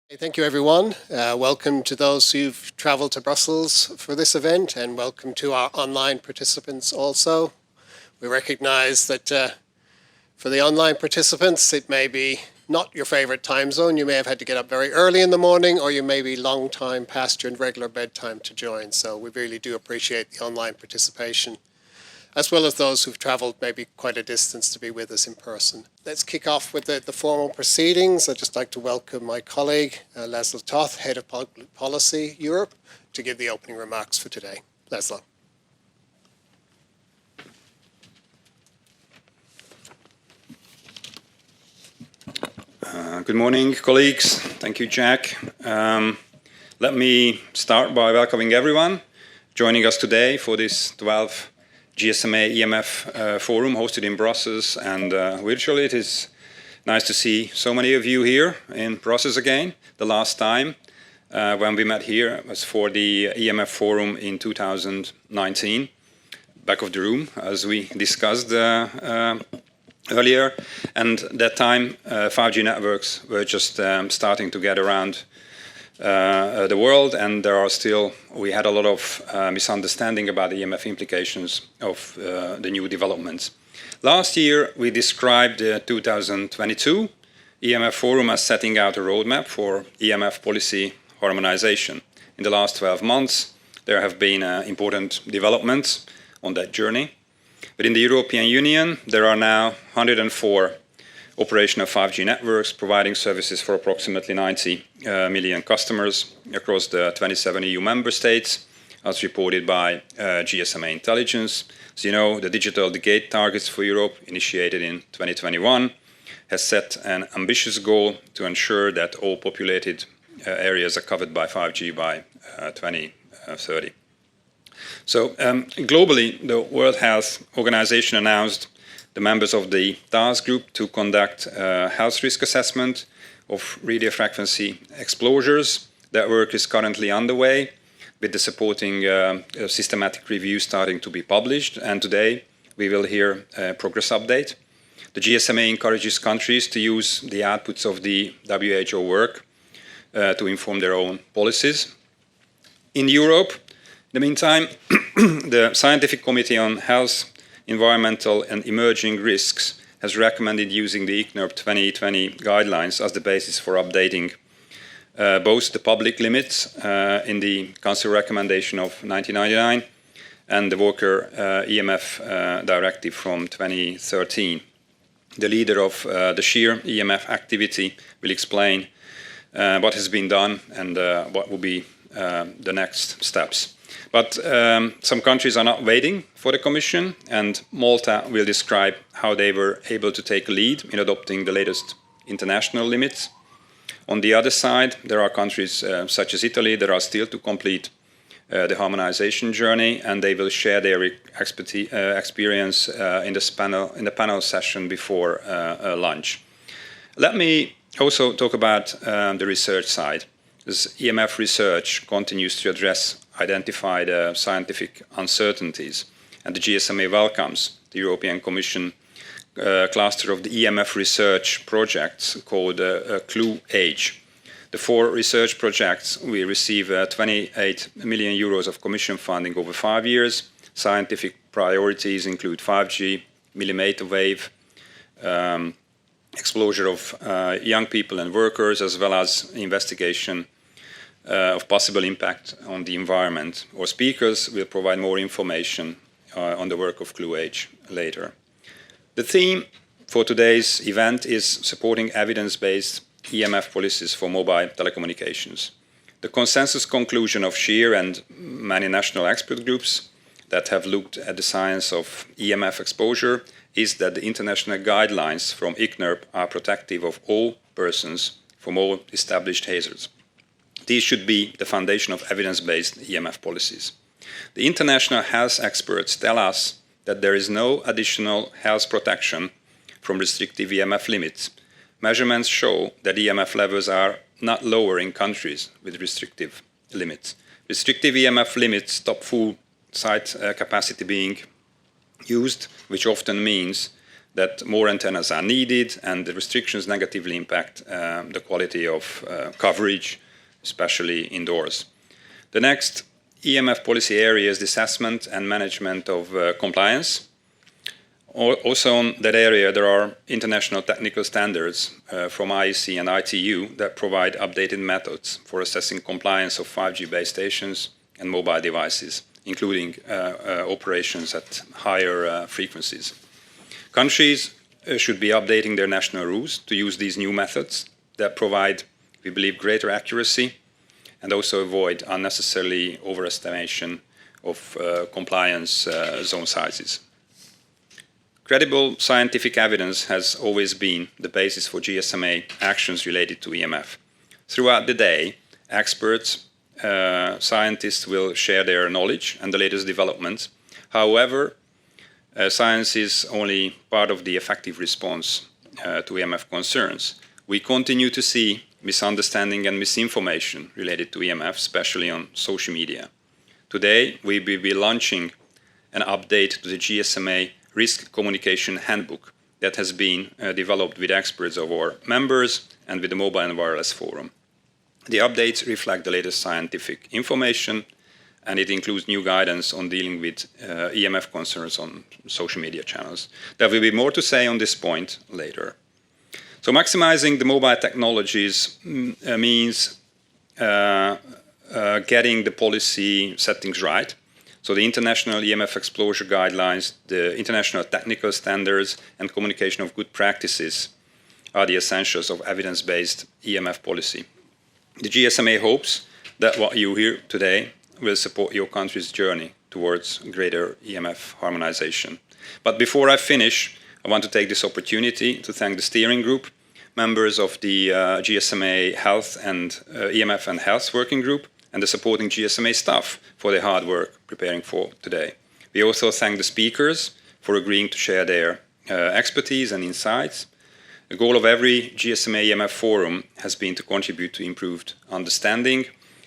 Thank you, everyone. Welcome to those who've travelled to Brussels for this event, and welcome to our online participants also. We recognise that for the online participants, it may be not your favourite time zone. You may have had to get up very early in the morning, or you may be long time past your regular bedtime to join. So we really do appreciate the online participation, as well as those who've travelled maybe quite a distance to be with us in person. Let's kick off with the formal proceedings. I'd just like to welcome my colleague, Laszlo Toth, Head of Policy Europe, to give the opening remarks for today. Laszlo. Good morning, colleagues. Thank you, Jack. Let me start by welcoming everyone joining us today for this 12th GSMA EMF Forum hosted in Brussels and virtually. It is nice to see so many of you here in Brussels again. The last time when we met here was for the EMF Forum in 2019, back of the room, as we discussed earlier. And that time 5G networks were just starting to get around the world, and we had a lot of misunderstanding about the EMF implications of the new developments. Last year we described the 2022 EMF Forum as setting out a roadmap for EMF policy harmonization. In the last 12 months there have been important developments on that journey. But in the European Union there are now 104 operational 5G networks providing services for approximately 90 million customers across the 27 EU member states, as reported by GSMA Intelligence. As you know, the Digital Decade targets for Europe, initiated in 2021, has set an ambitious goal to ensure that all populated areas are covered by 5G by 2030. So globally, the World Health Organization announced the members of the task group to conduct a health risk assessment of radio frequency exposures. That work is currently underway, with the supporting systematic review starting to be published. And today we will hear a progress update. The GSMA encourages countries to use the outputs of the WHO work to inform their own policies. In Europe, in the meantime, the Scientific Committee on Health, Environmental and Emerging Risks has recommended using the ICNIRP 2020 guidelines as the basis for updating both the public limits in the Council recommendation of 1999 and the Worker EMF directive from 2013. The leader of the SCHEER EMF activity will explain what has been done and what will be the next steps. But some countries are not waiting for the Commission, and Malta will describe how they were able to take a lead in adopting the latest international limits. On the other side, there are countries such as Italy that are still to complete the harmonization journey, and they will share their experience in the panel session before lunch. Let me also talk about the research side. As EMF research continues to address identified scientific uncertainties, and the GSMA welcomes the European Commission cluster of the EMF research projects called CLUE-H. The 4 research projects will receive 28 million euros of Commission funding over 5 years. Scientific priorities include 5G, millimeter wave, exposure of young people and workers, as well as investigation of possible impact on the environment. Our speakers will provide more information on the work of CLUE-H later. The theme for today's event is supporting evidence-based EMF policies for mobile telecommunications. The consensus conclusion of SCHEER and many national expert groups that have looked at the science of EMF exposure is that the international guidelines from ICNIRP are protective of all persons from all established hazards. These should be the foundation of evidence-based EMF policies. The international health experts tell us that there is no additional health protection from restrictive EMF limits. Measurements show that EMF levels are not lower in countries with restrictive limits. Restrictive EMF limits stop full site capacity being used, which often means that more antennas are needed, and the restrictions negatively impact the quality of coverage, especially indoors. The next EMF policy area is the assessment and management of compliance. Also in that area, there are international technical standards from IEC and ITU that provide updated methods for assessing compliance of 5G base stations and mobile devices, including operations at higher frequencies. Countries should be updating their national rules to use these new methods that provide, we believe, greater accuracy and also avoid unnecessarily overestimation of compliance zone sizes. Credible scientific evidence has always been the basis for GSMA actions related to EMF. Throughout the day, experts, scientists will share their knowledge and the latest developments. However, science is only part of the effective response to EMF concerns. We continue to see misunderstanding and misinformation related to EMF, especially on social media. Today, we will be launching an update to the GSMA Risk Communication Handbook that has been developed with experts of our members and with the Mobile and Wireless Forum. The updates reflect the latest scientific information, and it includes new guidance on dealing with EMF concerns on social media channels. There will be more to say on this point later. So maximizing the mobile technologies means getting the policy settings right. So the international EMF exposure guidelines, the international technical standards, and communication of good practices are the essentials of evidence-based EMF policy. The GSMA hopes that what you hear today will support your country's journey towards greater EMF harmonization. But before I finish, I want to take this opportunity to thank the steering group, members of the GSMA Health and EMF and Health Working Group, and the supporting GSMA staff for their hard work preparing for today. We also thank the speakers for agreeing to share their expertise and insights. The goal of every GSMA EMF forum has been to contribute to improved understanding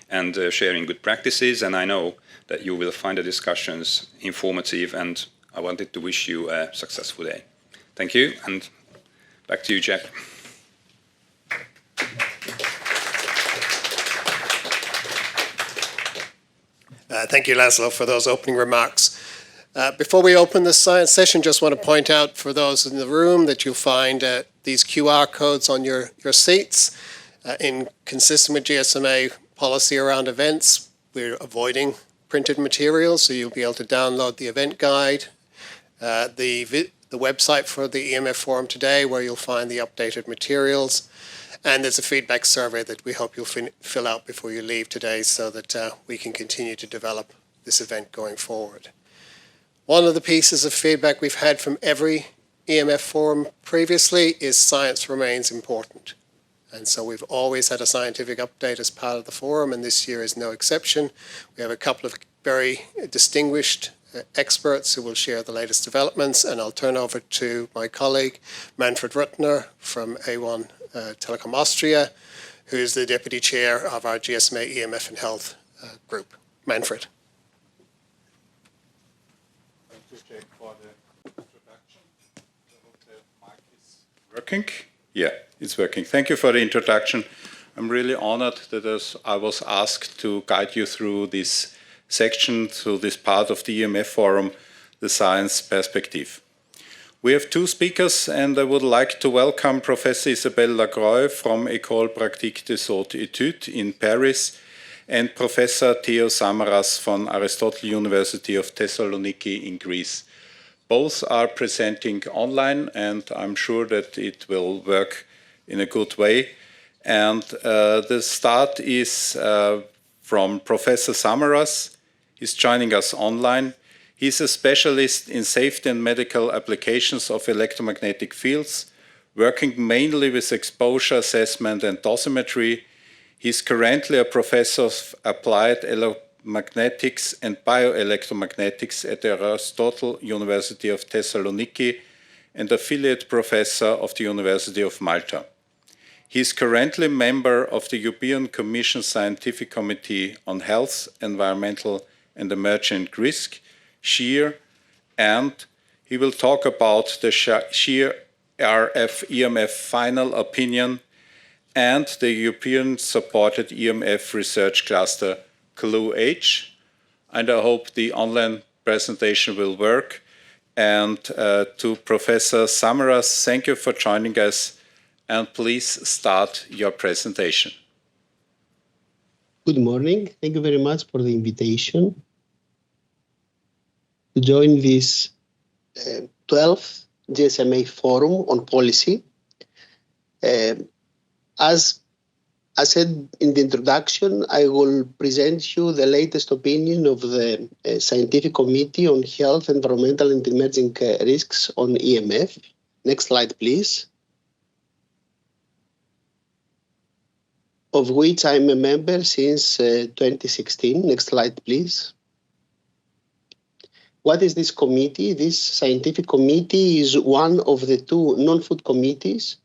and sharing good practices, and I know that you will find the discussions informative, and I wanted to wish you a successful day. Thank you, and back to you, Jack. Thank you, Laszlo, for those opening remarks. Before we open this science session, just want to point out for those in the room that you'll find these QR codes on your seats. Consistent with GSMA policy around events, we're avoiding printed materials, so you'll be able to download the event guide, the website for the EMF Forum today, where you'll find the updated materials. And there's a feedback survey that we hope you'll fill out before you leave today so that we can continue to develop this event going forward. One of the pieces of feedback we've had from every EMF forum previously is science remains important. And so we've always had a scientific update as part of the forum, and this year is no exception. We have a couple of very distinguished experts who will share the latest developments, and I'll turn over to my colleague Manfred Ruttner from A1 Telekom Austria, who is the Deputy Chair of our GSMA EMF and Health group. Manfred. Thank you, Jake, for the introduction. I hope the mic is working. Yeah, it's working. Thank you for the introduction. I'm really honored that I was asked to guide you through this section, through this part of the EMF Forum, the science perspective. We have two speakers, and I would like to welcome Professor Isabelle Lacroix from École Pratique des Hautes Études in Paris and Professor Theo Samaras from Aristotle University of Thessaloniki in Greece. Both are presenting online, and I'm sure that it will work in a good way. And the start is from Professor Samaras. He's joining us online. He's a specialist in safety and medical applications of electromagnetic fields, working mainly with exposure assessment and dosimetry. He's currently a professor of applied electromagnetics and bioelectromagnetics at the Aristotle University of Thessaloniki and affiliate professor of the University of Malta. He is currently member of the European Commission Scientific Committee on Health, Environmental and Emergent Risk, SCHEER, and He will talk about the SCHEER RF-EMF final opinion and the European-supported EMF research cluster Clue H. And I hope the online presentation will work. And to Professor Samaras, thank you for joining us. And please start your presentation. Good morning. Thank you very much for the invitation to join this 12th GSMA Forum on policy. As I said in the introduction, I will present you the latest opinion of the Scientific Committee on Health, Environmental and Emerging Risks on EMF. Next slide, please. Of which I'm a member since 2016. Next slide, please. What is this committee? This scientific committee is one of the two non-food committees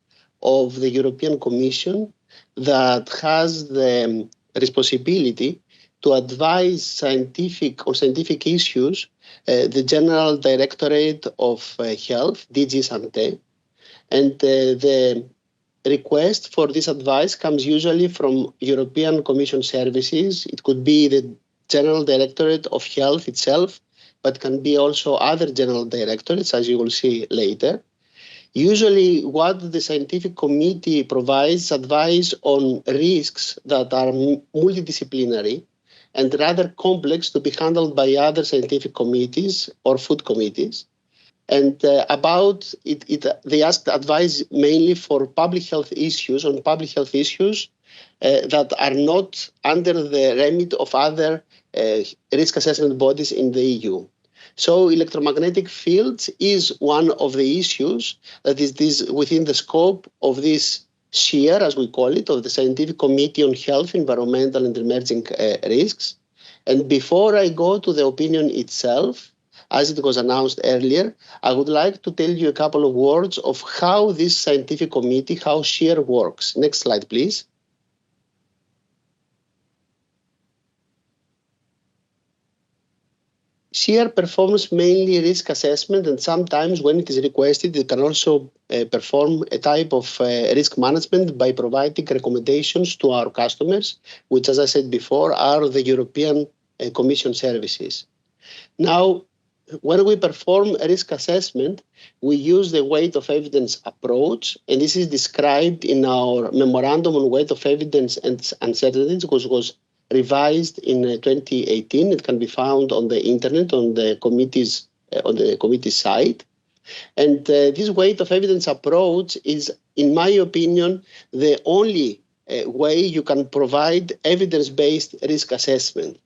of the European Commission that has the responsibility to advise scientific issues the General Directorate of Health, DG Santé, and the request for this advice comes usually from European Commission services. It could be the General Directorate of Health itself, but can be also other general directorates, as you will see later. Usually what the scientific committee provides advice on risks that are multidisciplinary and rather complex to be handled by other scientific committees or food committees. And about it, they ask advice mainly for public health issues, that are not under the remit of other risk assessment bodies in the EU. So electromagnetic fields is one of the issues that is within the scope of this SCHEER, as we call it, of the Scientific Committee on Health, Environmental and Emerging Risks. And before I go to the opinion itself, as it was announced earlier, I would like to tell you a couple of words of how this scientific committee, how SCHEER works. Next slide, please. SCHEER performs mainly risk assessment, and sometimes when it is requested, it can also perform a type of risk management by providing recommendations to our customers, which, as I said before, are the European Commission services. Now, when we perform a risk assessment, we use the weight of evidence approach, and this is described in our memorandum on weight of evidence and uncertainties, which was revised in 2018. It can be found on the internet on the committee's site. And this weight of evidence approach is, in my opinion, the only way you can provide evidence-based risk assessment.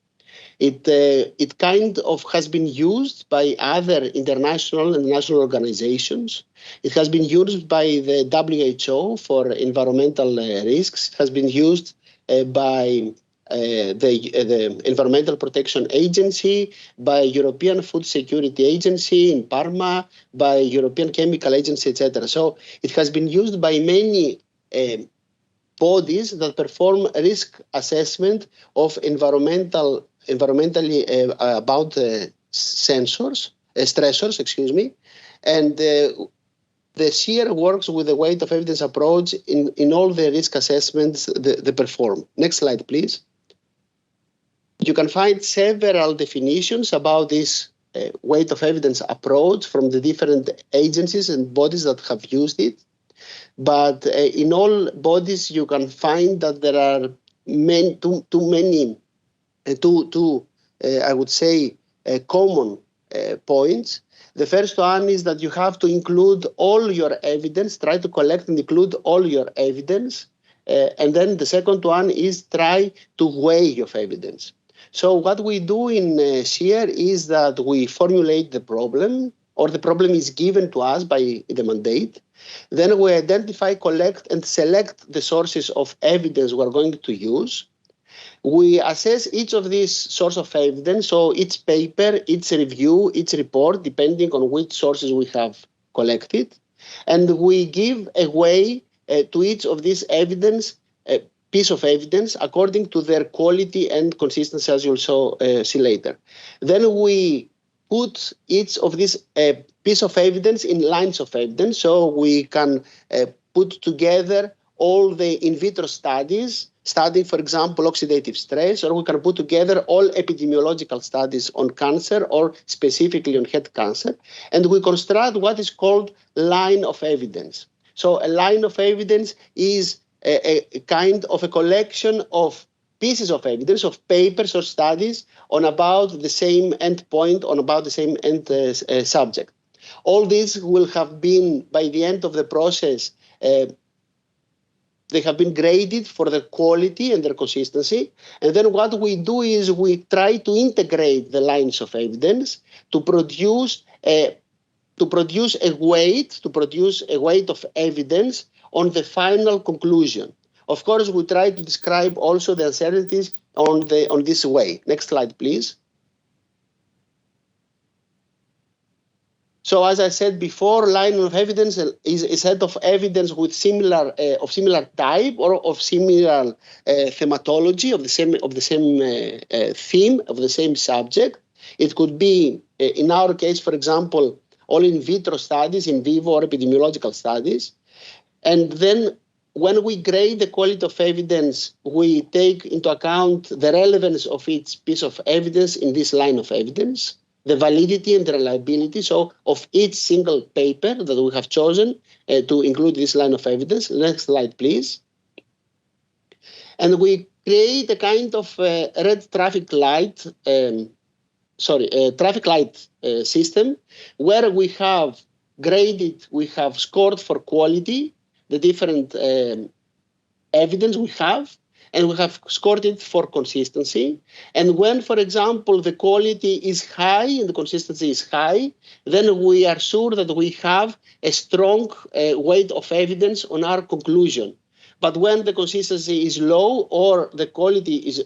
It kind of has been used by other international and national organizations. It has been used by the WHO for environmental risks. It has been used by the Environmental Protection Agency, by European Food Security Agency in Parma, by European Chemical Agency, etc. So it has been used by many bodies that perform risk assessment of environmentally about stressors, and the SCHEER works with the weight of evidence approach in all the risk assessments they perform. Next slide, please. You can find several definitions about this weight of evidence approach from the different agencies and bodies that have used it. But in all bodies, you can find that there are I would say, common points. The first one is that you have to include all your evidence, try to collect and include all your evidence. And then the second one is try to weigh your evidence. So what we do in SCHEER is that we formulate the problem, or the problem is given to us by the mandate. Then we identify, collect, and select the sources of evidence we're going to use. We assess each of these sources of evidence, so each paper, each review, each report, depending on which sources we have collected. And we give a way to each of these evidence, piece of evidence, according to their quality and consistency, as you'll see later. Then we put each of these piece of evidence in lines of evidence. So we can put together all the in vitro studies, studying, for example, oxidative stress, or we can put together all epidemiological studies on cancer or specifically on head cancer. And we construct what is called line of evidence. So a line of evidence is a kind of a collection of pieces of evidence, of papers or studies on about the same endpoint, on about the same end subject. All these will have been, by the end of the process, they have been graded for their quality and their consistency. And then what we do is we try to integrate the lines of evidence to produce a weight of evidence on the final conclusion. Of course, we try to describe also the uncertainties on this way. Next slide, please. So, as I said before, line of evidence is a set of evidence with similar type or of similar thematology, of the same theme, of the same subject. It could be, in our case, for example, all in vitro studies, in vivo or epidemiological studies. And then when we grade the quality of evidence, we take into account the relevance of each piece of evidence in this line of evidence, the validity and the reliability, so of each single paper that we have chosen to include this line of evidence. Next slide, please. And we create a kind of red traffic light, system where we have graded, we have scored for quality the different evidence we have, and we have scored it for consistency. And when, for example, the quality is high and the consistency is high, then we are sure that we have a strong weight of evidence on our conclusion. But when the consistency is low or the quality is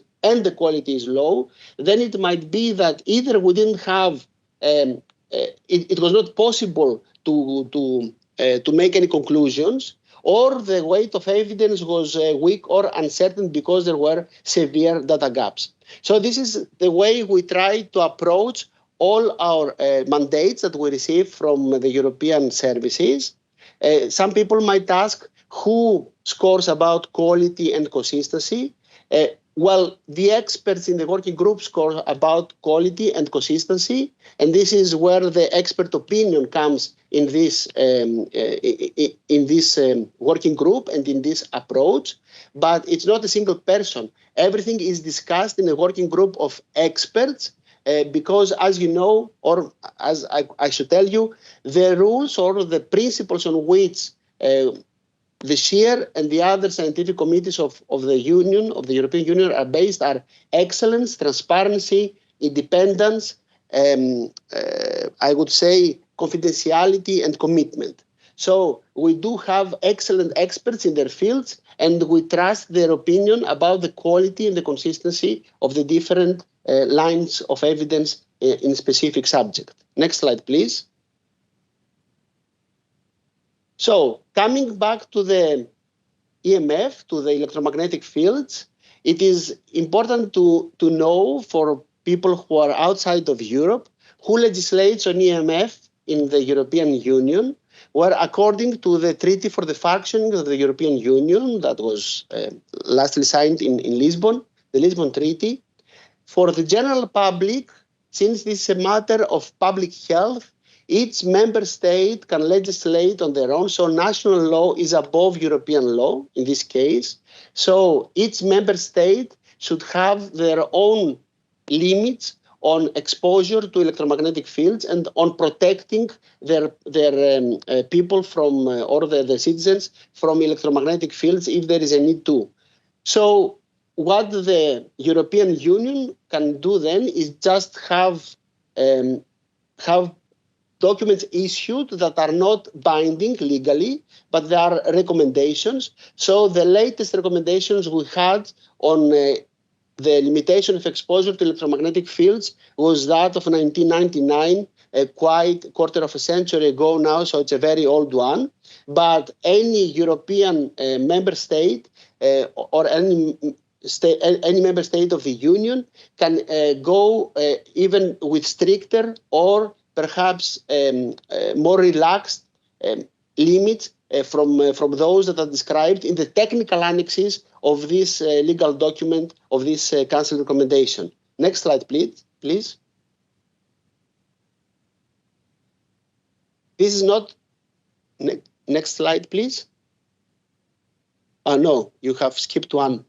low, then it might be that either we didn't have, it was not possible to make any conclusions, or the weight of evidence was weak or uncertain because there were severe data gaps. So this is the way we try to approach all our mandates that we receive from the European services. Some people might ask, who scores about quality and consistency? Well, the experts in the working group score about quality and consistency, and this is where the expert opinion comes in this working group and in this approach. But it's not a single person. Everything is discussed in a working group of experts because, as you know, or as I should tell you, the rules or the principles on which the SCHEER and the other scientific committees of the Union, of the European Union, are based are excellence, transparency, independence, I would say confidentiality and commitment. So we do have excellent experts in their fields, and we trust their opinion about the quality and the consistency of the different lines of evidence in a specific subject. Next slide, please. So coming back to the EMF, to the electromagnetic fields, it is important to know for people who are outside of Europe who legislates on EMF in the European Union, where according to the Treaty for the Functioning of the European Union that was lastly signed in Lisbon, the Lisbon Treaty, for the general public, since this is a matter of public health, each member state can legislate on their own. So national law is above European law in this case. So each member state should have their own limits on exposure to electromagnetic fields and on protecting their people from, or the citizens from electromagnetic fields if there is a need to. So what the European Union can do then is just have documents issued that are not binding legally, but they are recommendations. So the latest recommendations we had on the limitation of exposure to electromagnetic fields was that of 1999, quite a quarter of a century ago now, so it's a very old one. But any European member state or any member state of the Union can go even with stricter or perhaps more relaxed limits from those that are described in the technical annexes of this legal document, of this Council recommendation. Next slide, please. This is not... Next slide, please. No, you have skipped one.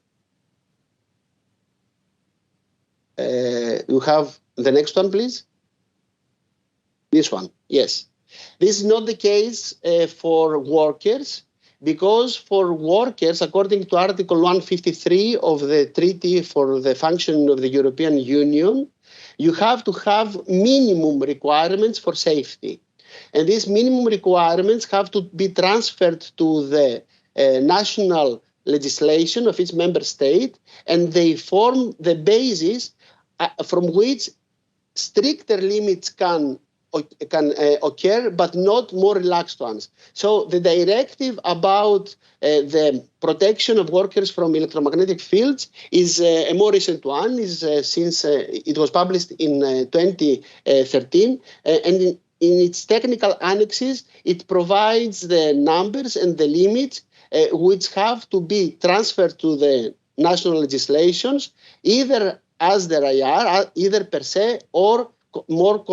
You have the next one, please. This one, yes. This is not the case for workers, because for workers, according to Article 153 of the Treaty for the Functioning of the European Union, you have to have minimum requirements for safety. And these minimum requirements have to be transferred to the national legislation of each member state, and they form the basis from which stricter limits can occur, but not more relaxed ones. So the directive about the protection of workers from electromagnetic fields is a more recent one, since it was published in 2013, and in its technical annexes, it provides the numbers and the limits which have to be transferred to the national legislations, either as they are, either per se, or more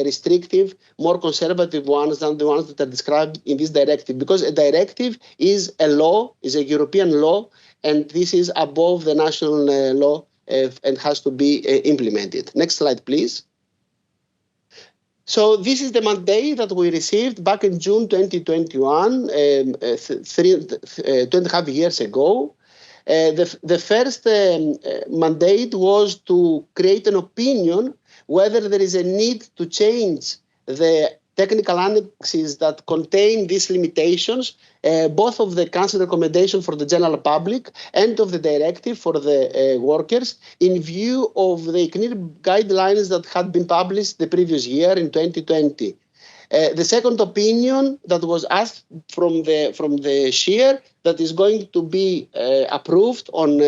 restrictive, more conservative ones than the ones that are described in this directive. Because a directive is a law, is a European law, and this is above the national law and has to be implemented. Next slide, please. So this is the mandate that we received back in June 2021, 2.5 years ago. The first mandate was to create an opinion whether there is a need to change the technical annexes that contain these limitations, both of the Council recommendation for the general public and of the directive for the workers, in view of the ICNIRP guidelines that had been published the previous year in 2020. The second opinion that was asked from the SCHEER, that is going to be approved on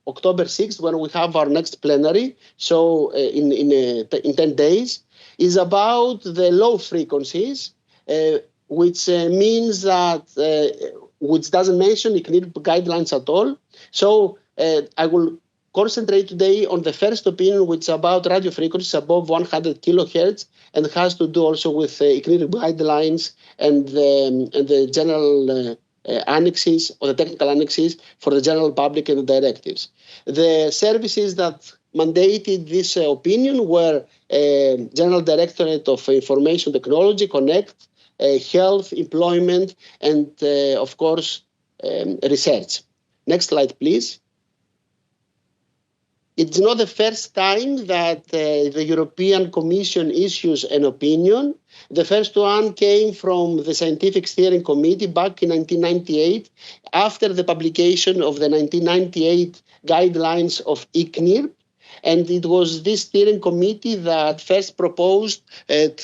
October 6th, when we have our next plenary, so in 10 days, is about the low frequencies, which means that, which doesn't mention ICNIRP guidelines at all. So I will concentrate today on the first opinion, which is about radio frequencies above 100 kilohertz, and has to do also with ICNIRP guidelines and the general annexes, or the technical annexes for the general public and the directives. The services that mandated this opinion were General Directorate of Information Technology, Connect, Health, Employment, and of course, Research. Next slide, please. It's not the first time that the European Commission issues an opinion. The first one came from the Scientific Steering Committee back in 1998, after the publication of the 1998 guidelines of ICNIRP. And it was this steering committee that first proposed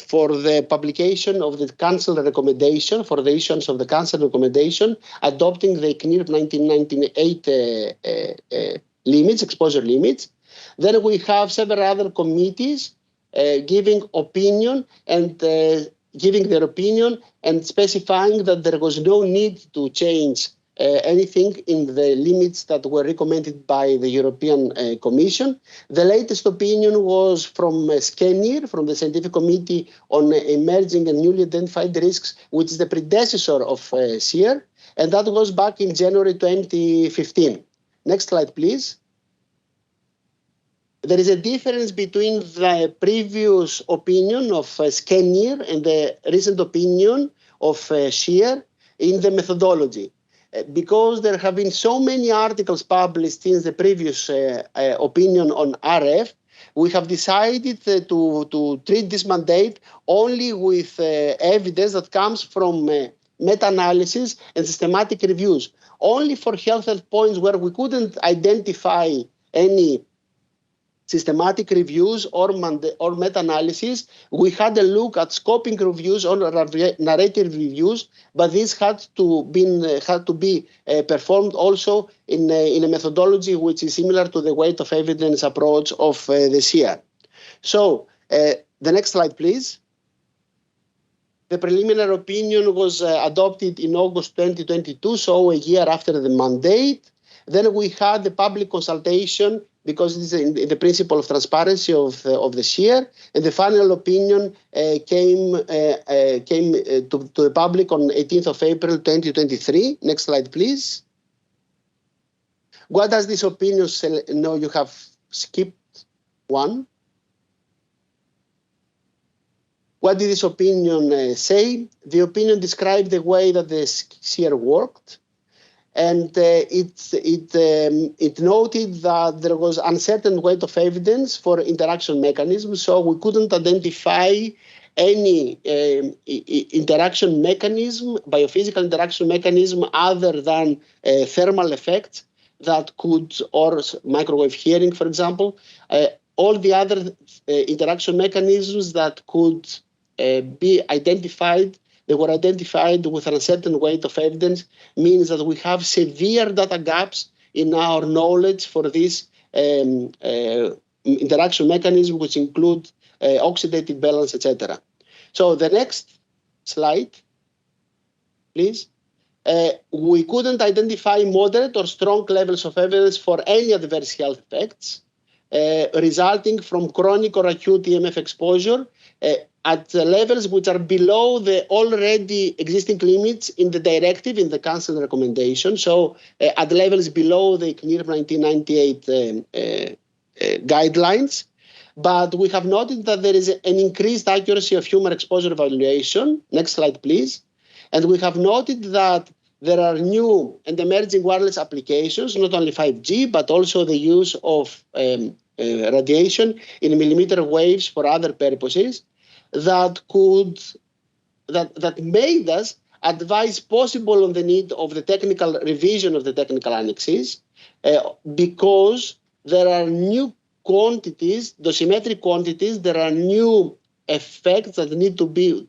for the publication of the Council recommendation, for the issuance of the Council recommendation, adopting the ICNIRP 1998 limits, exposure limits. Then we have several other committees giving opinion and giving their opinion and specifying that there was no need to change anything in the limits that were recommended by the European Commission. The latest opinion was from SCHEER, from the Scientific Committee on Emerging and Newly Identified Risks, which is the predecessor of SCHEER, and that was back in January 2015. Next slide, please. There is a difference between the previous opinion of SCHEER and the recent opinion of SCHEER in the methodology. Because there have been so many articles published since the previous opinion on RF, we have decided to treat this mandate only with evidence that comes from meta-analysis and systematic reviews. Only for health points where we couldn't identify any systematic reviews or meta-analysis, we had a look at scoping reviews or narrative reviews, but this had to be performed also in a methodology which is similar to the weight of evidence approach of the SCHEER. So The next slide, please. The preliminary opinion was adopted in August 2022, so a year after the mandate. Then we had the public consultation because it is in the principle of transparency of the SCHEER, and the final opinion came to the public on 18th of April 2023. Next slide, please. What does this opinion say? No, you have skipped one. What did this opinion say? The opinion described the way that the SCHEER worked, and it noted that there was uncertain weight of evidence for interaction mechanisms, so we couldn't identify any interaction mechanism, biophysical interaction mechanism, other than thermal effects that could, or microwave hearing, for example. All the other interaction mechanisms that could be identified, they were identified with an uncertain weight of evidence, means that we have severe data gaps in our knowledge for this interaction mechanism, which include oxidative balance, etc. So the next slide, please. We couldn't identify moderate or strong levels of evidence for any adverse health effects resulting from chronic or acute EMF exposure at levels which are below the already existing limits in the directive, in the council recommendation. So at levels below the CNIRP 1998 guidelines. But we have noted that there is an increased accuracy of human exposure evaluation. Next slide, please. And we have noted that there are new and emerging wireless applications, not only 5G, but also the use of radiation in millimeter waves for other purposes that made us advise possible on the need of the technical revision of the technical annexes because there are new quantities, dosimetric quantities, there are new effects that need to be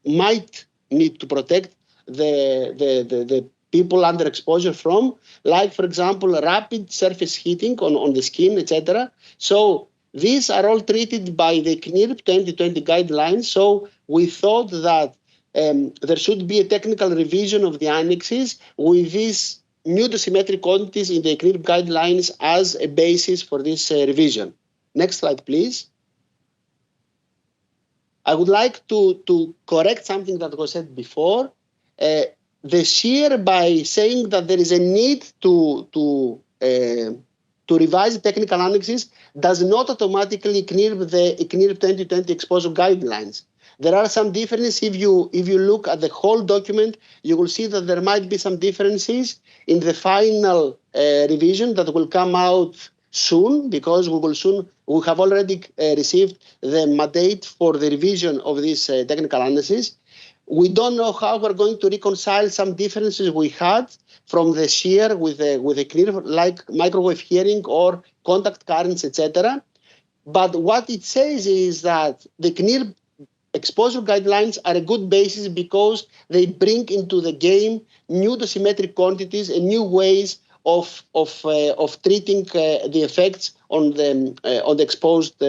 might need to protect the people under exposure from, like, for example, rapid surface heating on the skin, etc. So these are all treated by the CNIRP 2020 guidelines. So we thought that there should be a technical revision of the annexes with these new dosimetric quantities in the CNIRP guidelines as a basis for this revision. Next slide, please. I would like to correct something that was said before. The SCHEER, by saying that there is a need to revise the technical annexes, does not automatically CNIRP the CNIRP 2020 exposure guidelines. There are some differences. If you look at the whole document, you will see that there might be some differences in the final revision that will come out soon, because we have already received the mandate for the revision of this technical analysis. We don't know how we're going to reconcile some differences we had from the SCHEER with the CNIRP, like microwave hearing or contact currents, etc. But what it says is that the CNIRP exposure guidelines are a good basis because they bring into the game new dosimetric quantities and new ways of treating the effects on the exposed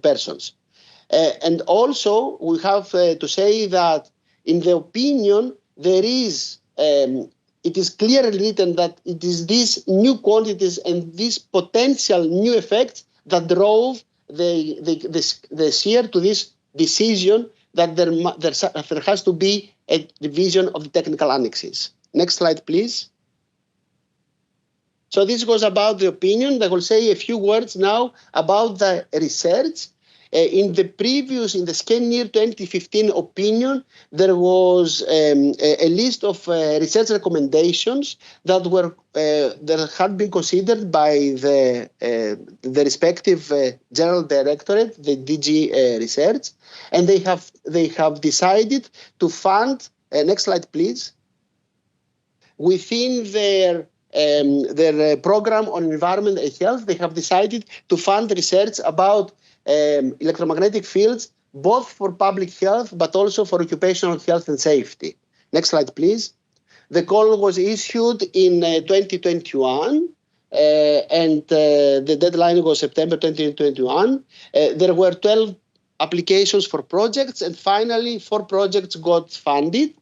persons. And also, we have to say that in the opinion, there is it is clearly written that it is these new quantities and these potential new effects that drove the SCHEER to this decision that there has to be a revision of the technical annexes. Next slide, please. So this was about the opinion. I will say a few words now about the research. In the SCHEER 2015 opinion, there was a list of research recommendations that had been considered by the respective general directorate, the DG Research, and they have decided to fund. Next slide, please. Within their program on environment and health, they have decided to fund research about electromagnetic fields, both for public health but also for occupational health and safety. Next slide, please. The call was issued in 2021, and the deadline was September 2021. There were 12 applications for projects, and finally 4 projects got funded.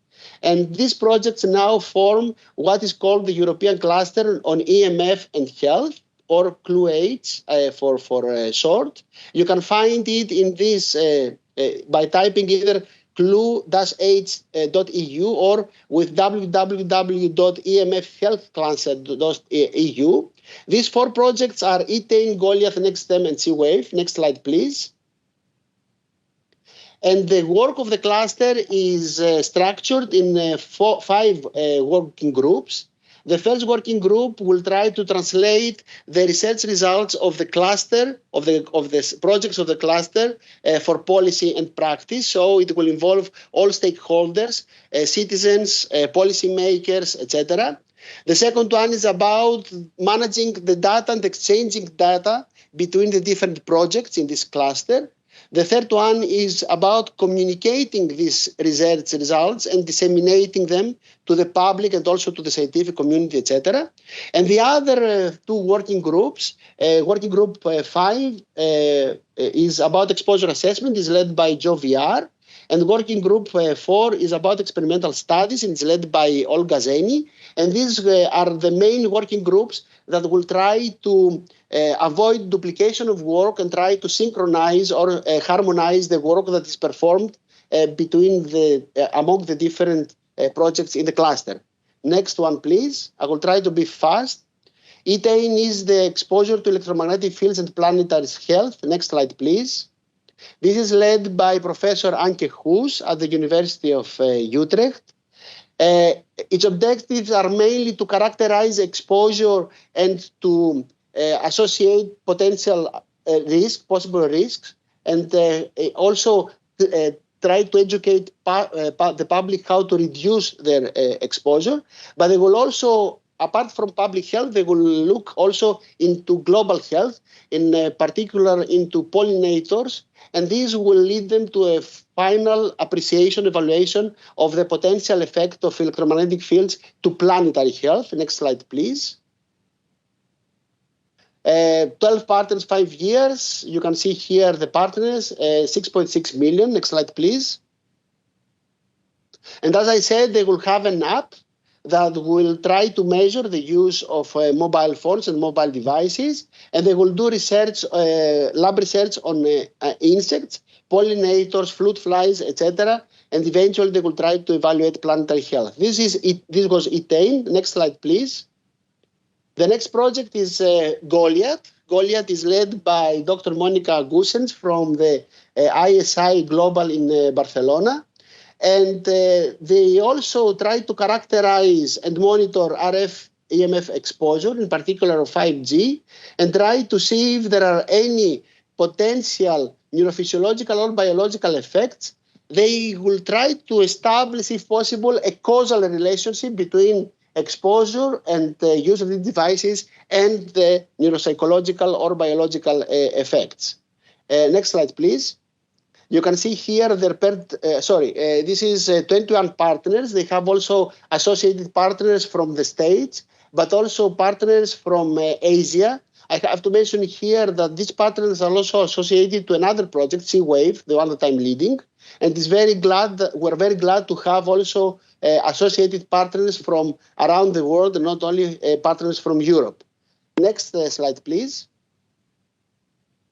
And these projects now form what is called the European Cluster on EMF and Health, or CLUH for short. You can find it in this by typing either clu-h.eu or with www.emfhealthcluster.eu. These 4 projects are Ethane, Goliath, NextGem, and C-Wave. Next slide, please. And the work of the cluster is structured in 5 working groups. The first working group will try to translate the research results of the cluster, of the projects of the cluster for policy and practice. So it will involve all stakeholders, citizens, policymakers, etc. The second one is about managing the data and exchanging data between the different projects in this cluster. The third one is about communicating these research results and disseminating them to the public and also to the scientific community, etc. And the other 2 working groups, working group 5 is about exposure assessment, is led by Joe VR. And working group 4 is about experimental studies and is led by Olga Zeni. And these are the main working groups that will try to avoid duplication of work and try to synchronize or harmonize the work that is performed among the different projects in the cluster. Next one, please. I will try to be fast. Ethane is the exposure to electromagnetic fields and planetary health. Next slide, please. This is led by Professor Anke Hoes at the University of Utrecht. Its objectives are mainly to characterize exposure and to associate potential possible risks, and also try to educate the public how to reduce their exposure. But they will also, apart from public health, they will look also into global health, in particular into pollinators, and these will lead them to a final appreciation, evaluation of the potential effect of electromagnetic fields to planetary health. Next slide, please. 12 partners, 5 years. You can see here the partners, 6.6 million. Next slide, please. And as I said, they will have an app that will try to measure the use of mobile phones and mobile devices, and they will do research, lab research on insects, pollinators, fruit flies, etc. And eventually they will try to evaluate planetary health. This was Ethane. Next slide, please. The next project is Goliath. Goliath is led by Dr. Monica Goossens from the ISI Global in Barcelona. And they also try to characterize and monitor RF-EMF exposure, in particular of 5G, and try to see if there are any potential neurophysiological or biological effects. They will try to establish, if possible, a causal relationship between exposure and the use of these devices and the neuropsychological or biological effects. Next slide, please. You can see here this is 21 partners. They have also associated partners from the States, but also partners from Asia. I have to mention here that these partners are also associated to another project, C-Wave, the one that I'm leading. And we're very glad to have also associated partners from around the world, and not only partners from Europe. Next slide, please.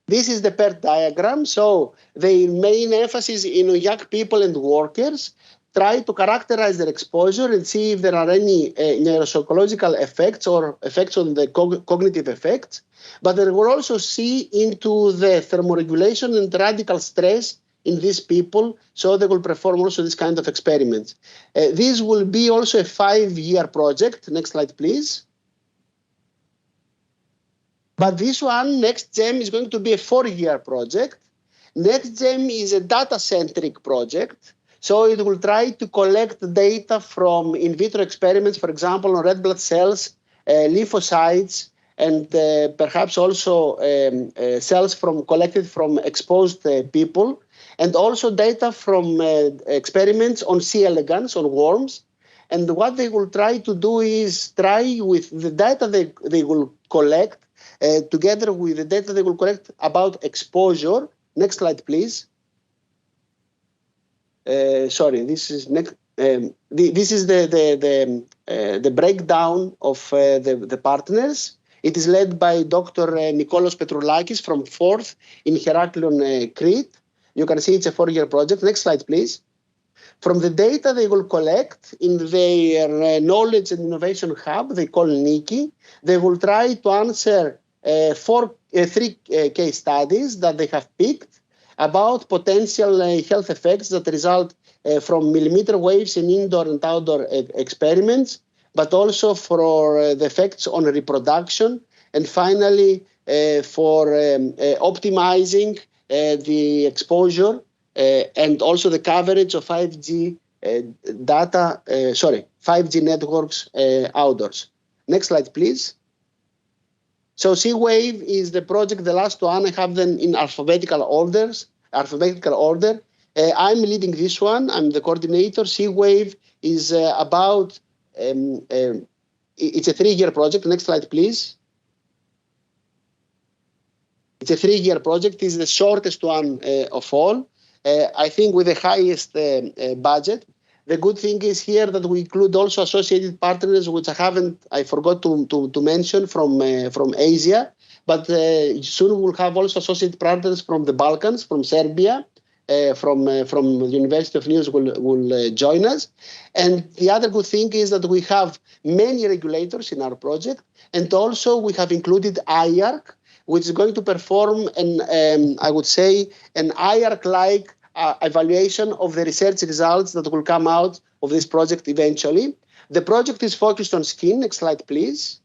This is the PERT diagram. So the main emphasis in young people and workers, try to characterize their exposure and see if there are any neuropsychological effects or effects on the cognitive effects. But they will also see into the thermoregulation and radical stress in these people, so they will perform also this kind of experiments. This will be also a 5-year project. Next slide, please. But this one, NextGem, is going to be a 4-year project. NextGem is a data-centric project, so it will try to collect data from in vitro experiments, for example, on red blood cells, lymphocytes, and perhaps also cells collected from exposed people, and also data from experiments on C. elegans, on worms. And what they will try to do is try with the data they will collect, together with the data they will collect about exposure. Next slide, please. sorry, this is next. This is the breakdown of the partners. It is led by Dr. Nikolos Petroullakis from Fourth in Heraklion, Crete. You can see it's a 4-year project. Next slide, please. From the data they will collect in their knowledge and innovation hub, they call Niki, they will try to answer 3 case studies that they have picked about potential health effects that result from millimeter waves in indoor and outdoor experiments, but also for the effects on reproduction, and finally for optimizing the exposure and also the coverage of 5G 5G networks outdoors. Next slide, please. So C-Wave is the project, the last one. I have them in alphabetical order. I'm leading this one. I'm the coordinator. C-Wave is about, it's a 3-year project. Next slide, please. It's a 3-year project. It's the shortest one of all. I think with the highest budget. The good thing is here that we include also associated partners, which I forgot to mention from Asia, but soon we'll have also associated partners from the Balkans, from Serbia, from the University of Nice will join us. And the other good thing is that we have many regulators in our project, and also we have included IARC, which is going to perform I would say an IARC-like evaluation of the research results that will come out of this project eventually. The project is focused on skin. Next slide, please.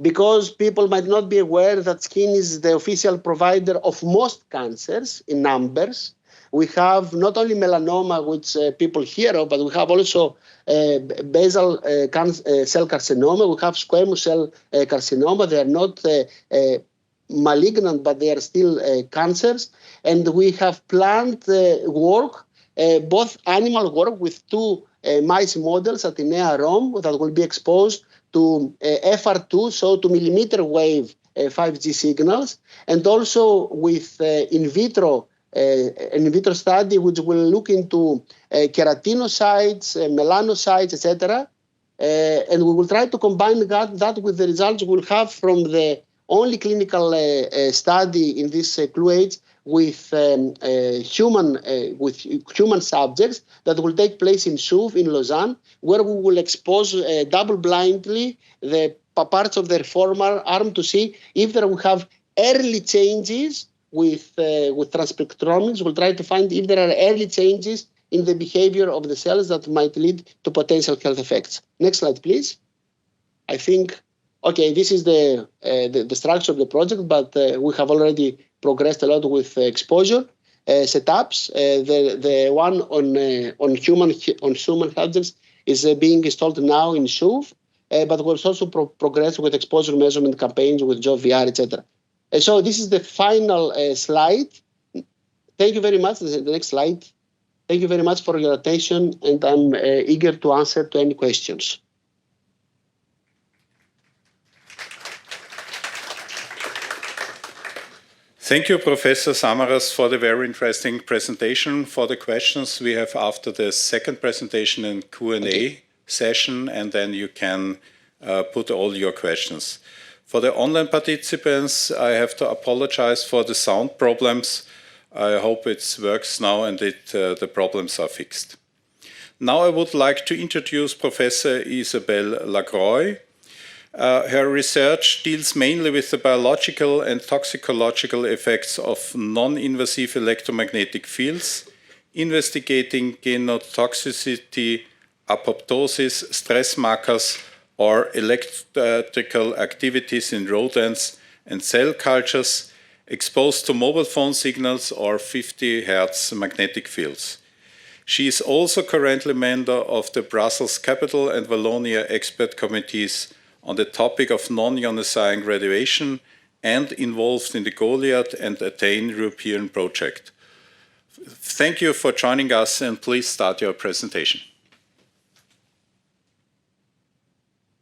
Because people might not be aware that skin is the official provider of most cancers in numbers. We have not only melanoma, which people hear of, but we have also basal cell carcinoma. We have squamous cell carcinoma. They are not malignant, but they are still cancers. And we have planned work, both animal work with 2 mice models at Inea Rome that will be exposed to FR2, so to millimeter wave 5G signals, and also with an in vitro study which will look into keratinocytes, melanocytes, etc. And we will try to combine that with the results we'll have from the only clinical study in this clue age with human subjects that will take place in SUV in Lausanne, where we will expose double-blindly the parts of their forearm to see if there will have early changes with transspectromics. We'll try to find if there are early changes in the behavior of the cells that might lead to potential health effects. Next slide, please. I think, okay, this is the structure of the project, but we have already progressed a lot with exposure setups. The one on human subjects is being installed now in SUV, but we'll also progress with exposure measurement campaigns with JoVR, etc. So this is the final slide. Thank you very much. This is the next slide. Thank you very much for your attention, and I'm eager to answer to any questions. Thank you, Professor Samaras, for the very interesting presentation. For the questions we have after the second presentation and Q&A session, and then you can put all your questions. For the online participants, I have to apologize for the sound problems. I hope it works now and the problems are fixed. Now I would like to introduce Professor Isabelle Lacroix. Her research deals mainly with the biological and toxicological effects of non-invasive electromagnetic fields, investigating genotoxicity, apoptosis, stress markers, or electrical activities in rodents and cell cultures exposed to mobile phone signals or 50 Hz magnetic fields. She is also currently member of the Brussels Capital and Wallonia expert committees on the topic of non-ionizing radiation and involved in the Goliath and Attain European project. Thank you for joining us, and please start your presentation.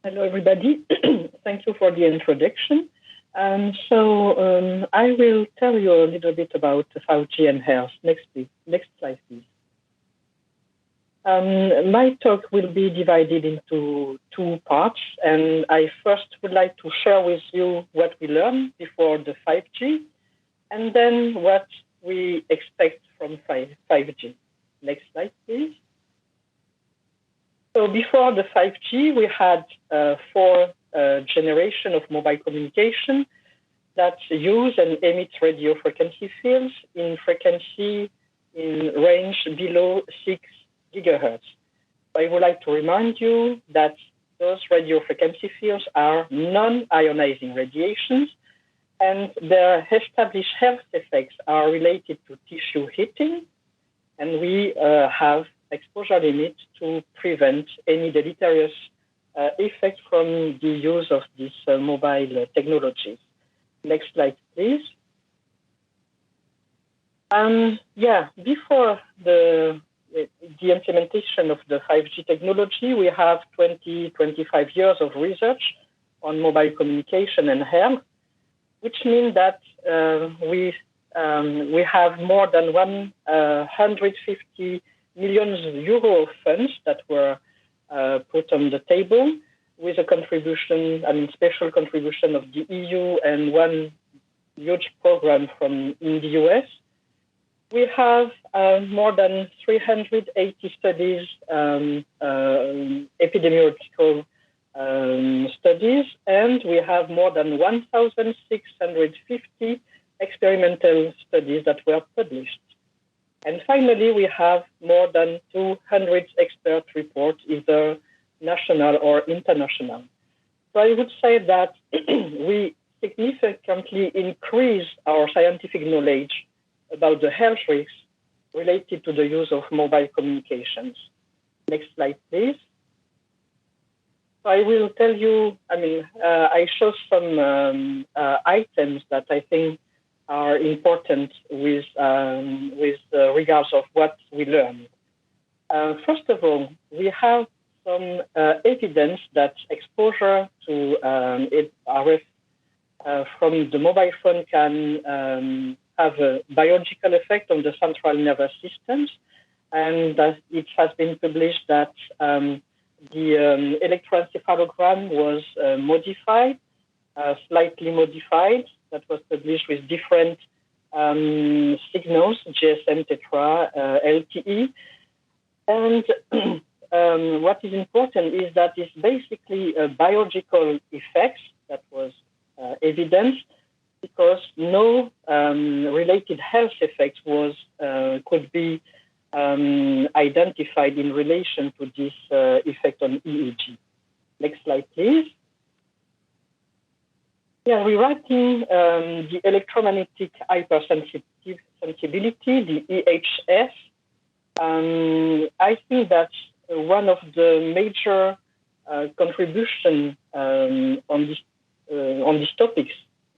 Hello, everybody. Thank you for the introduction. I will tell you a little bit about 5G and health. Next, please. Next slide, please. My talk will be divided into two parts, and I first would like to share with you what we learned before the 5G, and then what we expect from 5G. Next slide, please. So before the 5G, we had four generation of mobile communication that use and emit radio frequency fields in frequency in range below 6 gigahertz. I would like to remind you that those radio frequency fields are non-ionizing radiations, and their established health effects are related to tissue heating, and we have exposure limits to prevent any deleterious effect from the use of these mobile technologies. Next slide, please. Before the implementation of the 5G technology, we have 25 years of research on mobile communication and health, which means that we have more than 150 million euro funds that were put on the table, with a contribution, special contribution of the EU and one huge program from in the US. We have more than 380 studies, epidemiological studies, and we have more than 1,650 experimental studies that were published. And finally, we have more than 200 expert reports, either national or international. So I would say that we significantly increase our scientific knowledge about the health risks related to the use of mobile communications. Next slide, please. So I will tell you, I show some items that I think are important with regards of what we learned. First of all, we have some evidence that exposure to RF from the mobile phone can have a biological effect on the central nervous systems, and it has been published that the electroencephalogram was modified, slightly modified. That was published with different signals, GSM, tetra, LTE. And what is important is that it's basically a biological effect that was evidenced, because no related health effects could be identified in relation to this effect on EEG. Next slide, please. Yeah, rewriting the electromagnetic hypersensibility, the EHS. I think that's one of the major contribution on these topics.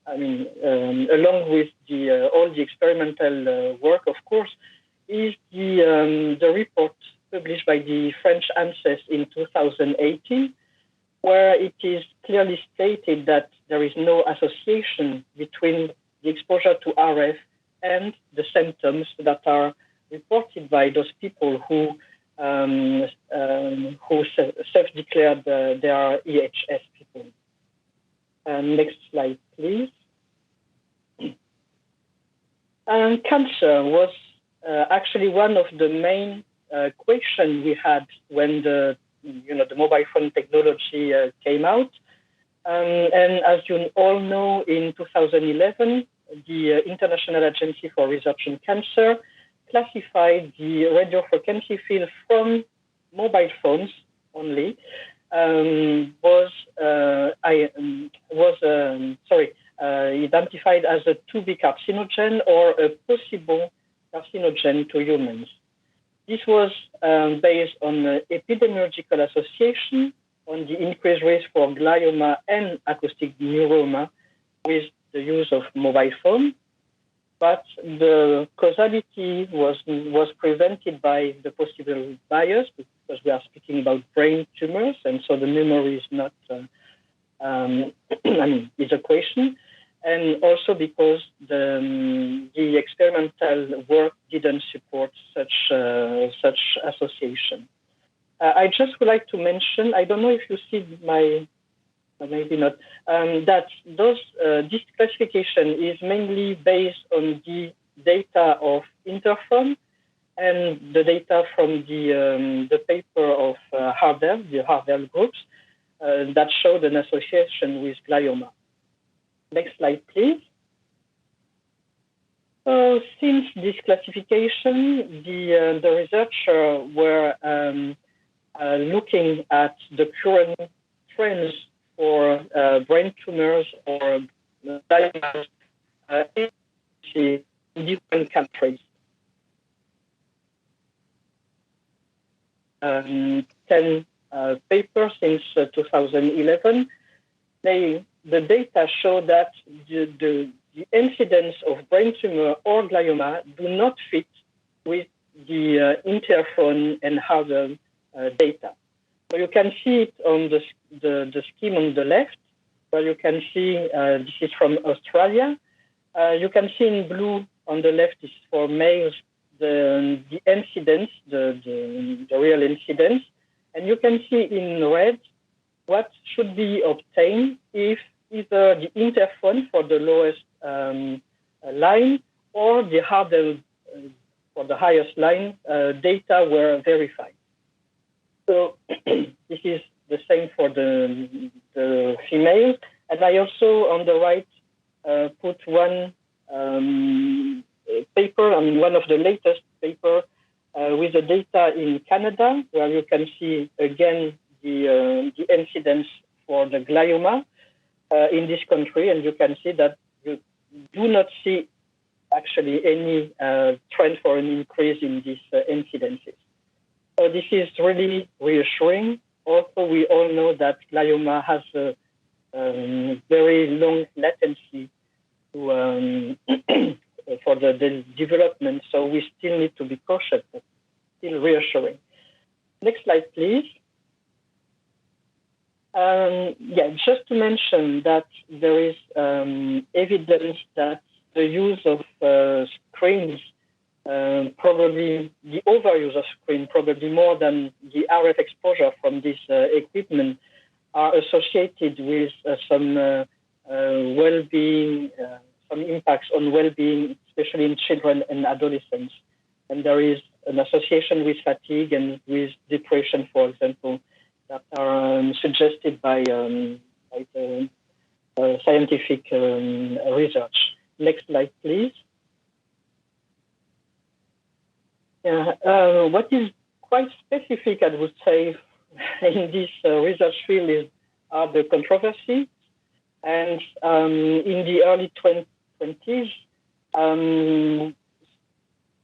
Along with all the experimental work, of course, is the report published by the French ANSES in 2018, where it is clearly stated that there is no association between the exposure to RF and the symptoms that are reported by those people who self-declared they are EHS people. Next slide, please. Cancer was actually one of the main questions we had when the mobile phone technology came out. And as you all know, in 2011, the International Agency for Research in Cancer classified the radio frequency field from mobile phones only identified as a to-be carcinogen or a possible carcinogen to humans. This was based on epidemiological association on the increased risk for glioma and acoustic neuroma with the use of mobile phone, but the causality was prevented by the possible bias, because we are speaking about brain tumors, and so the memory is not is a question. and also because the experimental work didn't support such association. I just would like to mention, I don't know if you see my, maybe not, that this classification is mainly based on the data of Interphone and the data from the paper of Harder, the Harder groups, that showed an association with glioma. Next slide, please. So since this classification, the researchers were looking at the current trends for brain tumors or gliomas in different countries. 10 papers since 2011. The data show that the incidence of brain tumor or glioma do not fit with the Interphone and Harder data. So you can see it on the scheme on the left, where you can see this is from Australia. You can see in blue on the left is for males the incidence, the real incidence, and you can see in red what should be obtained if either the Interphone for the lowest line or the Harder for the highest line data were verified. So this is the same for the females. And I also on the right put one paper, one of the latest paper with the data in Canada, where you can see again the incidence for the glioma in this country, and you can see that you do not see actually any trend for an increase in these incidences. So this is really reassuring. Also, we all know that glioma has a very long latency to, for the development, so we still need to be cautious, but still reassuring. Next slide, please. Just to mention that there is evidence that the use of screens, probably the overuse of screen, probably more than the RF exposure from this equipment, are associated with some well-being, some impacts on well-being, especially in children and adolescents. And there is an association with fatigue and with depression, for example, that are suggested by the scientific research. Next slide, please. What is quite specific, I would say, in this research field are the controversy. And in the early 2020s,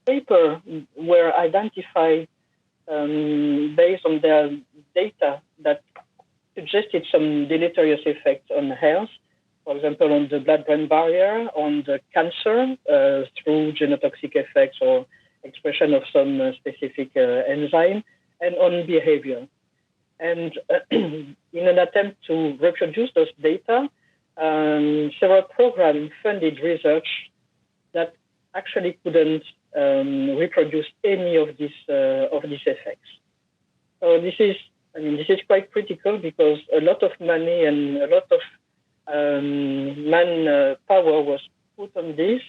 papers were identified based on their data that suggested some deleterious effects on health, for example, on the blood-brain barrier, on the cancer through genotoxic effects or expression of some specific enzyme, and on behavior. And in an attempt to reproduce those data, several programs funded research that actually couldn't reproduce any of these effects. So this is quite critical because a lot of money and a lot of manpower was put on this,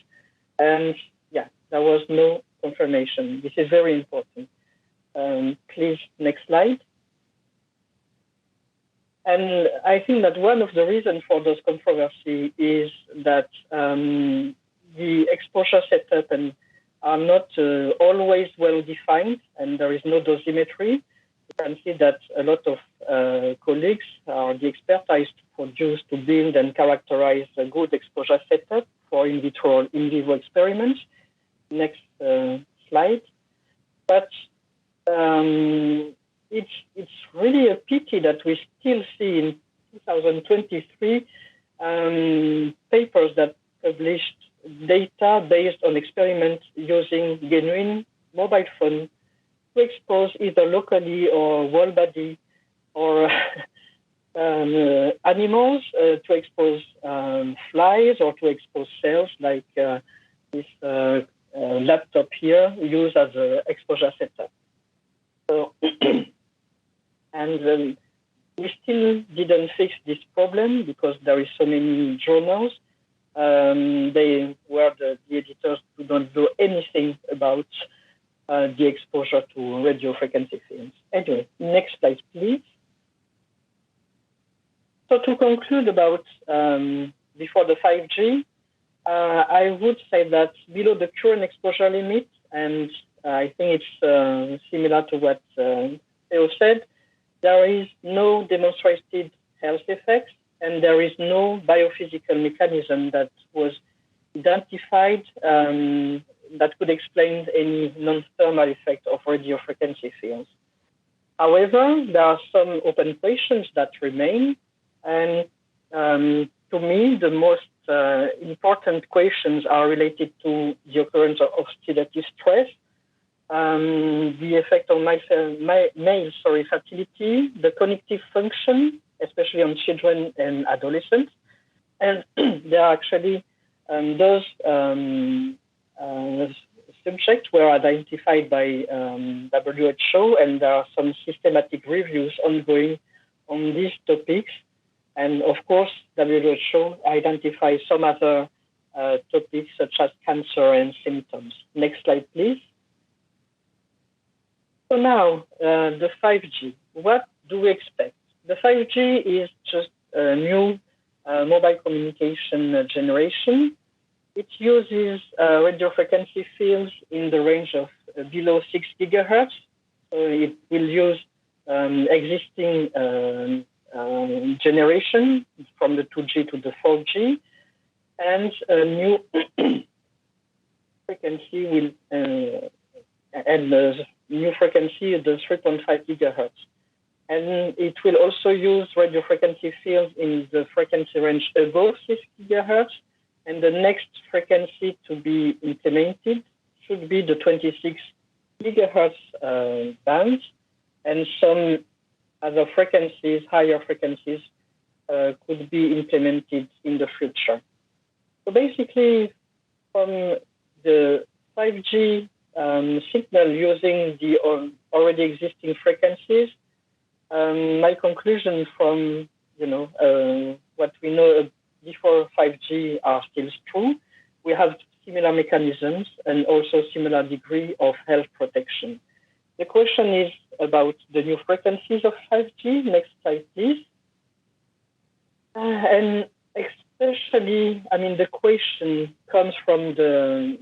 and there was no confirmation. This is very important. Please, next slide. And I think that one of the reasons for those controversy is that the exposure setup are not always well defined, and there is no dosimetry. You can see that a lot of colleagues are the expertise to produce, to build and characterize a good exposure setup for in vitro or in vivo experiments. Next slide. But it's really a pity that we still see in 2023 papers that published data based on experiments using genuine mobile phone to expose either locally or whole body or animals, to expose flies, or to expose cells like this laptop here used as an exposure setup. So, and we still didn't fix this problem because there is so many journals. They were the editors who don't know anything about the exposure to radio frequency fields. Anyway, next slide, please. So to conclude about before the 5G, I would say that below the current exposure limit, and I think it's similar to what Theo said, there is no demonstrated health effects, and there is no biophysical mechanism that was identified that could explain any non-thermal effect of radio frequency fields. However, there are some open questions that remain, and to me, the most important questions are related to the occurrence of oxidative stress, the effect on male fertility, the cognitive function, especially on children and adolescents. And there are actually those subjects were identified by WHO, and there are some systematic reviews ongoing on these topics. And of course, WHO identifies some other topics such as cancer and symptoms. Next slide, please. So now, the 5G. What do we expect? The 5G is just a new mobile communication generation. It uses radio frequency fields in the range of below 6 gigahertz. So it will use existing generation from the 2G to the 4G, and a new frequency will and the new frequency is the 3.5 gigahertz. And it will also use radio frequency fields in the frequency range above 6 gigahertz. And the next frequency to be implemented should be the 26 gigahertz band, and some other frequencies, higher frequencies, could be implemented in the future. So basically, from the 5G signal using the already existing frequencies, my conclusion from what we know before 5G are still true. We have similar mechanisms and also similar degree of health protection. The question is about the new frequencies of 5G. Next slide, please. And especially, I mean, the question comes from the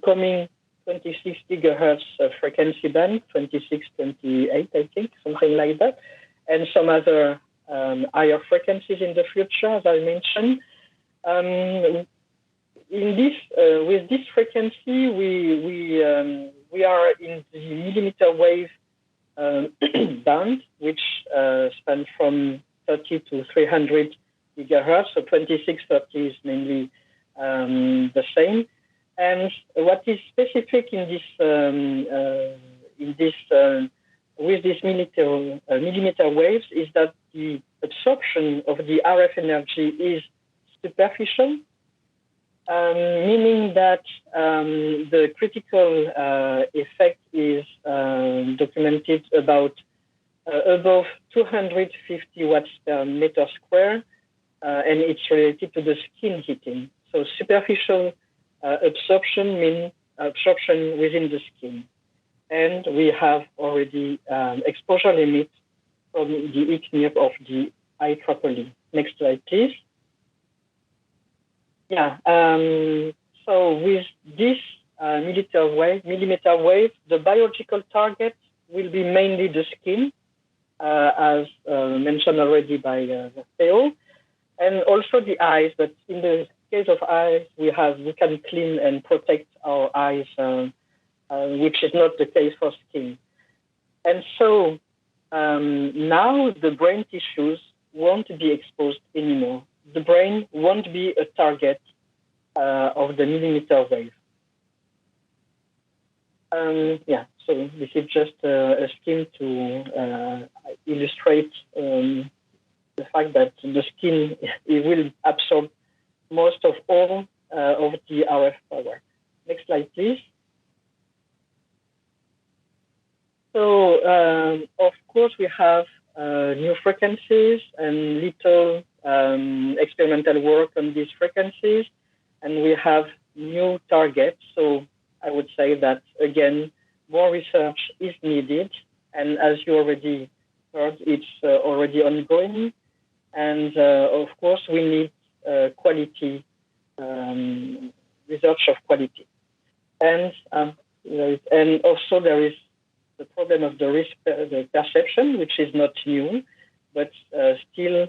coming 26 gigahertz frequency band, 26, 28, I think, something like that, and some other higher frequencies in the future, as I mentioned. With this frequency, we are in the millimeter wave band, which spans from 30 to 300 gigahertz. So 2630 is mainly the same. And what is specific in this with these millimeter waves is that the absorption of the RF energy is superficial, meaning that the critical effect is documented about above 250 watts per meter square, and it's related to the skin heating. So superficial absorption means absorption within the skin. And we have already exposure limits from the EMF of the IEEE. Next slide, please. Yeah. So with this millimeter wave, the biological target will be mainly the skin, as mentioned already by Theo, and also the eyes. But in the case of eyes, we can clean and protect our eyes, which is not the case for skin. And so now the brain tissues won't be exposed anymore. The brain won't be a target of the millimeter wave. So this is just a scheme to illustrate the fact that the skin it will absorb most of all of the RF power. Next slide, please. So, of course, we have new frequencies and little experimental work on these frequencies, and we have new targets. So I would say that, again, more research is needed, and as you already heard, it's already ongoing. And of course, we need quality research of quality, and also there is the problem of the risk the perception, which is not new, but still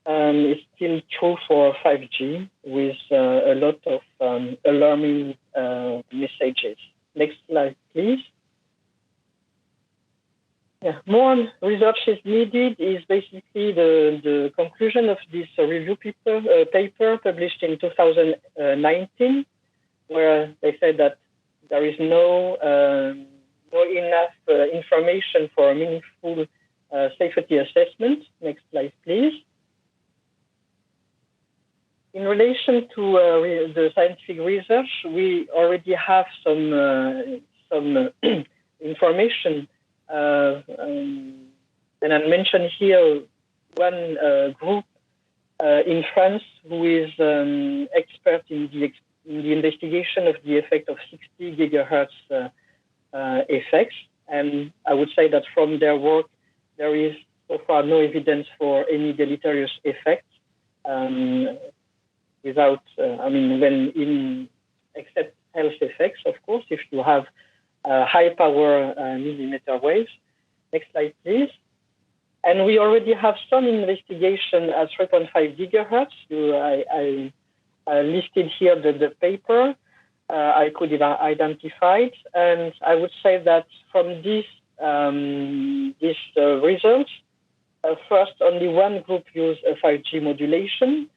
is still true for 5G with a lot of alarming messages. Next slide, please. Yeah, more research is needed is basically the conclusion of this review paper published in 2019, where they said that there is no enough information for a meaningful safety assessment. Next slide, please. In relation to the scientific research, we already have some information. And I mentioned here one group in France who is expert in the investigation of the effect of 60 gigahertz effects. And I would say that from their work, there is so far no evidence for any deleterious effect without, except health effects, of course, if you have high power millimeter waves. Next slide, please. And we already have some investigation at 3.5 gigahertz. I listed here the paper I could identify, and I would say that from these results, first, only one group used a 5G modulation,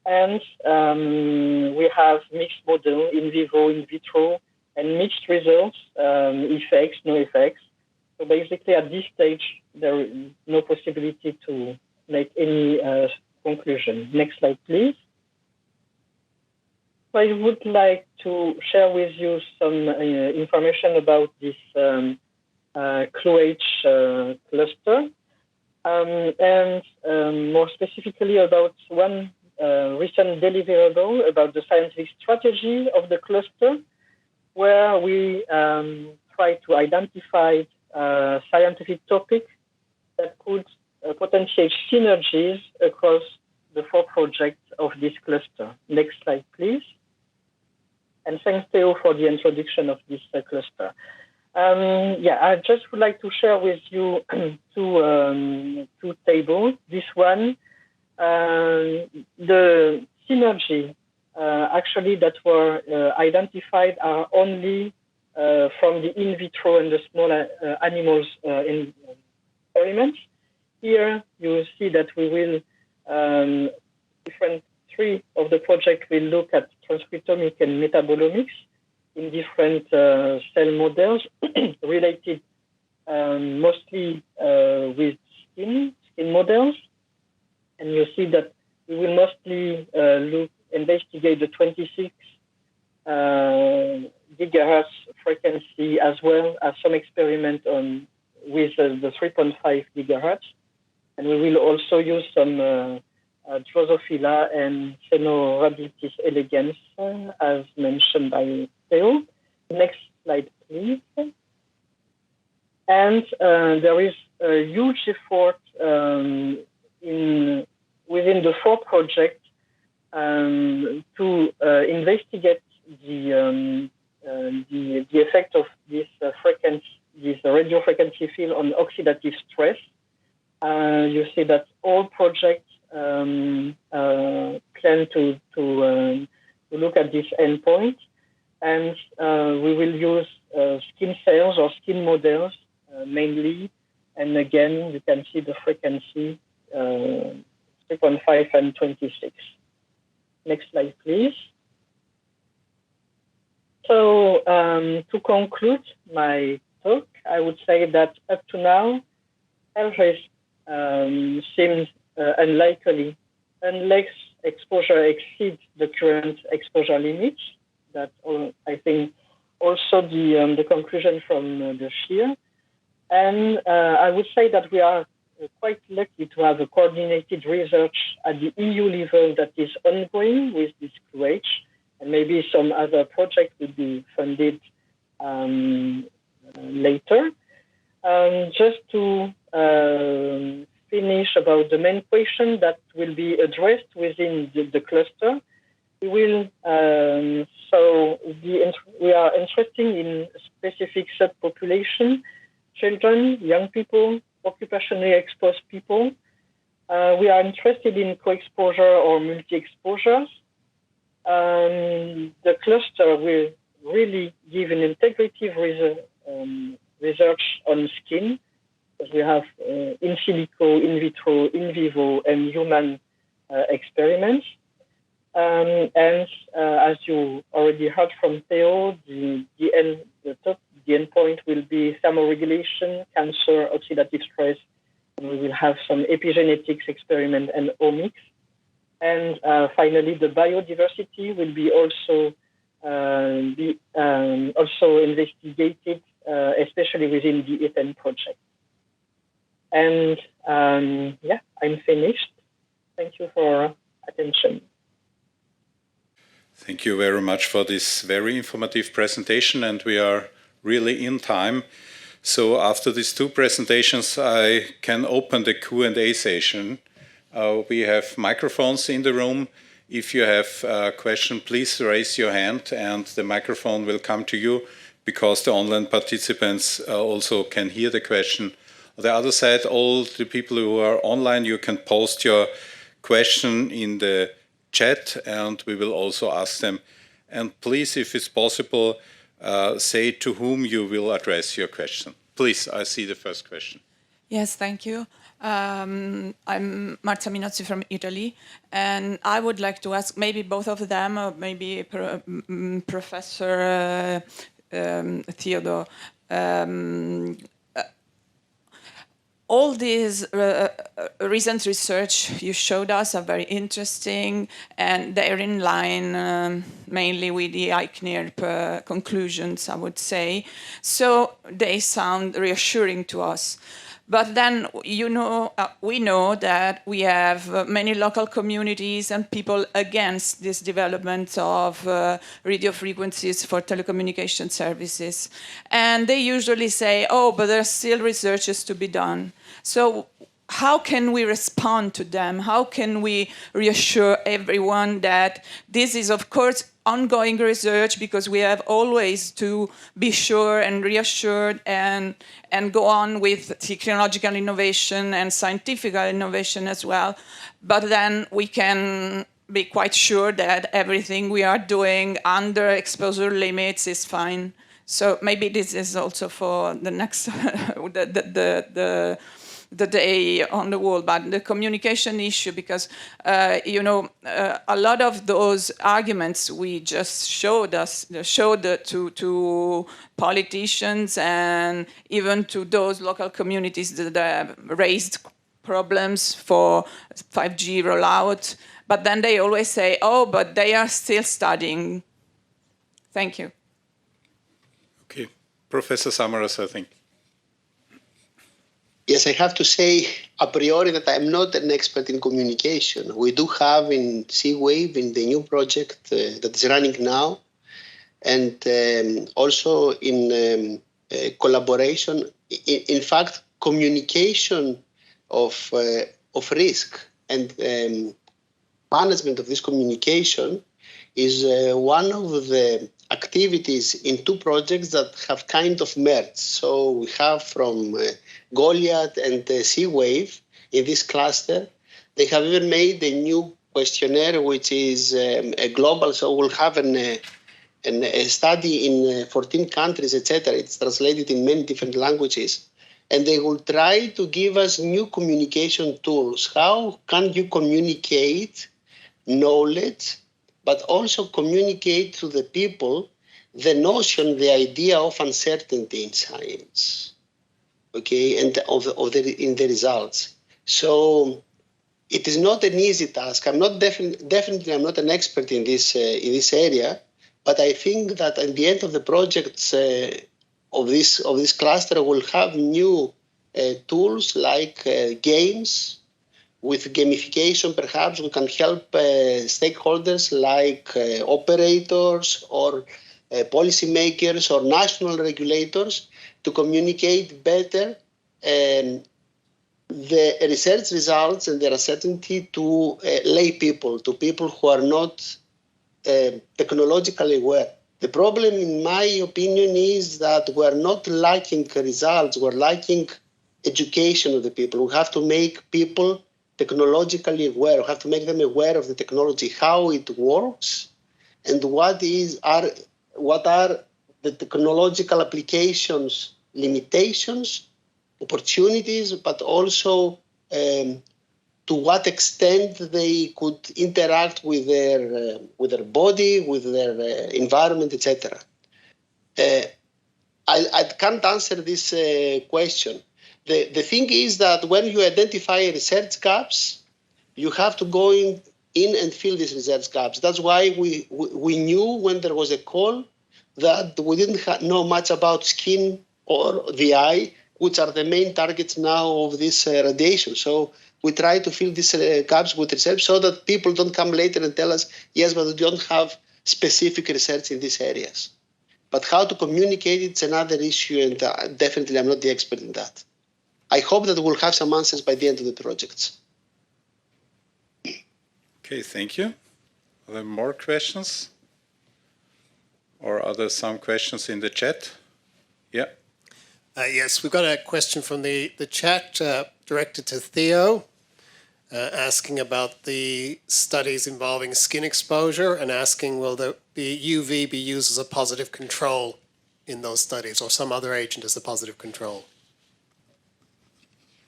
and we have mixed model, in vivo, in vitro, and mixed results, effects, no effects. So basically, at this stage, there is no possibility to make any conclusion. Next slide, please. So I would like to share with you some information about this CLUH cluster, and more specifically about one recent deliverable about the scientific strategy of the cluster, where we try to identify scientific topics that could potentiate synergies across the 4 projects of this cluster. Next slide, please. And thanks, Theo, for the introduction of this cluster. I just would like to share with you two tables. This one, the synergy actually that were identified are only from the in vitro and the small animals in experiments. Here you see that we will, different 3 of the project will look at transcriptomics and metabolomics in different cell models related mostly with skin models. And you see that we will mostly investigate the 26 gigahertz frequency, as well as some experiment with the 3.5 gigahertz. And we will also use some Drosophila and Cenorhabditis elegans, as mentioned by Theo. Next slide, please. And there is a huge effort within the 4 projects to investigate the effect of this this radio frequency field on oxidative stress. You see that all projects plan to look at this endpoint, and we will use skin cells or skin models mainly. And again, you can see the frequency 3.5 and 26. Next slide, please. So to conclude my talk, I would say that up to now, health risk seems unlikely unless exposure exceeds the current exposure limits. That I think also the conclusion from the SCHEER. And I would say that we are quite lucky to have a coordinated research at the EU level that is ongoing with this QH, and maybe some other project will be funded later. Just to finish about the main question that will be addressed within the cluster, we are interested in specific subpopulation, children, young people, occupationally exposed people. We are interested in co-exposure or multi-exposures. The cluster will really give an integrative research on skin, because we have in silico, in vitro, in vivo, and human experiments. And as you already heard from Theo, the endpoint will be thermoregulation, cancer, oxidative stress, and we will have some epigenetics experiment and omics. And finally, the biodiversity will be also investigated, especially within the ETN project. And yeah, I'm finished. Thank you for attention. Thank you very much for this very informative presentation, and we are really in time. So after these two presentations, I can open the Q&A session. We have microphones in the room. If you have a question, please raise your hand and the microphone will come to you, because the online participants also can hear the question. On the other side, all the people who are online, you can post your question in the chat and we will also ask them. And please, if it's possible, say to whom you will address your question. Please, I see the first question. Yes, thank you. I'm Marta Minozzi from Italy, and I would like to ask maybe both of them, or maybe Professor Theo. All these recent research you showed us are very interesting, and they're in line mainly with the ICNIRP conclusions, I would say. So they sound reassuring to us. But then, you know, we know that we have many local communities and people against this development of radio frequencies for telecommunication services. And they usually say, oh, but there's still researches to be done. So how can we respond to them? How can we reassure everyone that this is, of course, ongoing research, because we have always to be sure and reassured and go on with technological innovation and scientific innovation as well. But then we can be quite sure that everything we are doing under exposure limits is fine. So maybe this is also for the next, the day on the wall, but the communication issue, because you know, a lot of those arguments we just showed to politicians and even to those local communities that have raised problems for 5G rollout, but then they always say, oh, but they are still studying. Thank you. Okay, Professor Samaras, I think. Yes, I have to say a priori that I'm not an expert in communication. We do have in C-Wave, in the new project that is running now, and also in collaboration. In fact, communication of risk and management of this communication is one of the activities in two projects that have kind of merged. So we have from Goliath and C-Wave in this cluster. They have even made a new questionnaire, which is a global, so we'll have a study in 14 countries, etc. It's translated in many different languages. And they will try to give us new communication tools. How can you communicate knowledge, but also communicate to the people the notion, the idea of uncertainty in science, okay, and in the results. So it is not an easy task. I'm not definitely I'm not an expert in this area, but I think that at the end of the projects of this cluster, we'll have new tools like games. With gamification, perhaps we can help stakeholders like operators or policymakers or national regulators to communicate better the research results and their uncertainty to lay people, to people who are not technologically aware. The problem, in my opinion, is that we're not lacking results, we're lacking education of the people. We have to make people technologically aware. We have to make them aware of the technology, how it works, and what are the technological applications, limitations, opportunities, but also to what extent they could interact with their body, with their environment, etc. I can't answer this question. The thing is that when you identify research gaps, you have to go in and fill these research gaps. That's why we knew when there was a call that we didn't know much about skin or the eye, which are the main targets now of this radiation. So we try to fill these gaps with research so that people don't come later and tell us, yes, but we don't have specific research in these areas. But how to communicate, it's another issue, and definitely I'm not the expert in that. I hope that we'll have some answers by the end of the projects. Okay, thank you. Are there more questions? Or are there some questions in the chat? Yeah. Yes, we've got a question from the chat directed to Theo, asking about the studies involving skin exposure and asking, will the UV be used as a positive control in those studies or some other agent as a positive control?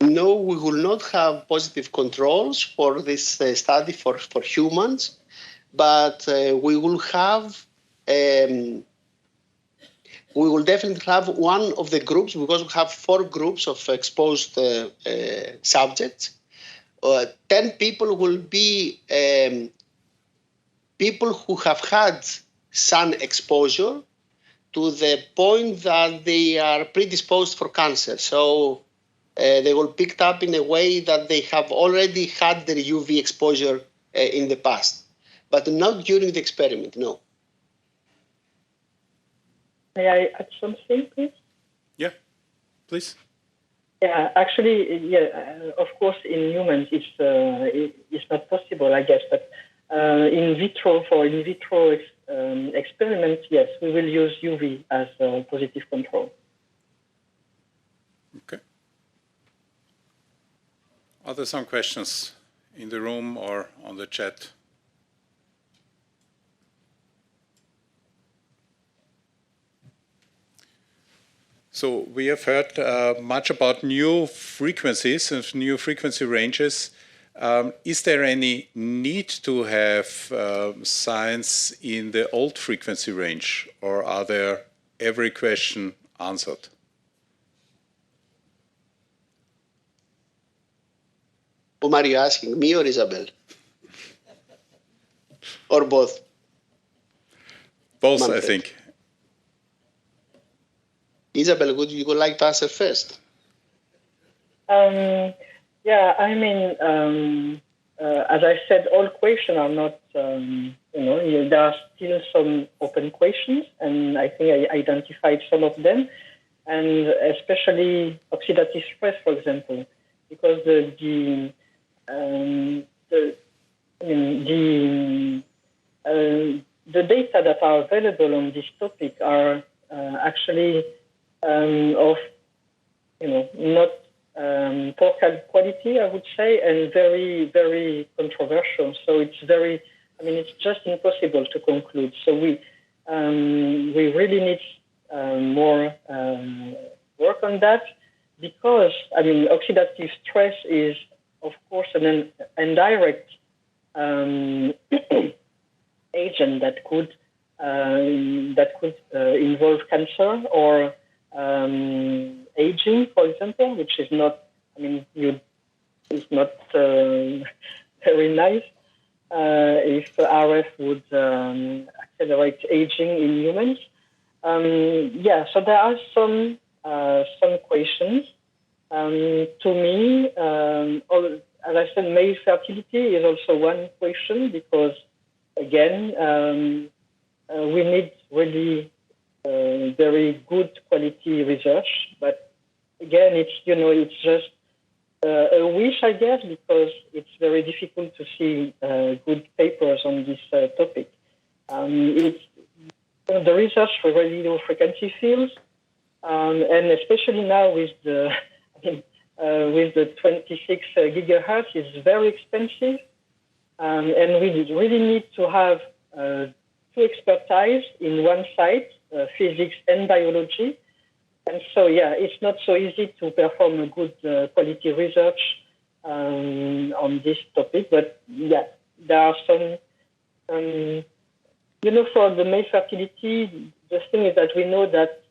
No, we will not have positive controls for this study for humans, but we will definitely have one of the groups, because we have 4 groups of exposed subjects. 10 people will be people who have had sun exposure to the point that they are predisposed for cancer. So they will pick up in a way that they have already had their UV exposure in the past, but not during the experiment, no. May I add something, please? Yeah, please. Yeah, actually, yeah, of course, in humans, it's not possible, I guess, but in vitro, for in vitro experiments, yes, we will use UV as a positive control. Okay. Are there some questions in the room or on the chat? So we have heard much about new frequencies and new frequency ranges. Is there any need to have science in the old frequency range, or are there every question answered? Whom are you asking, me or Isabel? Or both? Both, Manfred. I think. Isabel, would you like to answer first? Yeah, I mean, as I said, all questions are not, there are still some open questions, and I think I identified some of them, and especially oxidative stress, for example, because the data that are available on this topic are actually of not poor quality, I would say, and very, very controversial. So it's it's just impossible to conclude. So we really need more work on that, because oxidative stress is, of course, an indirect agent that could that could involve cancer or aging, for example, which is not, it's not very nice if RF would accelerate aging in humans. So there are some questions. To me, as I said, male fertility is also one question because, again, we need really very good quality research. But again, it's just a wish, I guess, because it's very difficult to see good papers on this topic. It's the research for radio frequency fields, and especially now with the 26 gigahertz, is very expensive, and we really need to have two expertise in one site, physics and biology. And so, it's not so easy to perform a good quality research on this topic. But there are some, for the male fertility, the thing is that we know that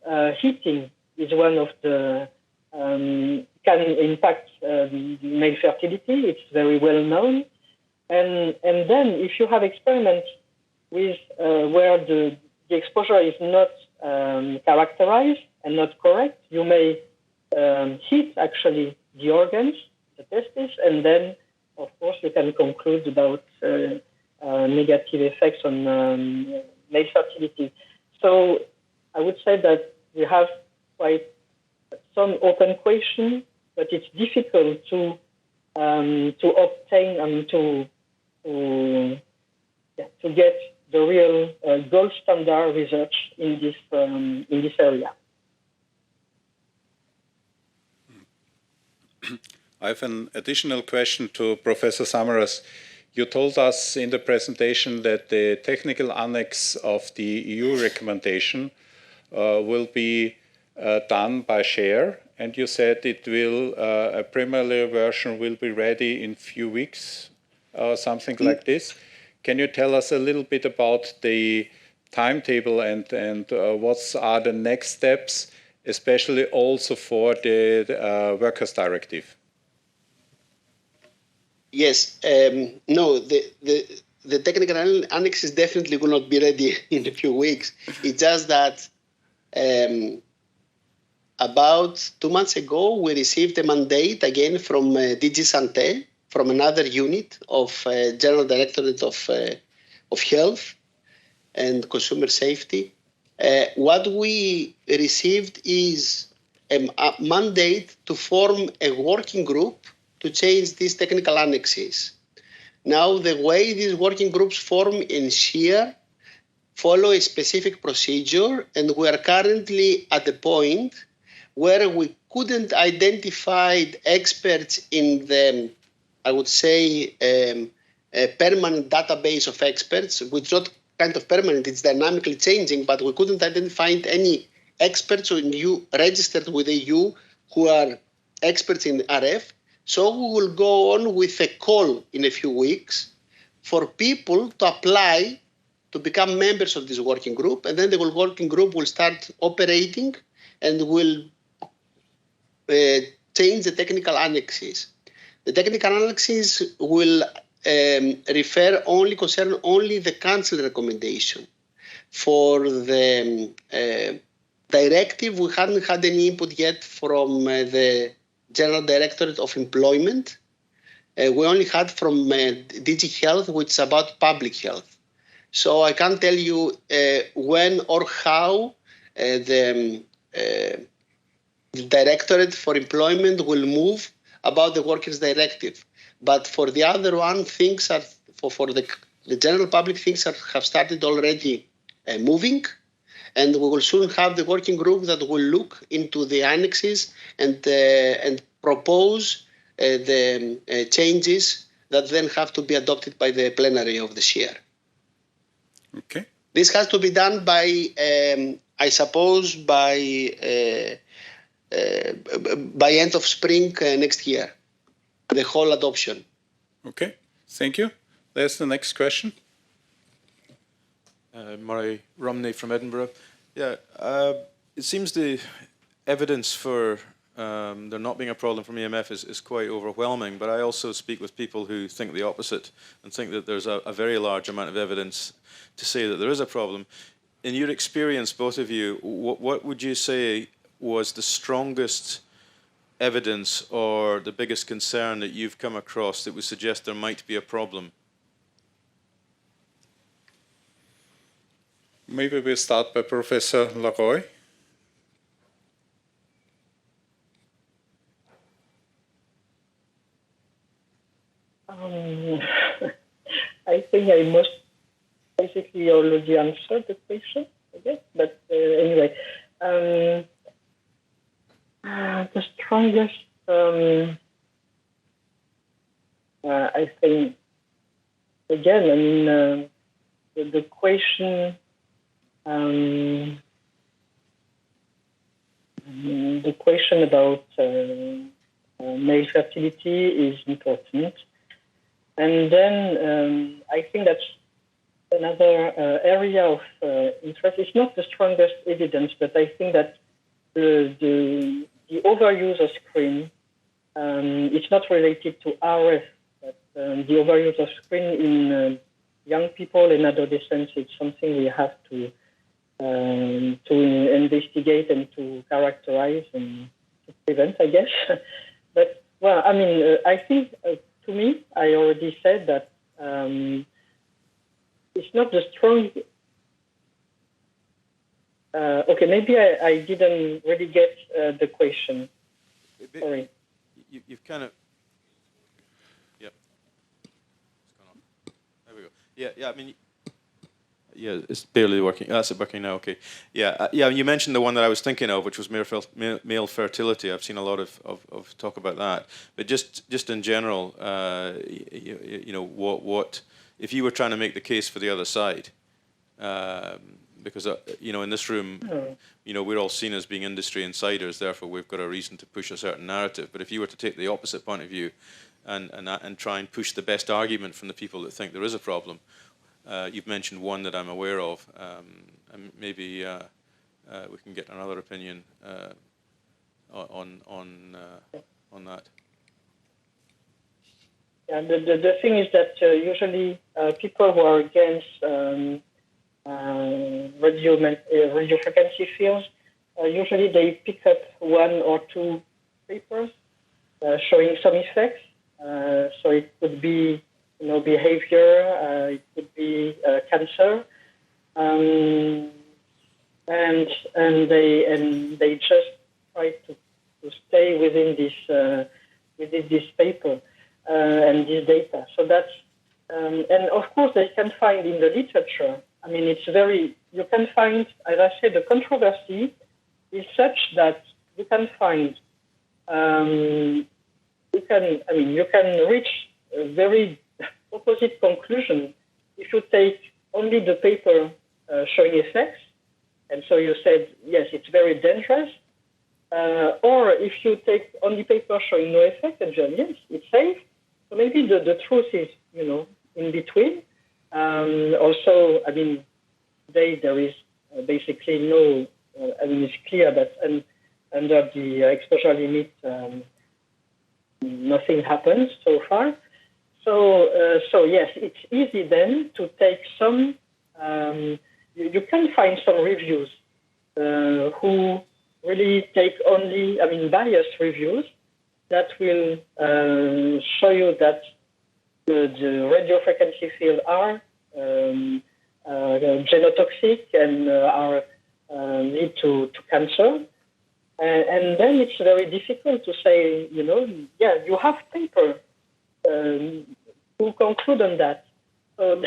heating is one of the, can impact the male fertility. It's very well known. And then if you have experiments with where the exposure is not characterized and not correct, you may heat actually the organs, the testes, and then, of course, you can conclude about negative effects on male fertility. So I would say that we have quite some open questions, but it's difficult to obtain and to get the real gold standard research in this area. I have an additional question to Professor Samaras. You told us in the presentation that the technical annex of the EU recommendation will be done by SCHEER, and you said it will a preliminary version will be ready in few weeks, something like this. Can you tell us a little bit about the timetable and what are the next steps, especially also for the Workers' Directive? Yes, no, the technical annex is definitely will not be ready in a few weeks. It's just that about 2 months ago, we received a mandate again from DG Santé, from another unit of General Directorate of Health and Consumer Safety. What we received is a mandate to form a working group to change these technical annexes. Now, the way these working groups form in SCHEER follow a specific procedure, and we are currently at the point where we couldn't identify experts in the, I would say, a permanent database of experts, which is not kind of permanent, it's dynamically changing, but we couldn't identify any experts in EU registered with the EU who are experts in RF. So we will go on with a call in a few weeks for people to apply to become members of this working group, and then the working group will start operating and will change the technical annexes. The technical annexes will concern only the Council recommendation. For the directive, we hadn't had any input yet from the General Directorate of Employment. We only had from DG Health, which is about public health. So I can't tell you when or how the Directorate for Employment will move about the Workers' Directive. But for the other one, things are, for the general public, things have started already moving. And we will soon have the working group that will look into the annexes and propose the changes that then have to be adopted by the plenary of the SCHEER. Okay. This has to be done by, I suppose, by end of spring next year, the whole adoption. Okay, thank you. There's the next question. Murray Rumney from Edinburgh. Yeah, it seems the evidence for there not being a problem from EMF is quite overwhelming, but I also speak with people who think the opposite and think that there's a very large amount of evidence to say that there is a problem. In your experience, both of you, what would you say was the strongest evidence or the biggest concern that you've come across that would suggest there might be a problem? Maybe we'll start by Professor Leroy. I think I must basically already answered the question, I guess. But anyway, the strongest, I think, again, I mean, the question, about male fertility is important. And then I think that's another area of interest. It's not the strongest evidence, but I think that the overuse of screen, it's not related to RF, but the overuse of screen in young people and adolescents, it's something we have to investigate and to characterize and to prevent, I guess. But, well, I mean, I think, to me, I already said that it's not the strong... okay, maybe I didn't really get the question. Sorry. You've kind of... Yep. What's going on? There we go. Yeah, I mean... Yeah, it's barely working. That's it working now, okay. Yeah, you mentioned the one that I was thinking of, which was male fertility. I've seen a lot of talk about that. But just in general, you know, what if you were trying to make the case for the other side, because, you know, in this room, you know, we're all seen as being industry insiders, therefore we've got a reason to push a certain narrative. But if you were to take the opposite point of view and try and push the best argument from the people that think there is a problem, you've mentioned one that I'm aware of, and maybe we can get another opinion on that. Yeah, the thing is that usually people who are against radio frequency fields, usually they pick up one or two papers showing some effects. So it could be, you know, behavior, it could be cancer, and they just try to stay within this paper and this data. So that's and of course they can find in the literature. I mean, it's very, you can find, as I said, the controversy is such that you can find you can reach a very opposite conclusion if you take only the paper showing effects, and so you said, yes, it's very dangerous, or if you take only paper showing no effect, and just, yes, it's safe. So maybe the truth is, you know, in between. Also, I mean, today there is basically no, I mean, it's clear that under the exposure limit, nothing happens so far. So yes, it's easy then to take some, you can find some reviews who really take only, I mean, biased reviews that will show you that the radio frequency fields are genotoxic and are lead to cancer. And then it's very difficult to say, you know, yeah, you have paper who conclude on that. So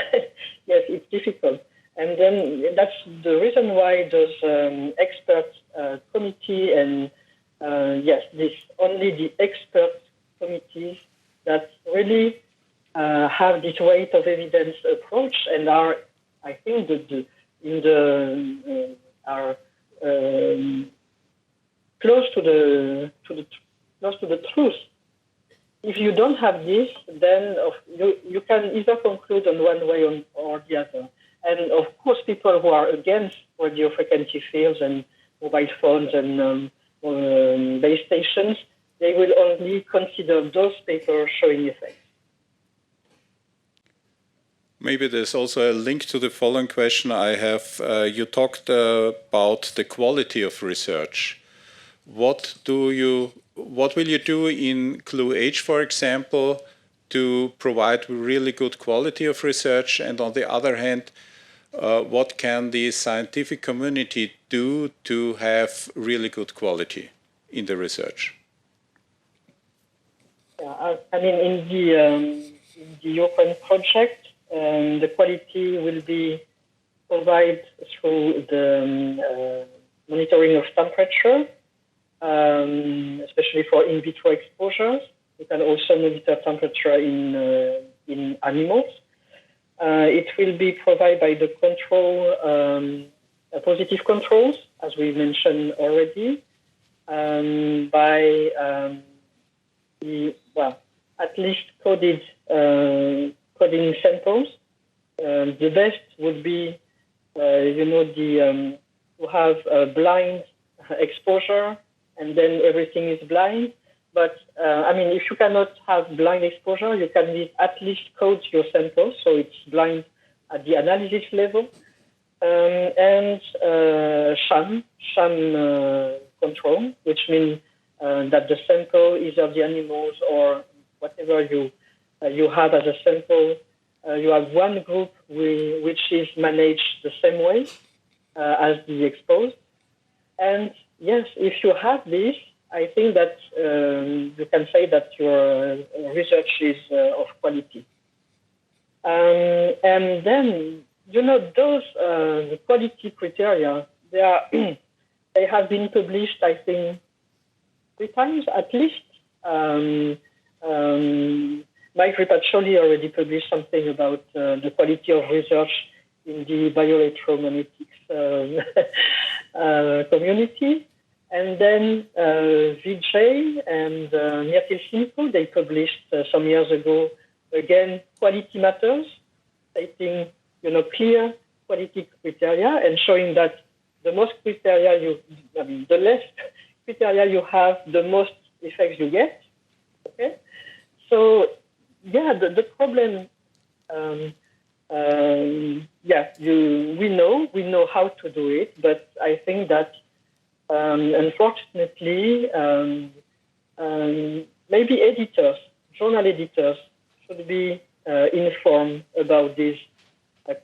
yes, it's difficult. And then that's the reason why those expert committee and yes, this only the expert committees that really have this weight of evidence approach and are, I think, are close to the truth. If you don't have this, then you can either conclude on one way or the other. And of course, people who are against radio frequency fields and mobile phones and base stations, they will only consider those papers showing effects. Maybe there's also a link to the following question I have. You talked about the quality of research. What will you do in Clue H, for example, to provide really good quality of research? And on the other hand, what can the scientific community do to have really good quality in the research? Yeah, I mean, in the open project, the quality will be provided through the monitoring of temperature, especially for in vitro exposures. You can also monitor temperature in animals. It will be provided by the control, positive controls, as we mentioned already, by at least coding samples. The best would be, to have a blind exposure, and then everything is blind. But I mean, if you cannot have blind exposure, you can at least code your samples so it's blind at the analysis level, and sham control, which means that the sample, either the animals or whatever you have as a sample, you have one group which is managed the same way as the exposed. And yes, if you have this, I think that you can say that your research is of quality. And then, those quality criteria, they have been published, I think, 3 times at least. Mike Ripaccioli already published something about the quality of research in the bioelectromagnetics community. And then Vijay and Myrtil Simco, they published some years ago, again, quality matters, stating, clear quality criteria and showing that the most criteria the less criteria you have, the most effects you get. Okay, so yeah, the problem, we know how to do it, but I think that unfortunately, maybe journal editors should be informed about these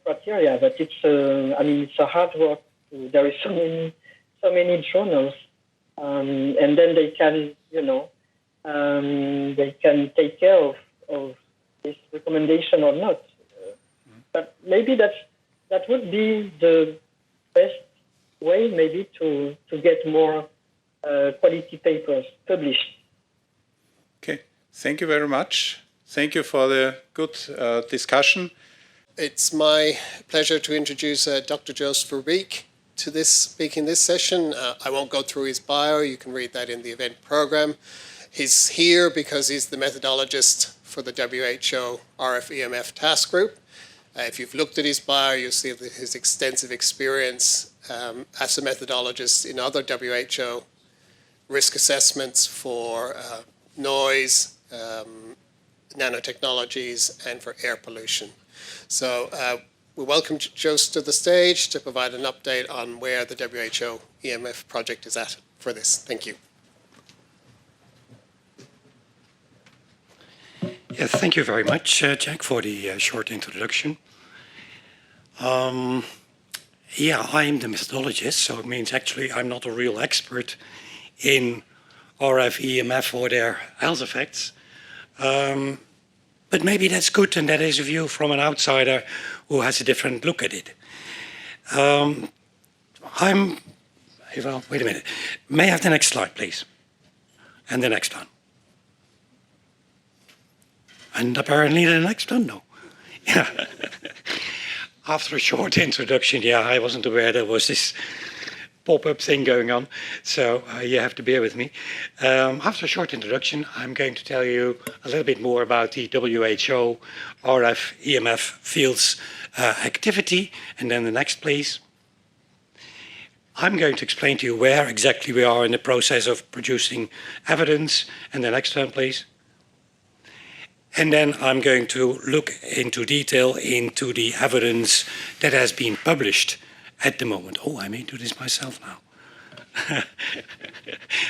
criteria. But it's a hard work. There is so many journals, and then they can, they can take care of this recommendation or not. But maybe that would be the best way, maybe, to get more quality papers published. Okay, thank you very much. Thank you for the good discussion. It's my pleasure to introduce Dr. Joseph Verbeek to speak in this session. I won't go through his bio. You can read that in the event program. He's here because he's the methodologist for the WHO RF-EMF task group. If you've looked at his bio, you'll see his extensive experience as a methodologist in other WHO risk assessments for noise, nanotechnologies, and for air pollution. So we welcome Joseph to the stage to provide an update on where the WHO EMF project is at for this. Thank you. Yeah, thank you very much, Jack, for the short introduction. I'm the methodologist, so it means actually I'm not a real expert in RF-EMF or their health effects. But maybe that's good, and that is a view from an outsider who has a different look at it. Wait a minute. May I have the next slide, please? And the next one. And apparently the next one, no. Yeah. After a short introduction, I wasn't aware there was this pop-up thing going on, so you have to bear with me. After a short introduction, I'm going to tell you a little bit more about the WHO RF-EMF fields activity, and then the next, please. I'm going to explain to you where exactly we are in the process of producing evidence, and the next one, please. And then I'm going to look into detail into the evidence that has been published at the moment. Oh, I may do this myself now.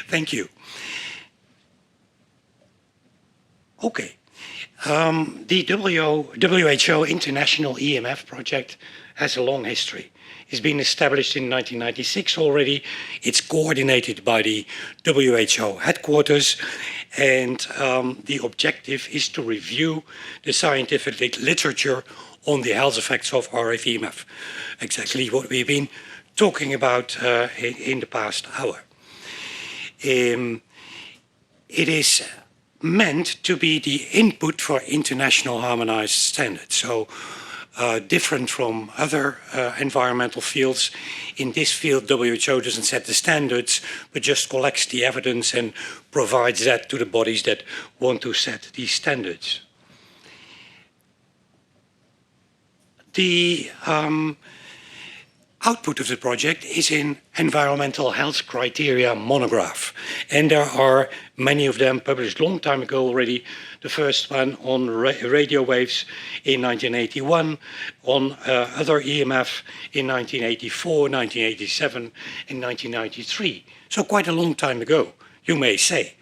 Thank you. Okay. The WHO International EMF project has a long history. It's been established in 1996 already. It's coordinated by the WHO headquarters, and the objective is to review the scientific literature on the health effects of RF-EMF. Exactly what we've been talking about in the past hour. It is meant to be the input for international harmonized standards. So different from other environmental fields. In this field, WHO doesn't set the standards, but just collects the evidence and provides that to the bodies that want to set these standards. The output of the project is in environmental health criteria monograph, and there are many of them published a long time ago already. The first one on radio waves in 1981, on other EMF in 1984, 1987, and 1993. So quite a long time ago, you may say.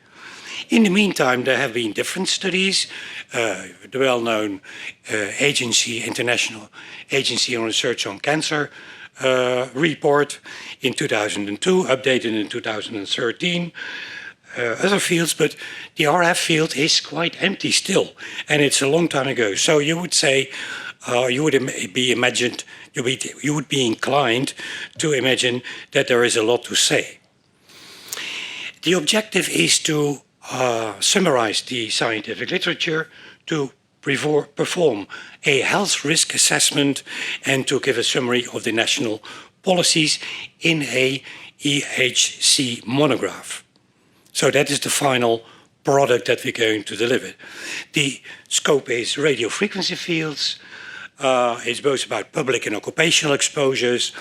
In the meantime, there have been different studies. The well-known International Agency on Research on Cancer report in 2002, updated in 2013. Other fields, but the RF field is quite empty still, and it's a long time ago. So you would say, you would be inclined to imagine that there is a lot to say. The objective is to summarize the scientific literature, to perform a health risk assessment, and to give a summary of the national policies in a EHC monograph. So that is the final product that we're going to deliver. The scope is radio frequency fields. It's both about public and occupational exposures,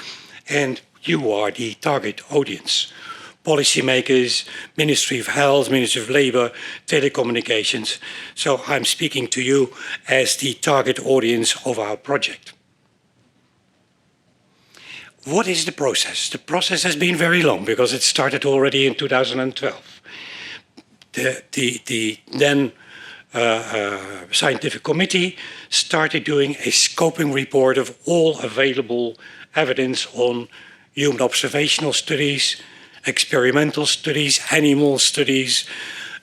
and you are the target audience. Policymakers, Ministry of Health, Ministry of Labour, telecommunications. So I'm speaking to you as the target audience of our project. What is the process? The process has been very long because it started already in 2012. The then scientific committee started doing a scoping report of all available evidence on human observational studies, experimental studies, animal studies,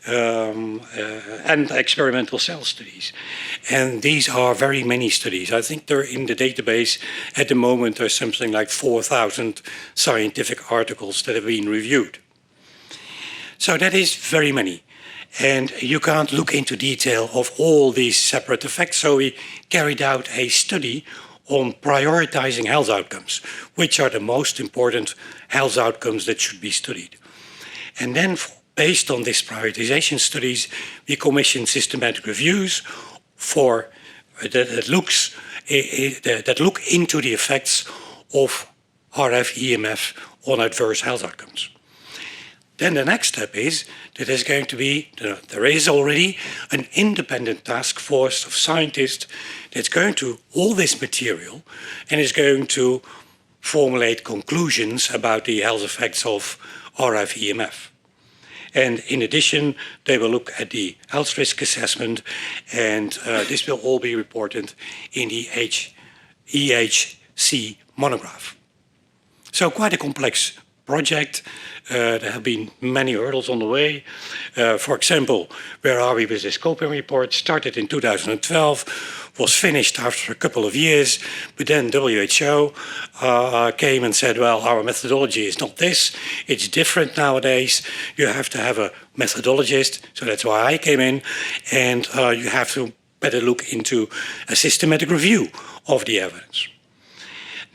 and experimental cell studies. And these are very many studies. I think they're in the database at the moment. There's something like 4,000 scientific articles that have been reviewed. So that is very many. And you can't look into detail of all these separate effects. So we carried out a study on prioritizing health outcomes, which are the most important health outcomes that should be studied. And then based on these prioritization studies, we commissioned systematic reviews for that look into the effects of RF-EMF on adverse health outcomes. Then the next step is that there's going to be, there is already an independent task force of scientists that's going to all this material and is going to formulate conclusions about the health effects of RF-EMF. And in addition, they will look at the health risk assessment, and this will all be reported in the EHC monograph. So quite a complex project. There have been many hurdles on the way. For example, where are we with the scoping report? Started in 2012, was finished after a couple of years, but then WHO came and said, well, our methodology is not this, it's different nowadays. You have to have a methodologist, so that's why I came in, and you have to better look into a systematic review of the evidence.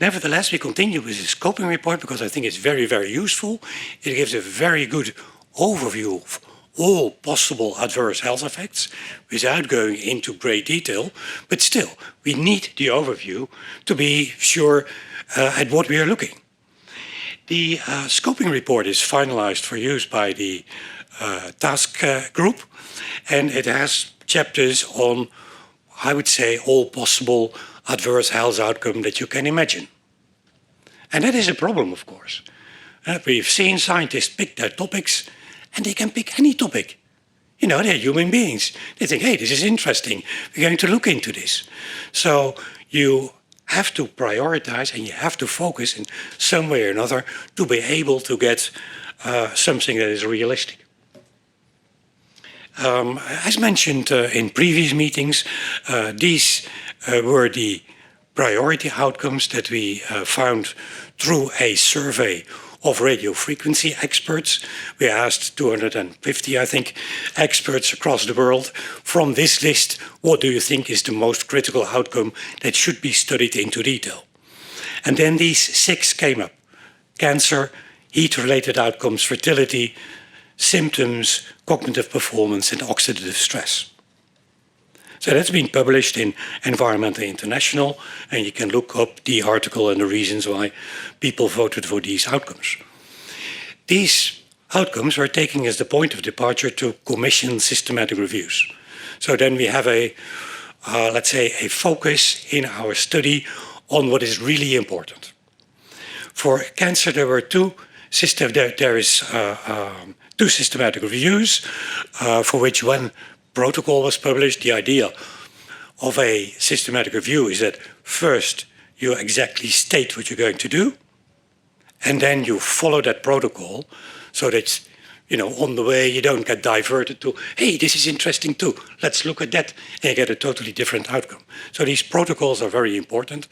Nevertheless, we continue with the scoping report because I think it's very, very useful. It gives a very good overview of all possible adverse health effects without going into great detail. But still, we need the overview to be sure at what we are looking. The scoping report is finalized for use by the task group, and it has chapters on, I would say, all possible adverse health outcome that you can imagine. And that is a problem, of course. We've seen scientists pick their topics, and they can pick any topic. You know, they're human beings. They think, hey, this is interesting. We're going to look into this. So you have to prioritize and you have to focus in some way or another to be able to get something that is realistic. As mentioned in previous meetings, these were the priority outcomes that we found through a survey of radio frequency experts. We asked 250, I think, experts across the world. From this list, what do you think is the most critical outcome that should be studied into detail? And then these 6 came up: cancer, heat-related outcomes, fertility, symptoms, cognitive performance, and oxidative stress. So that's been published in Environmental International, and you can look up the article and the reasons why people voted for these outcomes. These outcomes were taken as the point of departure to commission systematic reviews. So then we have a, let's say, a focus in our study on what is really important. For cancer, there were two systematic reviews, for which one protocol was published. The idea of a systematic review is that first you exactly state what you're going to do, and then you follow that protocol so that, you know, on the way you don't get diverted to, hey, this is interesting too, let's look at that, and you get a totally different outcome. So these protocols are very important.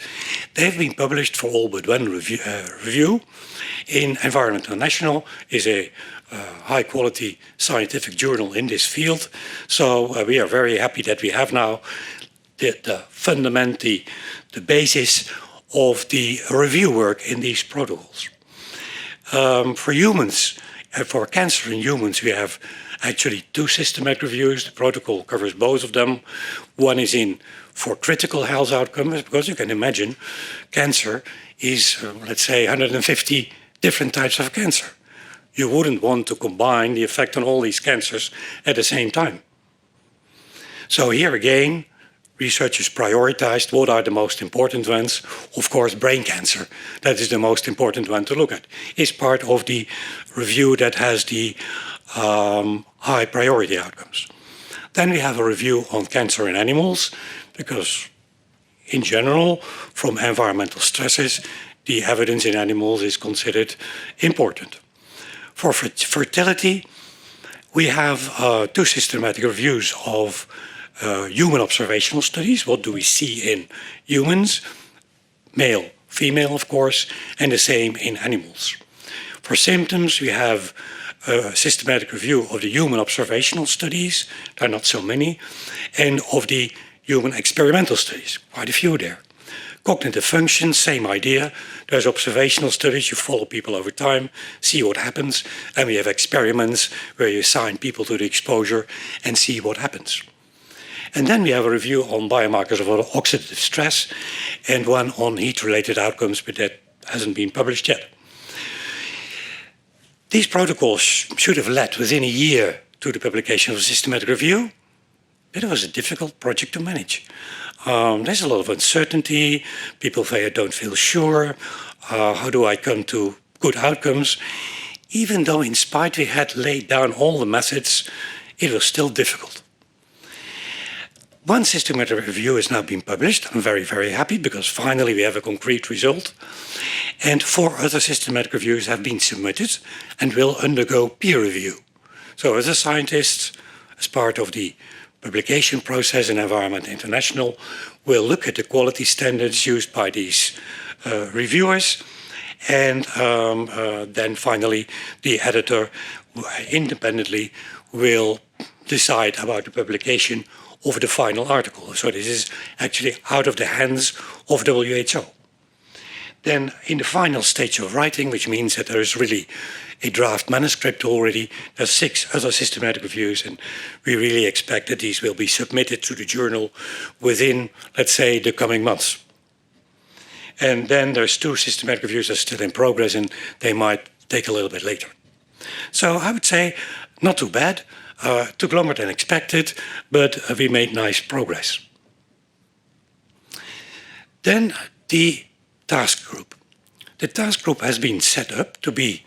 They've been published for all but one review. In Environmental National is a high-quality scientific journal in this field. So we are very happy that we have now the basis of the review work in these protocols. For humans, for cancer in humans, we have actually 2 systematic reviews. The protocol covers both of them. One is for critical health outcomes, because you can imagine cancer is, let's say, 150 different types of cancer. You wouldn't want to combine the effect on all these cancers at the same time. So here again, researchers prioritized what are the most important ones. Of course, brain cancer, that is the most important one to look at, is part of the review that has the high priority outcomes. Then we have a review on cancer in animals, because in general, from environmental stresses, the evidence in animals is considered important. For fertility, we have 2 systematic reviews of human observational studies. What do we see in humans? Male, female, of course, and the same in animals. For symptoms, we have a systematic review of the human observational studies. There are not so many. And of the human experimental studies, quite a few there. Cognitive function, same idea. There's observational studies, you follow people over time, see what happens, and we have experiments where you assign people to the exposure and see what happens. And then we have a review on biomarkers of oxidative stress and one on heat-related outcomes, but that hasn't been published yet. These protocols should have led within a year to the publication of a systematic review, but it was a difficult project to manage. There's a lot of uncertainty. People say, I don't feel sure. How do I come to good outcomes? Even though in spite we had laid down all the methods, it was still difficult. One systematic review has now been published. I'm very, very happy because finally we have a concrete result. And 4 other systematic reviews have been submitted and will undergo peer review. So as a scientist, as part of the publication process in Environment International, will look at the quality standards used by these reviewers, and then finally the editor independently will decide about the publication of the final article. So this is actually out of the hands of WHO. Then in the final stage of writing, which means that there is really a draft manuscript already, there's 6 other systematic reviews, and we really expect that these will be submitted to the journal within, let's say, the coming months. And then there's 2 systematic reviews that are still in progress, and they might take a little bit later. So I would say not too bad. Took longer than expected, but we made nice progress. Then the task group. The task group has been set up to be,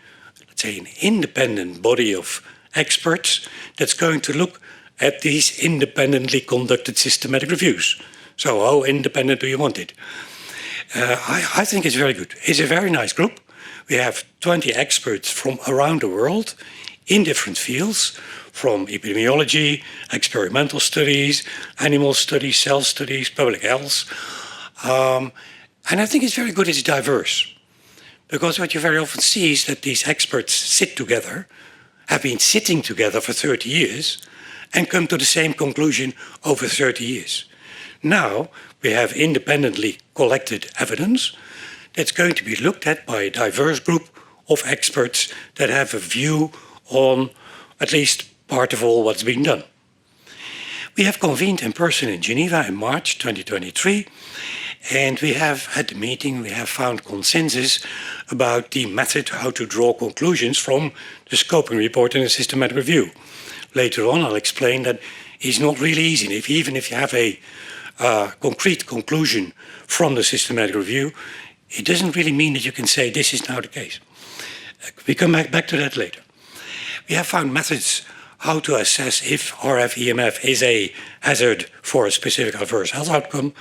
let's say, an independent body of experts that's going to look at these independently conducted systematic reviews. So how independent do you want it? I think it's very good. It's a very nice group. We have 20 experts from around the world in different fields, from epidemiology, experimental studies, animal studies, cell studies, public health. And I think it's very good, it's diverse. Because what you very often see is that these experts sit together, have been sitting together for 30 years, and come to the same conclusion over 30 years. Now we have independently collected evidence that's going to be looked at by a diverse group of experts that have a view on at least part of all what's been done. We have convened in person in Geneva in March 2023, and we have, at the meeting, we have found consensus about the method how to draw conclusions from the scoping report and the systematic review. Later on, I'll explain that it's not really easy. Even if you have a concrete conclusion from the systematic review, it doesn't really mean that you can say this is now the case. We come back to that later. We have found methods how to assess if RF-EMF is a hazard for a specific adverse health outcome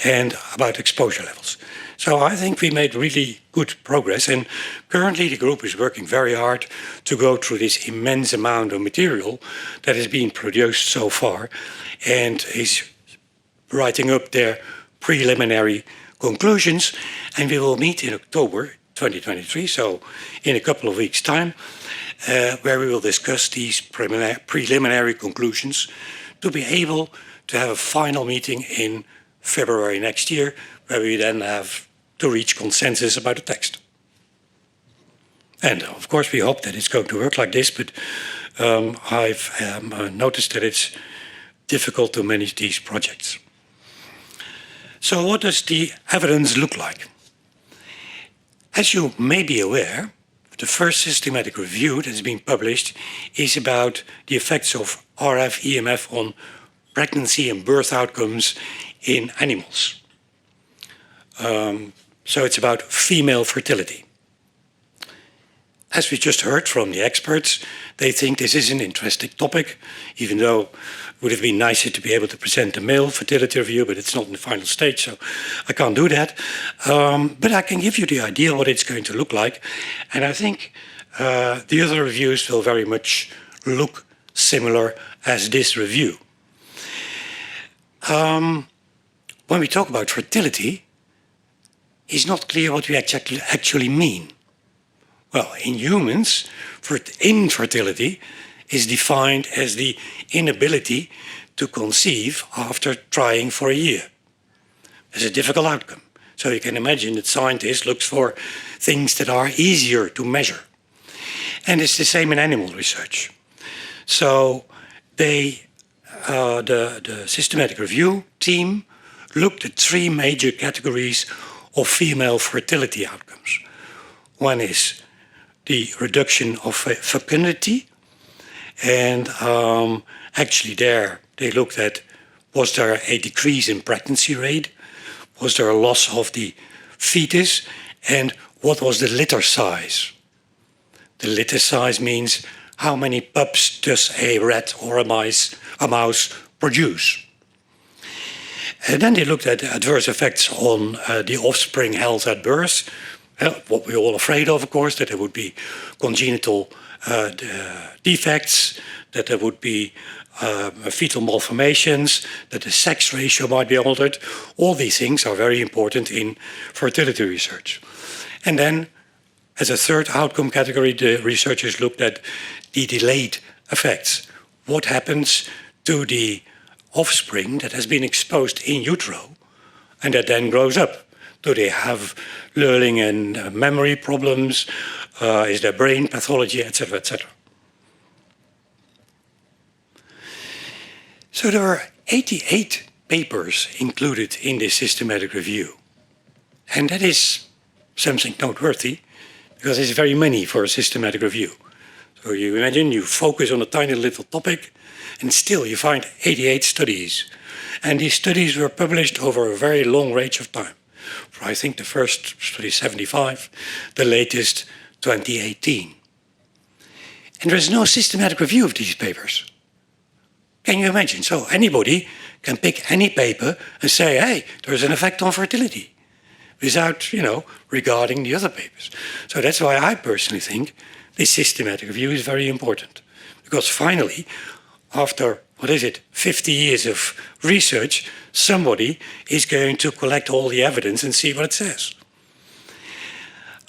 and about exposure levels. So I think we made really good progress, and currently the group is working very hard to go through this immense amount of material that has been produced so far and is writing up their preliminary conclusions, and we will meet in October 2023, so in a couple of weeks' time, where we will discuss these preliminary conclusions to be able to have a final meeting in February next year, where we then have to reach consensus about the text. And of course, we hope that it's going to work like this, but I've noticed that it's difficult to manage these projects. So what does the evidence look like? As you may be aware, the first systematic review that has been published is about the effects of RF-EMF on pregnancy and birth outcomes in animals. So it's about female fertility. As we just heard from the experts, they think this is an interesting topic, even though it would have been nicer to be able to present a male fertility review, but it's not in the final stage, so I can't do that. But I can give you the idea what it's going to look like. And I think the other reviews will very much look similar as this review. When we talk about fertility, it's not clear what we actually mean. Well, in humans, infertility is defined as the inability to conceive after trying for a year. It's a difficult outcome. So you can imagine that scientists look for things that are easier to measure. And it's the same in animal research. So the systematic review team looked at 3 major categories of female fertility outcomes. One is the reduction of fecundity, and actually there they looked at, was there a decrease in pregnancy rate, was there a loss of the fetus, and what was the litter size? The litter size means how many pups does a rat or a mouse produce. And then they looked at the adverse effects on the offspring health at birth. What we're all afraid of course, that there would be congenital defects, that there would be fetal malformations, that the sex ratio might be altered. All these things are very important in fertility research. And then, as a third outcome category, the researchers looked at the delayed effects. What happens to the offspring that has been exposed in utero and that then grows up? Do they have learning and memory problems? Is there brain pathology, etc., etc.? So there are 88 papers included in this systematic review. And that is something noteworthy, because it's very many for a systematic review. So you imagine you focus on a tiny little topic, and still you find 88 studies. And these studies were published over a very long range of time. For I think the first study 75, the latest 2018. And there is no systematic review of these papers. Can you imagine? So anybody can pick any paper and say, hey, there's an effect on fertility, without, regarding the other papers. So that's why I personally think this systematic review is very important. Because finally, after, 50 years of research, somebody is going to collect all the evidence and see what it says.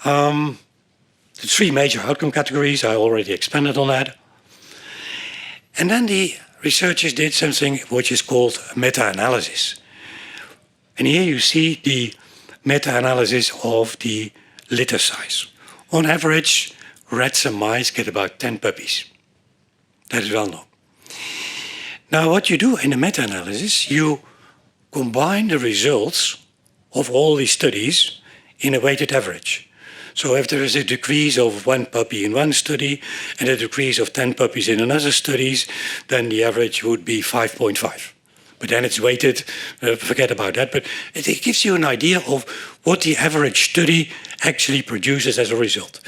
The three major outcome categories, I already expanded on that. And then the researchers did something which is called meta-analysis. And here you see the meta-analysis of the litter size. On average, rats and mice get about 10 puppies. That is well known. Now, what you do in a meta-analysis, you combine the results of all these studies in a weighted average. So if there is a decrease of 1 puppy in one study and a decrease of 10 puppies in another studies, then the average would be 5.5. But then it's weighted, forget about that, but it gives you an idea of what the average study actually produces as a result.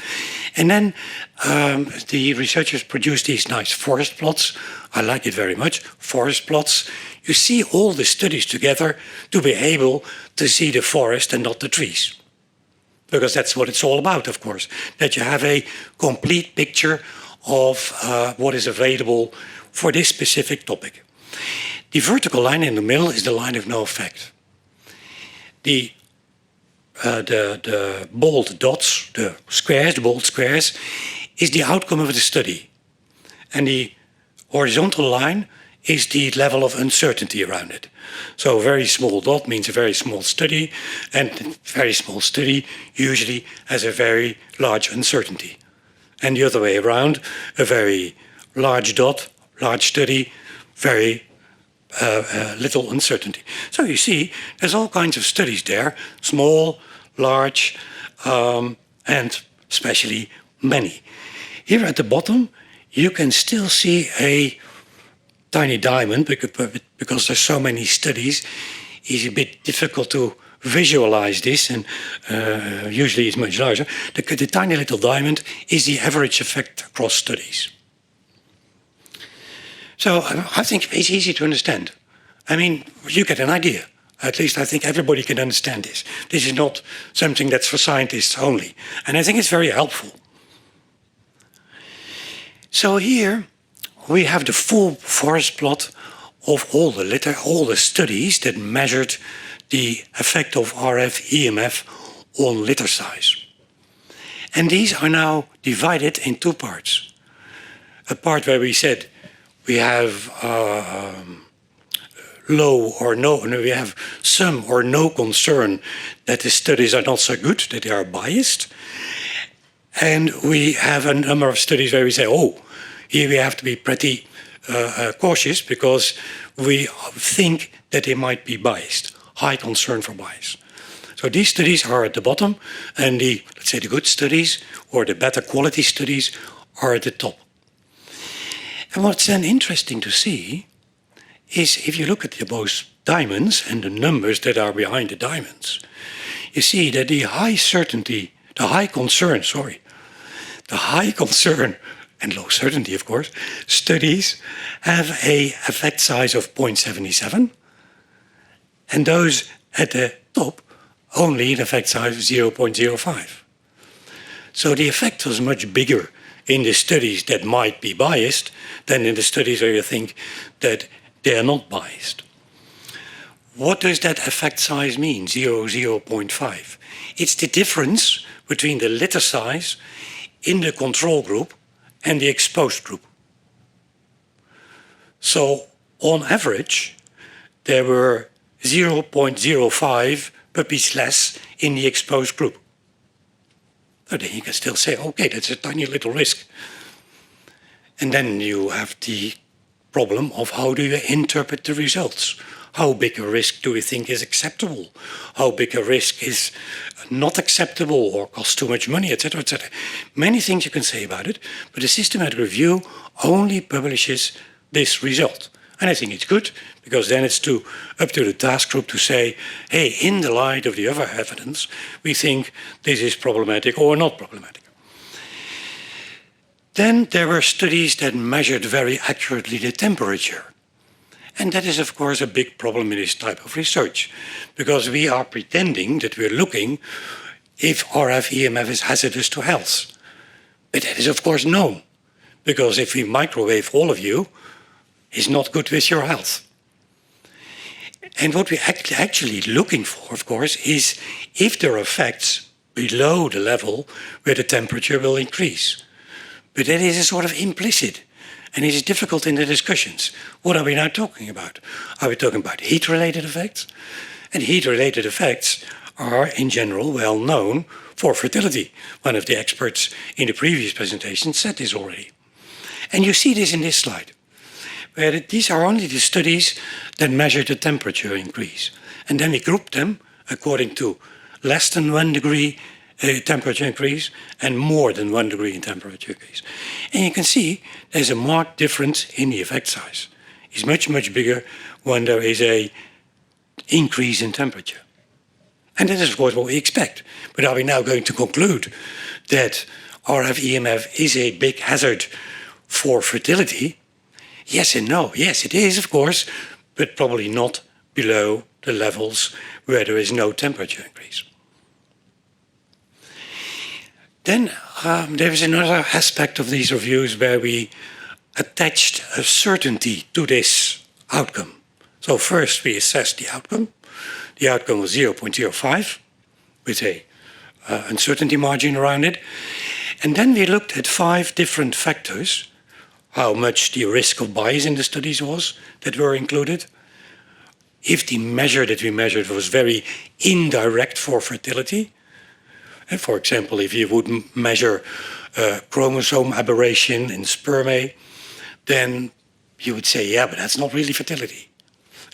And then the researchers produced these nice forest plots. I like it very much, forest plots. You see all the studies together to be able to see the forest and not the trees. Because that's what it's all about, of course, that you have a complete picture of what is available for this specific topic. The vertical line in the middle is the line of no effect. The bold dots, the squares, the bold squares, is the outcome of the study. And the horizontal line is the level of uncertainty around it. So a very small dot means a very small study, and a very small study usually has a very large uncertainty. And the other way around, a very large dot, large study, very little uncertainty. So you see, there's all kinds of studies there, small, large, and especially many. Here at the bottom, you can still see a tiny diamond, because there's so many studies, it's a bit difficult to visualize this, and usually it's much larger. The tiny little diamond is the average effect across studies. So I think it's easy to understand. I mean, you get an idea. At least I think everybody can understand this. This is not something that's for scientists only. And I think it's very helpful. So here we have the full forest plot of all the studies that measured the effect of RF-EMF on litter size. And these are now divided in two parts. A part where we said we have low or no, we have some or no concern that the studies are not so good, that they are biased. And we have a number of studies where we say, oh, here we have to be pretty cautious because we think that they might be biased, high concern for bias. So these studies are at the bottom, and the, let's say, the good studies or the better quality studies are at the top. And what's then interesting to see is if you look at both diamonds and the numbers that are behind the diamonds, you see that the high concern and low certainty, of course, studies have a effect size of 0.77, and those at the top only an effect size of 0.05. So the effect was much bigger in the studies that might be biased than in the studies where you think that they are not biased. What does that effect size mean, 0.5? It's the difference between the litter size in the control group and the exposed group. So on average, there were 0.05 but beats less in the exposed group. So then you can still say, okay, that's a tiny little risk. And then you have the problem of how do you interpret the results? How big a risk do we think is acceptable? How big a risk is not acceptable or costs too much money, etc., etc. Many things you can say about it, but the systematic review only publishes this result. And I think it's good, because then it's up to the task group to say, hey, in the light of the other evidence, we think this is problematic or not problematic. Then there were studies that measured very accurately the temperature. And that is, of course, a big problem in this type of research, because we are pretending that we're looking if RF-EMF is hazardous to health. But that is, of course, known, because if we microwave all of you, it's not good with your health. And what we're actually looking for, of course, is if there are effects below the level where the temperature will increase. But that is a sort of implicit. And it is difficult in the discussions. What are we now talking about? Are we talking about heat-related effects? And heat-related effects are, in general, well known for fertility. One of the experts in the previous presentation said this already. And you see this in this slide, where these are only the studies that measure the temperature increase. And then we group them according to less than 1 degree temperature increase and more than 1 degree in temperature increase. And you can see there's a marked difference in the effect size. It's much, much bigger when there is an increase in temperature. And that is, of course, what we expect. But are we now going to conclude that RF-EMF is a big hazard for fertility? Yes and no. Yes, it is, of course, but probably not below the levels where there is no temperature increase. Then there is another aspect of these reviews where we attached a certainty to this outcome. So first we assessed the outcome. The outcome was 0.05 with a uncertainty margin around it. And then we looked at 5 different factors, how much the risk of bias in the studies was that were included, if the measure that we measured was very indirect for fertility. And for example, if you would measure chromosome aberration in spermae, then you would say, yeah, but that's not really fertility.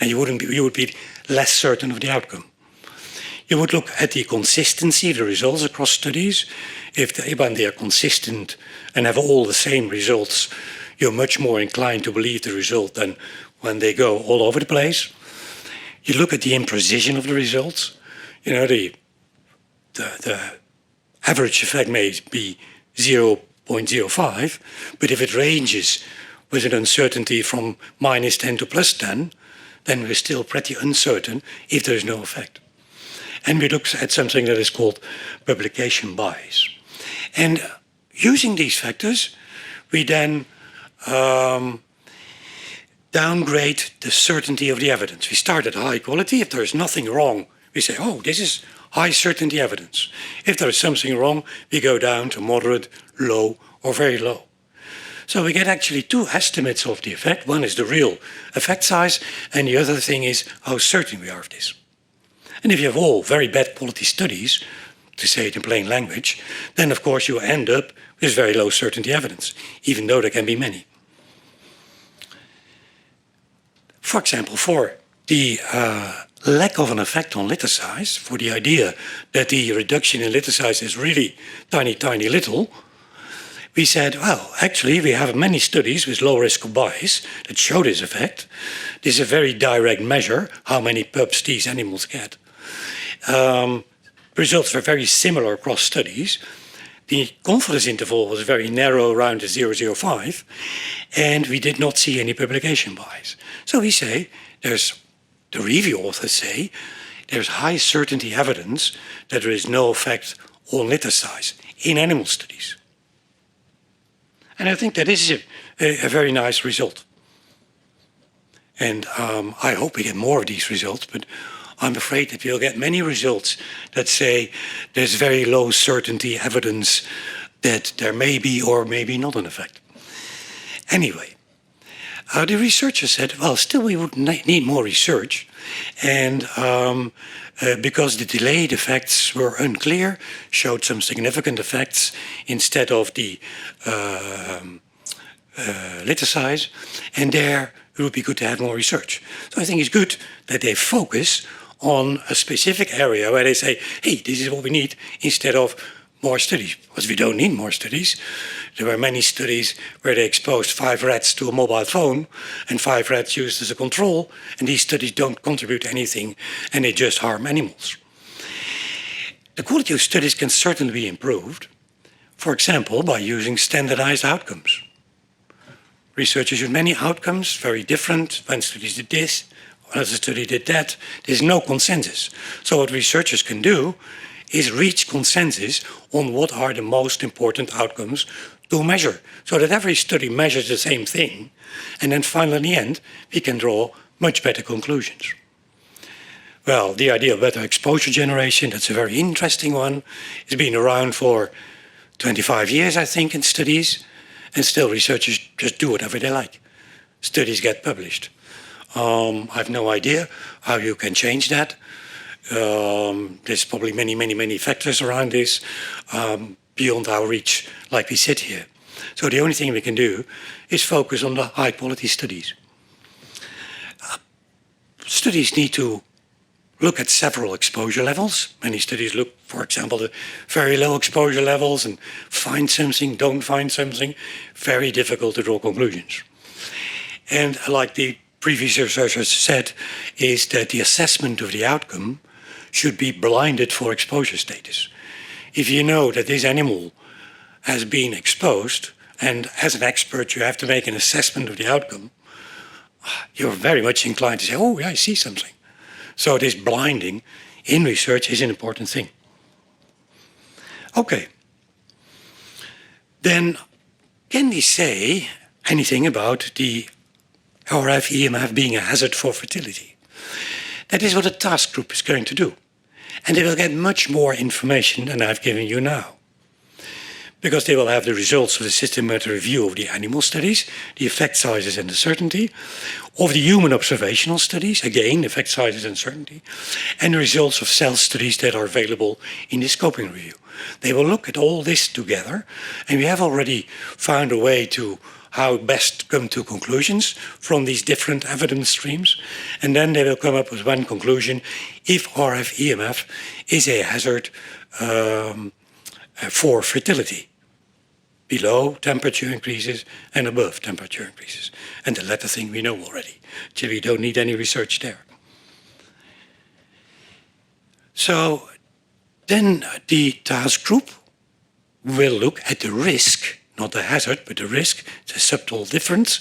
And you would be less certain of the outcome. You would look at the consistency of the results across studies. When they are consistent and have all the same results, you're much more inclined to believe the result than when they go all over the place. You look at the imprecision of the results. You know, the average effect may be 0.05, but if it ranges with an uncertainty from -10 to +10, then we're still pretty uncertain if there's no effect. And we looked at something that is called publication bias. And using these factors, we then downgrade the certainty of the evidence. We start at high quality. If there is nothing wrong, we say, oh, this is high certainty evidence. If there is something wrong, we go down to moderate, low, or very low. So we get actually 2 estimates of the effect. One is the real effect size, and the other thing is how certain we are of this. And if you have all very bad quality studies, to say it in plain language, then of course you end up with very low certainty evidence, even though there can be many. For example, for the lack of an effect on litter size, for the idea that the reduction in litter size is really tiny, tiny little, we said, well, actually, we have many studies with low risk of bias that show this effect. This is a very direct measure, how many pups these animals get. Results were very similar across studies. The confidence interval was very narrow, around the 0.05, and we did not see any publication bias. So we say, the review authors say, there's high certainty evidence that there is no effect on litter size in animal studies. And I think that is a very nice result. And I hope we get more of these results, but I'm afraid that we'll get many results that say there's very low certainty evidence that there may be or may be not an effect. Anyway, The researchers said, well, still we would need more research. And because the delayed effects were unclear, showed some significant effects instead of the litter size. And there it would be good to have more research. So I think it's good that they focus on a specific area where they say, hey, this is what we need, instead of more studies, because we don't need more studies. There were many studies where they exposed 5 rats to a mobile phone and 5 rats used as a control, and these studies don't contribute anything and they just harm animals. The quality of studies can certainly be improved, for example, by using standardized outcomes. Researchers use many outcomes, very different. One study did this, another study did that. There's no consensus. So what researchers can do is reach consensus on what are the most important outcomes to measure, so that every study measures the same thing, and then finally in the end we can draw much better conclusions. Well, the idea of better exposure generation, that's a very interesting one. It's been around for 25 years, I think, in studies, and still researchers just do whatever they like. Studies get published. I have no idea how you can change that. There's probably many factors around this beyond our reach, like we sit here. So the only thing we can do is focus on the high quality studies. Studies need to look at several exposure levels. Many studies look, for example, at very low exposure levels and find something, don't find something. Very difficult to draw conclusions. And like the previous researchers said, is that the assessment of the outcome should be blinded for exposure status. If you know that this animal has been exposed, and as an expert you have to make an assessment of the outcome, you're very much inclined to say, oh yeah, I see something. So this blinding in research is an important thing. Okay. Then can we say anything about the RF-EMF being a hazard for fertility? That is what a task group is going to do. And they will get much more information than I've given you now, because they will have the results of the systematic review of the animal studies, the effect sizes and the certainty, of the human observational studies, again, effect sizes and certainty, and the results of cell studies that are available in the scoping review. They will look at all this together, and we have already found a way to how best come to conclusions from these different evidence streams, and then they will come up with one conclusion: if RF-EMF is a hazard for fertility, below temperature increases and above temperature increases. And the latter thing we know already, so we don't need any research there. So then the task group will look at the risk, not the hazard, but the risk, it's a subtle difference,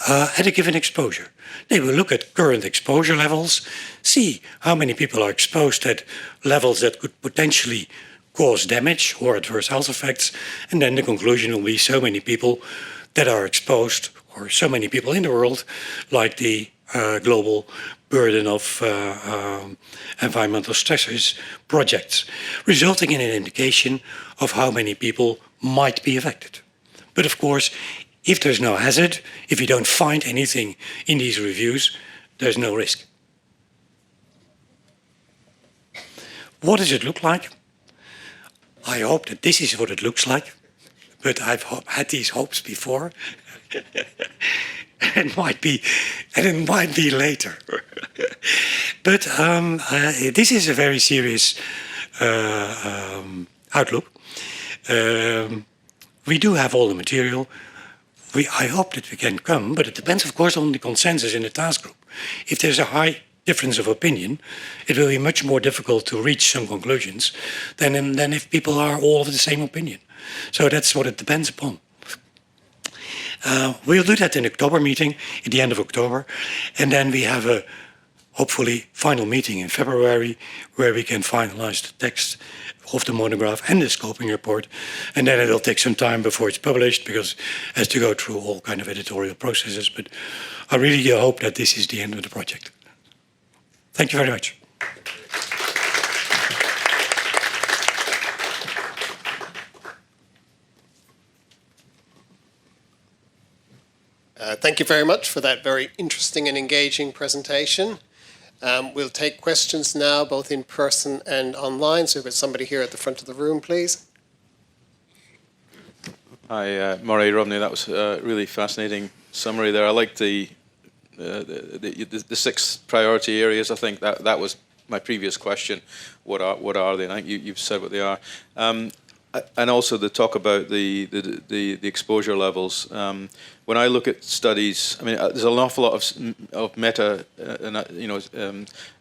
at a given exposure. They will look at current exposure levels, see how many people are exposed at levels that could potentially cause damage or adverse health effects, and then the conclusion will be so many people that are exposed, or so many people in the world, like the global burden of environmental stressors projects, resulting in an indication of how many people might be affected. But of course, if there's no hazard, if you don't find anything in these reviews, there's no risk. What does it look like? I hope that this is what it looks like, but I've had these hopes before. It might be later. But this is a very serious outlook. We do have all the material. I hope that we can come, but it depends, of course, on the consensus in the task group. If there's a high difference of opinion, it will be much more difficult to reach some conclusions than if people are all of the same opinion. So that's what it depends upon. We'll do that in October meeting, at the end of October, and then we have a hopefully final meeting in February where we can finalize the text of the monograph and the scoping report, and then it will take some time before it's published because it has to go through all kind of editorial processes. But I really hope that this is the end of the project. Thank you very much. Thank you very much for that very interesting and engaging presentation. We'll take questions now, both in person and online. So if there's somebody here at the front of the room, please. Hi, Murray Romney. That was a really fascinating summary there. I liked the 6 priority areas. I think that was my previous question. What are they? And I think you've said what they are. And also the talk about the exposure levels. When I look at studies, I mean, there's an awful lot of meta,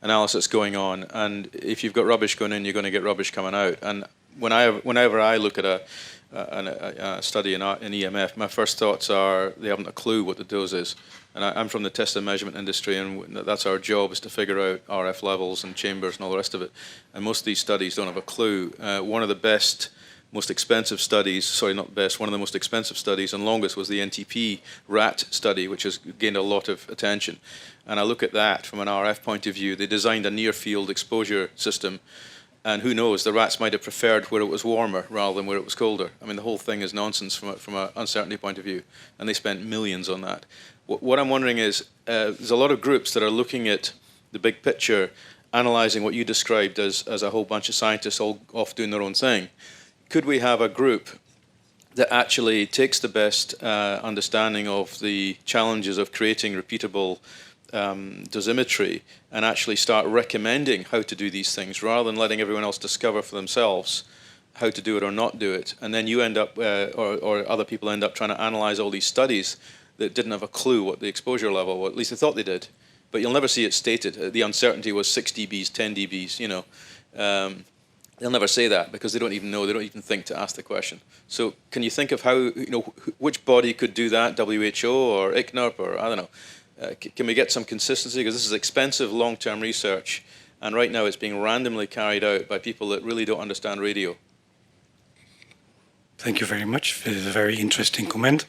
analysis going on. And if you've got rubbish going in, you're going to get rubbish coming out. And whenever I look at a study in EMF, my first thoughts are they haven't a clue what the dose is. And I'm from the test and measurement industry, and that's our job, is to figure out RF levels and chambers and all the rest of it. And most of these studies don't have a clue. One of the most expensive studies, one of the most expensive studies and longest was the NTP rat study, which has gained a lot of attention. And I look at that from an RF point of view. They designed a near-field exposure system, and who knows, the rats might have preferred where it was warmer rather than where it was colder. I mean, the whole thing is nonsense from an uncertainty point of view, and they spent millions on that. What I'm wondering is, there's a lot of groups that are looking at the big picture, analysing what you described as a whole bunch of scientists all off doing their own thing. Could we have a group that actually takes the best understanding of the challenges of creating repeatable dosimetry and actually start recommending how to do these things rather than letting everyone else discover for themselves how to do it or not do it? And then you end up, or other people end up trying to analyze all these studies that didn't have a clue what the exposure level was. At least they thought they did. But you'll never see it stated. The uncertainty was 6 dBs, 10 dBs, They'll never say that because they don't even know, they don't even think to ask the question. So can you think of how, which body could do that, WHO or ICNIRP or I don't know. Can we get some consistency? Because this is expensive long-term research, and right now it's being randomly carried out by people that really don't understand radio. Thank you very much for the very interesting comment.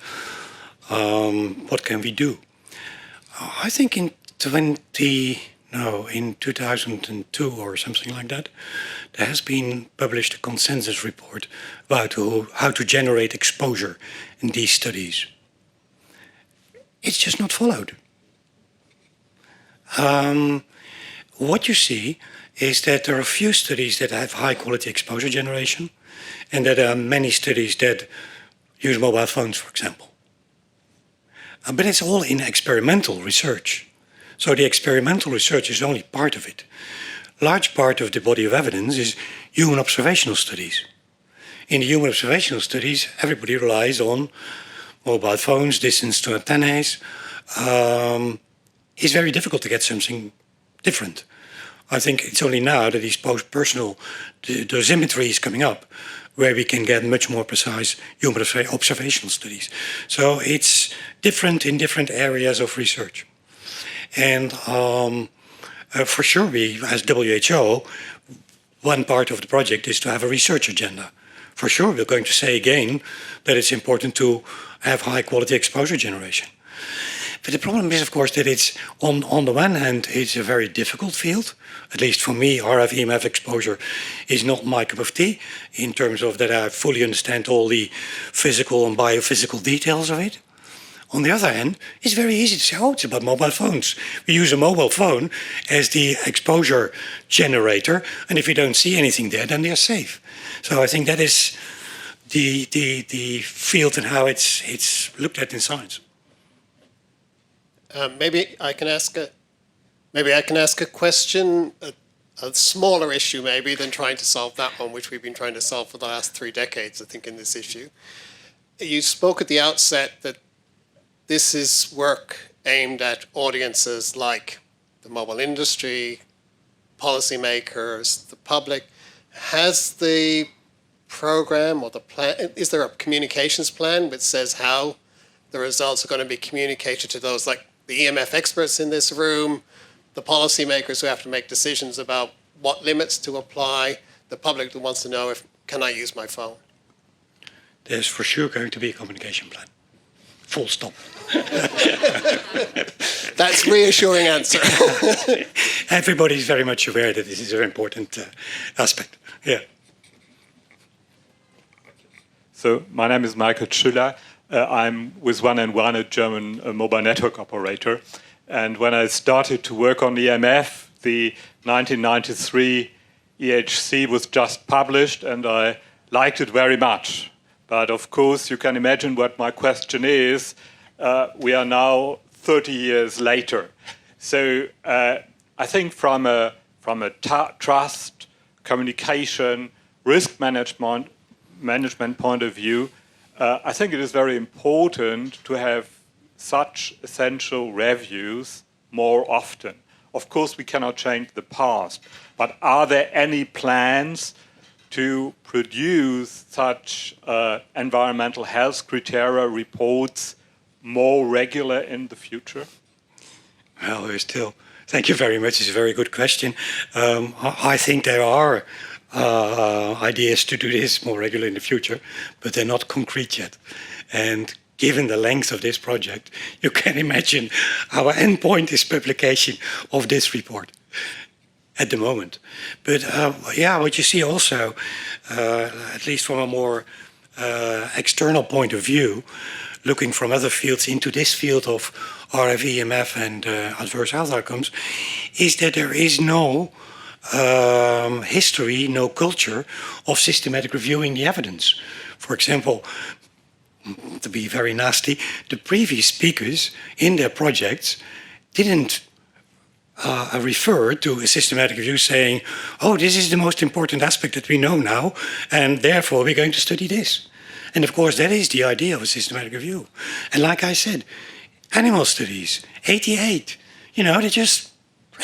What can we do? I think in 2002 or something like that, there has been published a consensus report about how to generate exposure in these studies. It's just not followed. What you see is that there are a few studies that have high quality exposure generation, and that there are many studies that use mobile phones, for example. But it's all in experimental research. So the experimental research is only part of it. Large part of the body of evidence is human observational studies. In the human observational studies, everybody relies on mobile phones, distance to antennas. It's very difficult to get something different. I think it's only now that these post-personal dosimetry is coming up, where we can get much more precise human observational studies. So it's different in different areas of research. And for sure, we, as WHO, one part of the project is to have a research agenda. For sure, we're going to say again that it's important to have high quality exposure generation. But the problem is, of course, that it's, on the one hand, it's a very difficult field. At least for me, RF-EMF exposure is not my cup of tea, in terms of that I fully understand all the physical and biophysical details of it. On the other hand, it's very easy to say, oh, it's about mobile phones. We use a mobile phone as the exposure generator, and if you don't see anything there, then they're safe. So I think that is the field and how it's looked at in science. Maybe I can ask a question, a smaller issue maybe than trying to solve that one, which we've been trying to solve for the last 3 decades, I think, in this issue. You spoke at the outset that this is work aimed at audiences like the mobile industry, policymakers, the public. Has the program or the plan, is there a communications plan which says how the results are going to be communicated to those like the EMF experts in this room, the policymakers who have to make decisions about what limits to apply, the public that wants to know if, can I use my phone? There's for sure going to be a communication plan. Full stop. That's a reassuring answer. Everybody is very much aware that this is an important aspect. Yeah. So my name is Michael Schüller. I'm with 1&1, a German mobile network operator. And when I started to work on EMF, the 1993 EHC was just published, and I liked it very much. But of course, you can imagine what my question is. We are now 30 years later. So I think from a trust, communication, risk management point of view, I think it is very important to have such essential reviews more often. Of course, we cannot change the past, but are there any plans to produce such environmental health criteria reports more regular in the future? Well, we're still. Thank you very much. It's a very good question. I think there are ideas to do this more regularly in the future, but they're not concrete yet. And given the length of this project, you can imagine our endpoint is publication of this report at the moment. But yeah, what you see also, at least from a more external point of view, looking from other fields into this field of RF-EMF and adverse health outcomes, is that there is no history, no culture of systematic reviewing the evidence. For example, to be very nasty, the previous speakers in their projects didn't refer to a systematic review saying, oh, this is the most important aspect that we know now, and therefore we're going to study this. And of course, that is the idea of a systematic review. And like I said, animal studies, 88, they just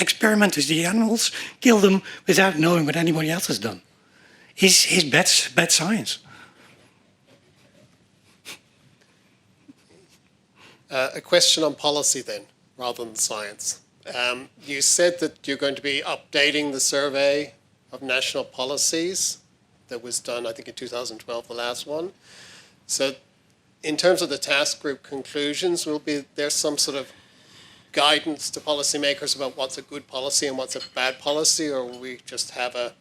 experiment with the animals, kill them without knowing what anybody else has done. Is bad science. A question on policy then, rather than science. You said that you're going to be updating the survey of national policies that was done, I think, in 2012, the last one. So in terms of the task group conclusions, will there some sort of guidance to policymakers about what's a good policy and what's a bad policy, or will we just have a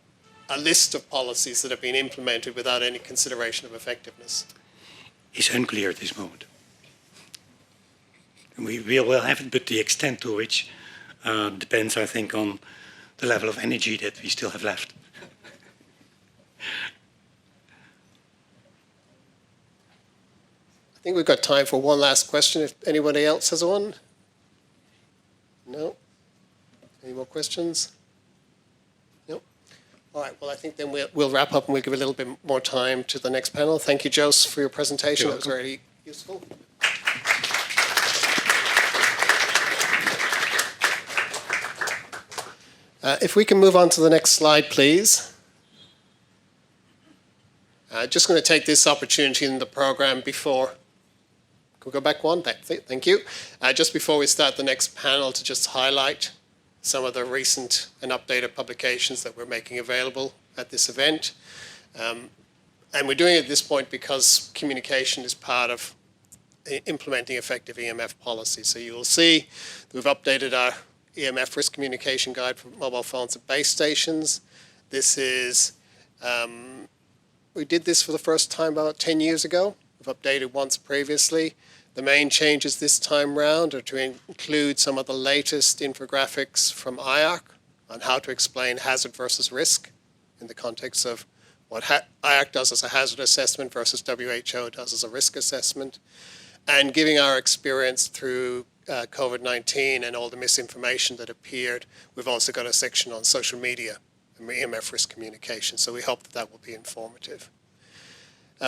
list of policies that have been implemented without any consideration of effectiveness? It's unclear at this moment. We will have it, but the extent to which depends, I think, on the level of energy that we still have left. I think we've got time for one last question, if anybody else has one. No? Any more questions? No? All right, well, I think then we'll wrap up and we'll give a little bit more time to the next panel. Thank you, Jose, for your presentation. That was very useful. If we can move on to the next slide, please. Just going to take this opportunity in the program before. Can we go back one? Thank you. Just before we start the next panel, to just highlight some of the recent and updated publications that we're making available at this event. And we're doing it at this point because communication is part of implementing effective EMF policy. So you will see that we've updated our EMF risk communication guide for mobile phones and base stations. This is, we did this for the first time about 10 years ago. We've updated once previously. The main changes this time round are to include some of the latest infographics from IARC on how to explain hazard versus risk in the context of what IARC does as a hazard assessment versus WHO does as a risk assessment, and giving our experience through COVID-19 and all the misinformation that appeared. We've also got a section on social media and EMF risk communication, so we hope that that will be informative.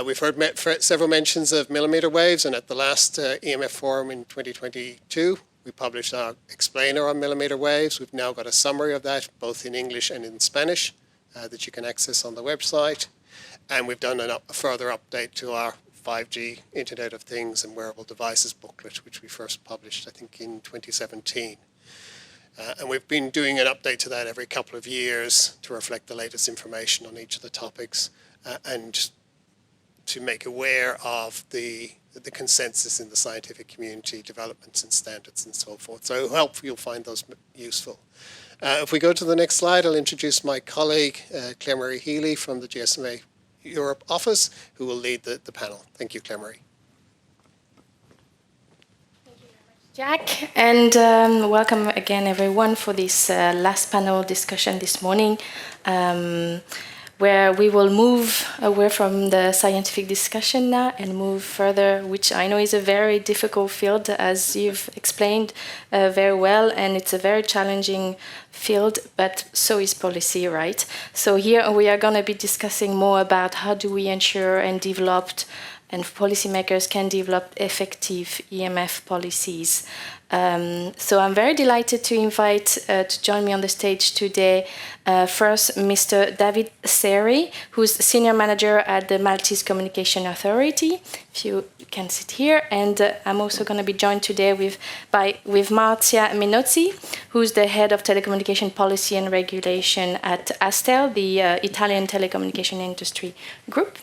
We've heard several mentions of millimeter waves, and at the last EMF Forum in 2022, we published our explainer on millimeter waves. We've now got a summary of that, both in English and in Spanish, that you can access on the website. And we've done a further update to our 5G Internet of Things and Wearable Devices booklet, which we first published, I think, in 2017. And we've been doing an update to that every couple of years to reflect the latest information on each of the topics and to make aware of the consensus in the scientific community, developments and standards and so forth. So hopefully you'll find those useful. If we go to the next slide, I'll introduce my colleague, Claire Marie Healy from the GSMA Europe office, who will lead the panel. Thank you, Claire Marie. Jack, and welcome again everyone for this last panel discussion this morning, where we will move away from the scientific discussion now and move further, which I know is a very difficult field, as you've explained very well, and it's a very challenging field, but so is policy, right? So here we are going to be discussing more about how do we ensure and develop, and policymakers can develop effective EMF policies. So I'm very delighted to invite to join me on the stage today, first Mr. David Seri, who's Senior Manager at the Maltese Communication Authority. If you can sit here. And I'm also going to be joined today with Marzia Minozzi, who's the Head of Telecommunication Policy and Regulation at ASTEL, the Italian telecommunication industry group.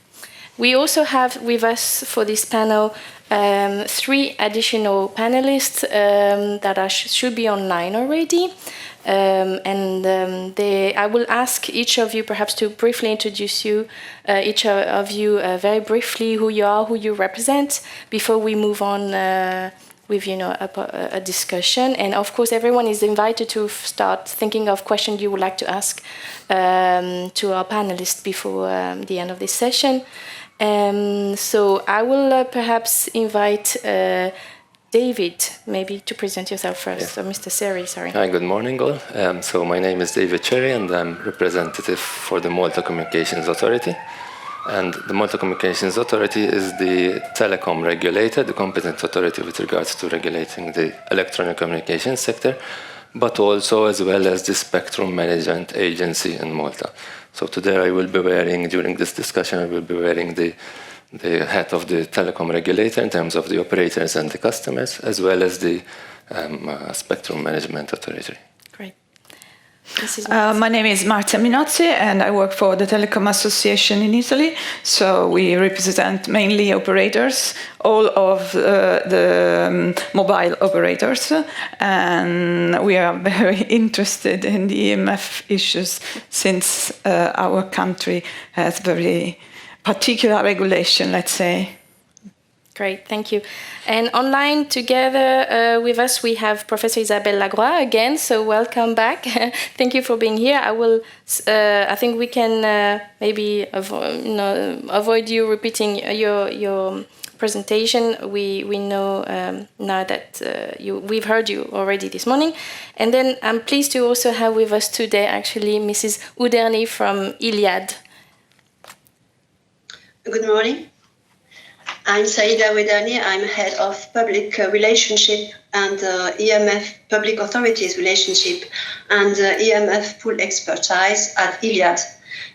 We also have with us for this panel 3 additional panelists that should be online already. I will ask each of you perhaps to briefly introduce you, each of you very briefly who you are, who you represent, before we move on with a discussion. And of course, everyone is invited to start thinking of questions you would like to ask to our panelists before the end of this session. So I will perhaps invite David, maybe to present yourself first. Yeah. So Mr. Seri, sorry. Hi, good morning all. So my name is David Cherry and I'm representative for the Malta Communications Authority. And the Malta Communications Authority is the telecom regulator, the competent authority with regards to regulating the electronic communications sector, but also as well as the Spectrum Management Agency in Malta. So today I will be wearing, during this discussion, I will be wearing the hat of the telecom regulator in terms of the operators and the customers, as well as the Spectrum Management Authority. Great. My name is Marzia Minozzi and I work for the Telecom Association in Italy. So we represent mainly operators, all of the mobile operators, and we are very interested in the EMF issues since our country has very particular regulation, let's say. Great, thank you. And online together with us, we have Professor Isabelle Lagroix again, so welcome back. Thank you for being here. I think we can maybe avoid you repeating your presentation. We know now that we've heard you already this morning. And then I'm pleased to also have with us today actually Mrs. Uderni from Iliad. Good morning. I'm Saida Wedani. I'm head of public relationship and EMF public authorities relationship and EMF pool expertise at Iliad.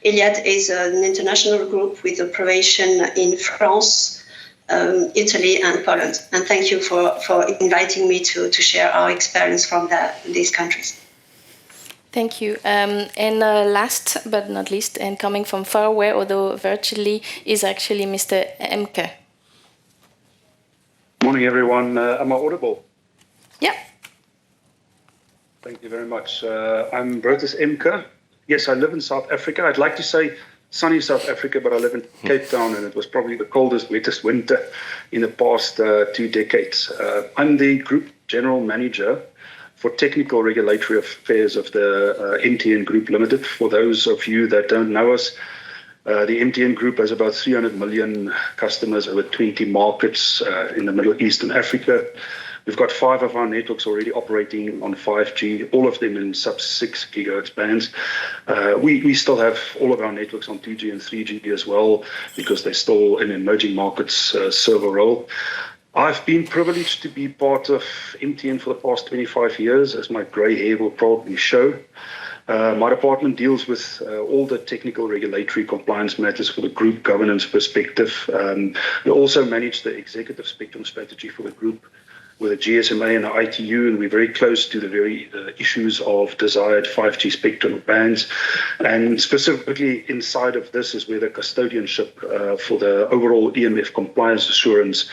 Iliad is an international group with operation in France, Italy and Poland. And thank you for inviting me to share our experience from these countries. Thank you. And last but not least, and coming from far away, although virtually, is actually Mr. Emke. Morning, everyone. Am I audible? Yeah. Thank you very much. I'm Brotus Emke. Yes, I live in South Africa. I'd like to say sunny South Africa, but I live in Cape Town, and it was probably the coldest, wettest winter in the past 2 decades. I'm the Group General Manager for Technical Regulatory Affairs of the MTN Group Limited. For those of you that don't know us, the MTN Group has about 300 million customers over 20 markets in the Middle East and Africa. We've got 5 of our networks already operating on 5G, all of them in sub-6 gigahertz bands. We still have all of our networks on 2G and 3G as well, because they're still in emerging markets serve a role. I've been privileged to be part of MTN for the past 25 years, as my grey hair will probably show. My department deals with all the technical regulatory compliance matters for the group governance perspective. We also manage the executive spectrum strategy for the group with the GSMA and the ITU, and we're very close to the very issues of desired 5G spectrum bands. And specifically inside of this is where the custodianship for the overall EMF compliance assurance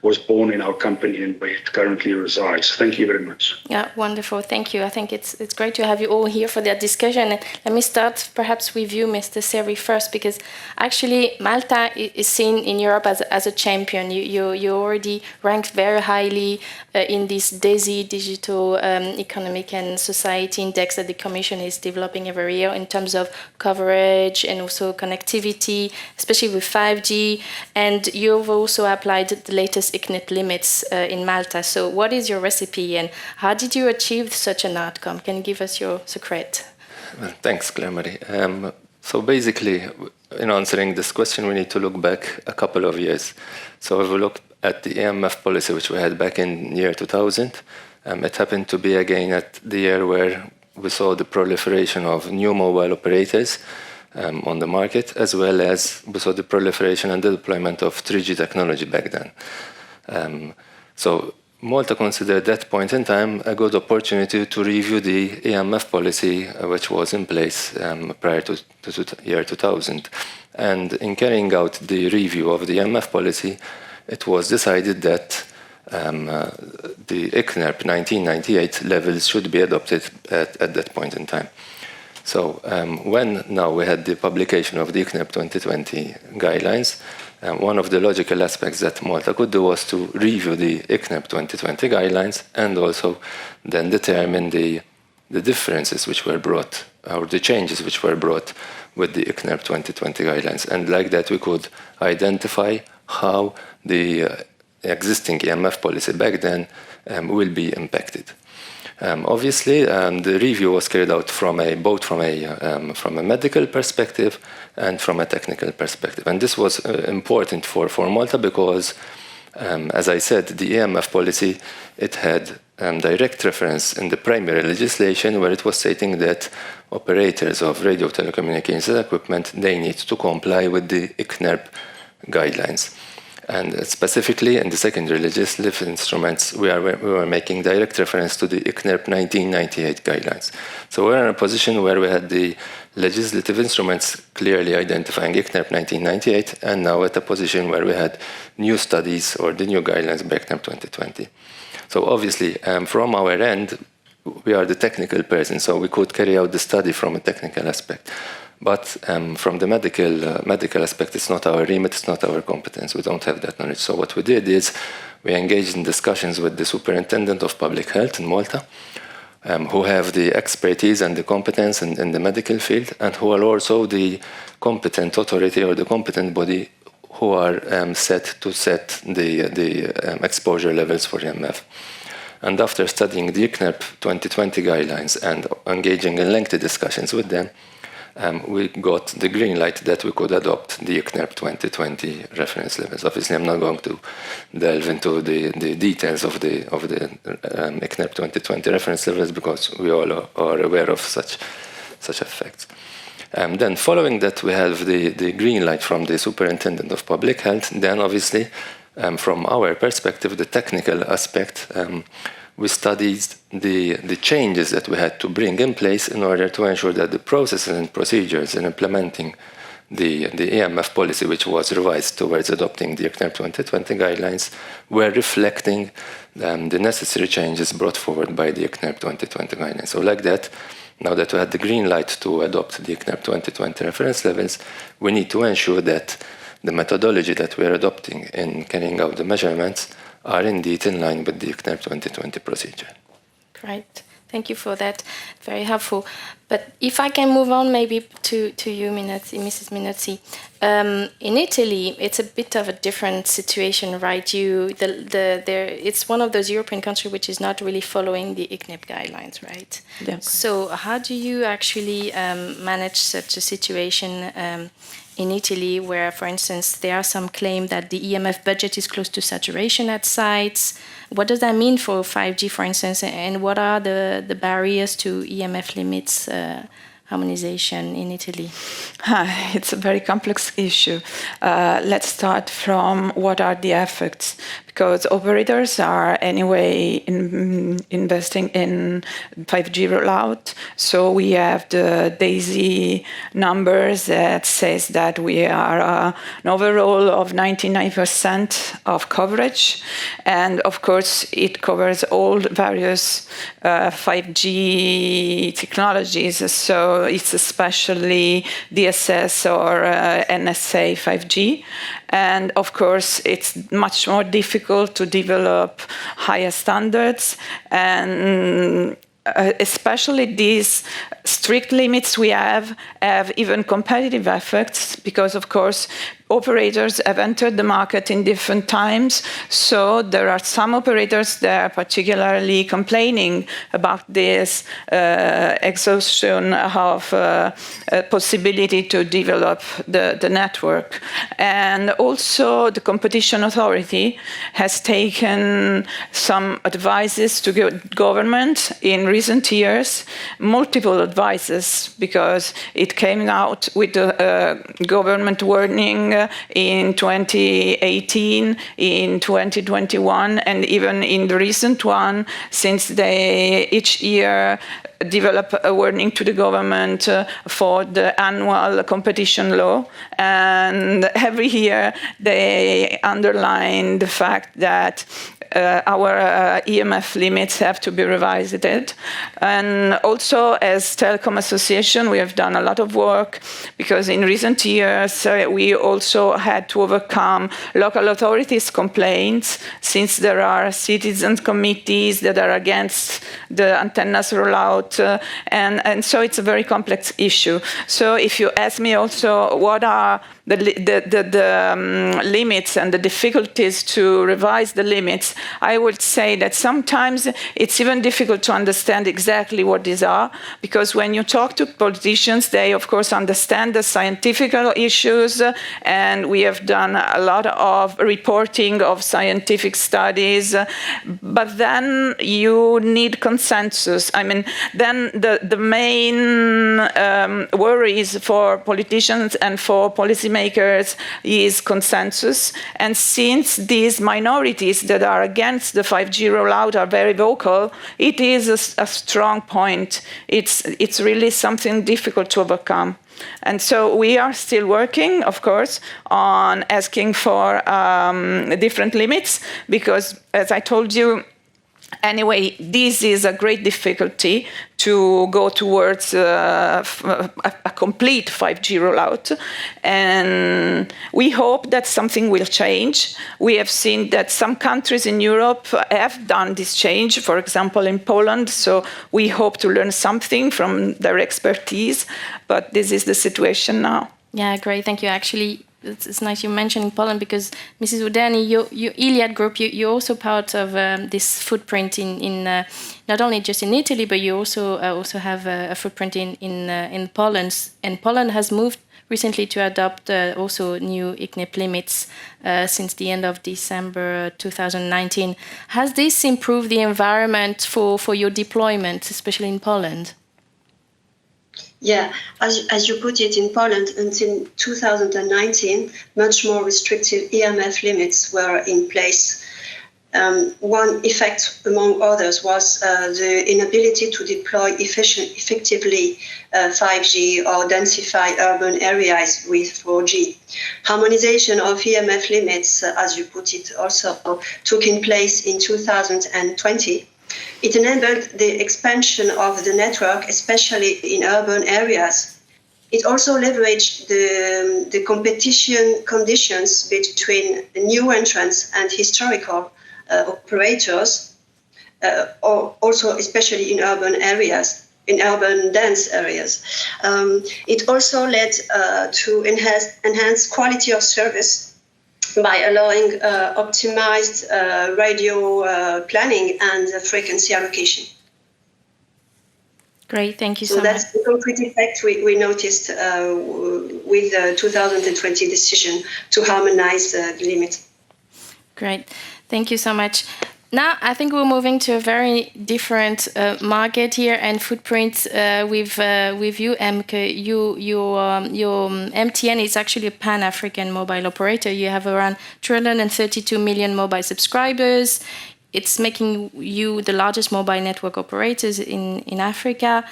was born in our company and where it currently resides. Thank you very much. Yeah, wonderful. Thank you. I think it's great to have you all here for that discussion. And let me start perhaps with you, Mr. Seri, first, because actually Malta is seen in Europe as a champion. You already ranked very highly in this DESI, Digital Economic and Society Index that the Commission is developing every year in terms of coverage and also connectivity, especially with 5G. And you've also applied the latest ICNIP limits in Malta. So what is your recipe and how did you achieve such an outcome? Can you give us your secret? Well, thanks, Claire-Marie. So basically, in answering this question, we need to look back a couple of years. So if we look at the EMF policy, which we had back in year 2000, it happened to be again at the year where we saw the proliferation of new mobile operators on the market, as well as we saw the proliferation and the deployment of 3G technology back then. So Malta considered that point in time a good opportunity to review the EMF policy which was in place prior to year 2000. And in carrying out the review of the EMF policy, it was decided that the ICNIRP 1998 levels should be adopted at that point in time. So when now we had the publication of the ICNIRP 2020 guidelines, one of the logical aspects that Malta could do was to review the ICNIRP 2020 guidelines and also then determine the differences which were brought, or the changes which were brought with the ICNIRP 2020 guidelines. And like that, we could identify how the existing EMF policy back then will be impacted. Obviously, the review was carried out both from a medical perspective and from a technical perspective. And this was important for Malta because, as I said, the EMF policy, it had direct reference in the primary legislation where it was stating that operators of radio telecommunications equipment, they need to comply with the ICNIRP guidelines. And specifically in the secondary legislative instruments, we were making direct reference to the ICNIRP 1998 guidelines. So we're in a position where we had the legislative instruments clearly identifying ICNIRP 1998, and now at a position where we had new studies or the new guidelines by ICNIRP 2020. So obviously, from our end, we are the technical person, so we could carry out the study from a technical aspect. But from the medical aspect, it's not our remit, it's not our competence. We don't have that knowledge. So what we did is we engaged in discussions with the Superintendent of Public Health in Malta, who have the expertise and the competence in the medical field, and who are also the competent authority or the competent body who are set to set the exposure levels for EMF. And after studying the ICNIRP 2020 guidelines and engaging in lengthy discussions with them, we got the green light that we could adopt the ICNIRP 2020 reference levels. Obviously, I'm not going to delve into the details of the ICNIRP 2020 reference levels because we all are aware of such effects. Then following that, we have the green light from the Superintendent of Public Health. Then obviously, from our perspective, the technical aspect, we studied the changes that we had to bring in place in order to ensure that the processes and procedures in implementing the EMF policy, which was revised towards adopting the ICNIRP 2020 guidelines, were reflecting the necessary changes brought forward by the ICNIRP 2020 guidelines. So like that, now that we had the green light to adopt the ICNIRP 2020 reference levels, we need to ensure that the methodology that we are adopting in carrying out the measurements are indeed in line with the ICNIRP 2020 procedure. Great. Thank you for that. Very helpful. But if I can move on maybe to you, Mrs. Minozzi. In Italy, it's a bit of a different situation, right? It's one of those European countries which is not really following the ICNIRP guidelines, right? Yeah. So how do you actually manage such a situation in Italy where, for instance, there are some claim that the EMF budget is close to saturation at sites? What does that mean for 5G, for instance, and what are the barriers to EMF limits harmonization in Italy? It's a very complex issue. Let's start from what are the effects, because operators are anyway investing in 5G rollout. So we have the DAISY numbers that says that we are an overall of 99% of coverage. And of course, it covers all various 5G technologies. So it's especially DSS or NSA 5G. And of course, it's much more difficult to develop higher standards, and especially these strict limits we have even competitive effects, because of course operators have entered the market in different times. So there are some operators that are particularly complaining about this exhaustion of possibility to develop the network. And also the competition authority has taken some advices to government in recent years, multiple advices, because it came out with a government warning in 2018, in 2021, and even in the recent one, since they each year develop a warning to the government for the annual competition law. And every year they underline the fact that our EMF limits have to be revised. And also, as Telecom Association, we have done a lot of work, because in recent years we also had to overcome local authorities' complaints, since there are citizens committees that are against the antennas rollout, and so it's a very complex issue. So if you ask me also what are the limits and the difficulties to revise the limits, I would say that sometimes it's even difficult to understand exactly what these are, because when you talk to politicians, they of course understand the scientific issues, and we have done a lot of reporting of scientific studies, but then you need consensus. I mean, then the main worries for politicians and for policymakers is consensus. And since these minorities that are against the 5G rollout are very vocal, it is a strong point. It's really something difficult to overcome. And so we are still working, of course, on asking for different limits, because, as I told you, anyway, this is a great difficulty to go towards a complete 5G rollout. And we hope that something will change. We have seen that some countries in Europe have done this change, for example, in Poland. So we hope to learn something from their expertise. But this is the situation now. Yeah, great. Thank you. Actually, it's nice you mentioned Poland, because Mrs. Uderni, your Iliad group, you're also part of this footprint in not only just in Italy, but you also have a footprint in Poland. And Poland has moved recently to adopt also new ICNIP limits since the end of December 2019. Has this improved the environment for your deployment, especially in Poland? Yeah, as you put it, in Poland until 2019, much more restrictive EMF limits were in place. One effect, among others, was the inability to deploy effectively 5G or densify urban areas with 4G. Harmonisation of EMF limits, as you put it, also took in place in 2020. It enabled the expansion of the network, especially in urban areas. It also leveraged the competition conditions between new entrants and historical operators, also especially in urban areas, in urban dense areas. It also led to enhance quality of service by allowing optimized radio planning and frequency allocation. Great, thank you so much. So that's the concrete effect we noticed with the 2020 decision to harmonize the limit. Great, thank you so much. Now, I think we're moving to a very different market here and footprint with you, Emke. Your MTN is actually a Pan-African mobile operator. You have around 232 million mobile subscribers. It's making you the largest mobile network operators in Africa.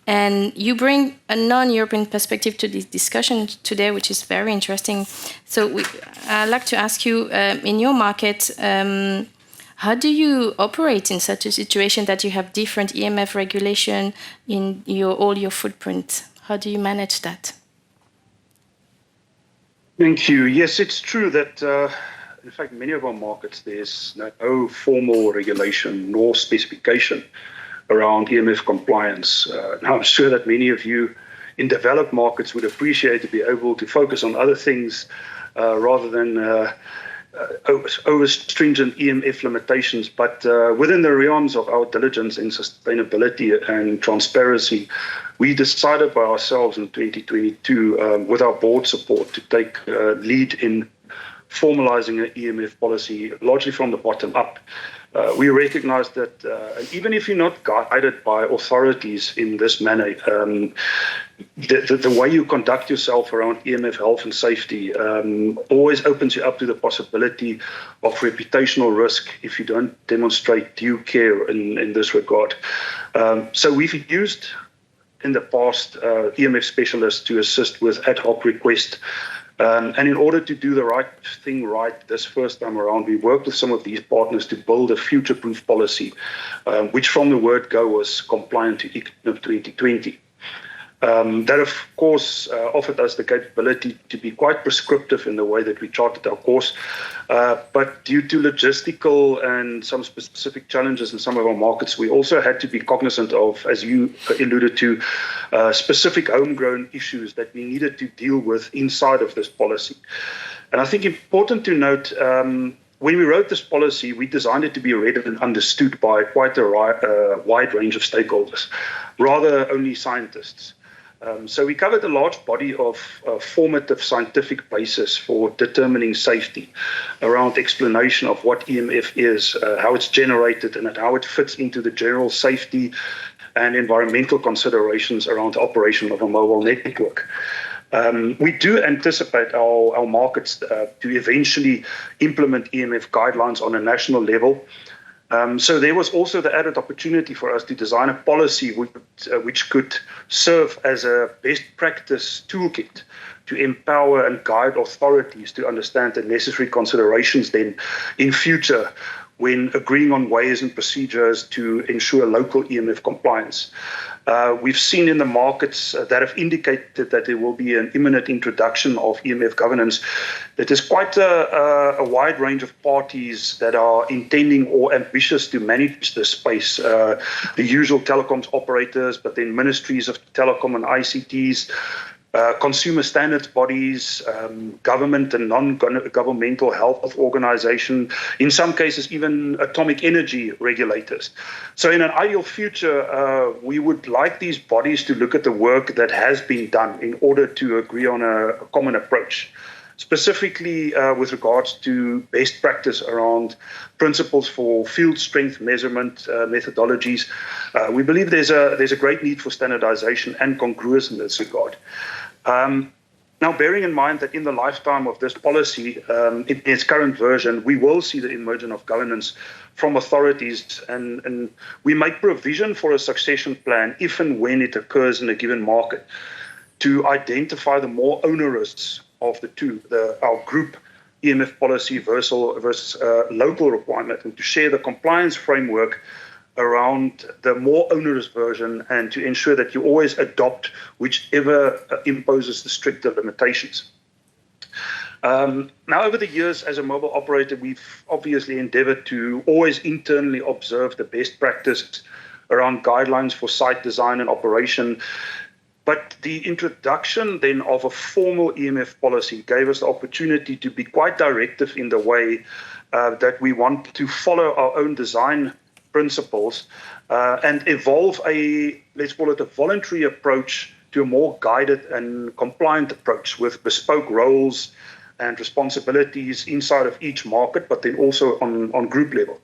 And you bring a non-European perspective to this discussion today, which is very interesting. So I'd like to ask you, in your market, how do you operate in such a situation that you have different EMF regulation in all your footprint? How do you manage that? Thank you. Yes, it's true that, in fact, many of our markets, there's no formal regulation nor specification around EMF compliance. Now, I'm sure that many of you in developed markets would appreciate to be able to focus on other things rather than over stringent EMF limitations, but within the realms of our diligence in sustainability and transparency, we decided by ourselves in 2022, with our board support, to take lead in formalizing an EMF policy largely from the bottom up. We recognize that even if you're not guided by authorities in this manner, the way you conduct yourself around EMF health and safety always opens you up to the possibility of reputational risk if you don't demonstrate due care in this regard. So we've used in the past EMF specialists to assist with ad hoc requests. And in order to do the right thing right this first time around, we worked with some of these partners to build a future-proof policy, which from the word go was compliant to EMF 2020. That, of course, offered us the capability to be quite prescriptive in the way that we charted our course. But due to logistical and some specific challenges in some of our markets, we also had to be cognizant of, as you alluded to, specific homegrown issues that we needed to deal with inside of this policy. And I think important to note, when we wrote this policy, we designed it to be read and understood by quite a wide range of stakeholders, rather only scientists. So we covered a large body of formative scientific basis for determining safety around explanation of what EMF is, how it's generated, and how it fits into the general safety and environmental considerations around the operation of a mobile network. We do anticipate our markets to eventually implement EMF guidelines on a national level. So there was also the added opportunity for us to design a policy which could serve as a best practice toolkit to empower and guide authorities to understand the necessary considerations then in future when agreeing on ways and procedures to ensure local EMF compliance. We've seen in the markets that have indicated that there will be an imminent introduction of EMF governance. That is quite a wide range of parties that are intending or ambitious to manage this space. The usual telecoms operators, but then ministries of telecom and ICTs, consumer standards bodies, government and non-governmental health organization, in some cases even atomic energy regulators. So in an ideal future, we would like these bodies to look at the work that has been done in order to agree on a common approach, specifically with regards to best practice around principles for field strength measurement methodologies. We believe there's a great need for standardization and congruence in this regard. Now, bearing in mind that in the lifetime of this policy, in its current version, we will see the emergence of governance from authorities, and we make provision for a succession plan if and when it occurs in a given market to identify the more onerous of the two, our group EMF policy versus local requirement, and to share the compliance framework around the more onerous version and to ensure that you always adopt whichever imposes the stricter limitations. Now, over the years as a mobile operator, we've obviously endeavored to always internally observe the best practice around guidelines for site design and operation. But the introduction then of a formal EMF policy gave us the opportunity to be quite directive in the way that we want to follow our own design principles and evolve let's call it a voluntary approach to a more guided and compliant approach with bespoke roles and responsibilities inside of each market, but then also on group level.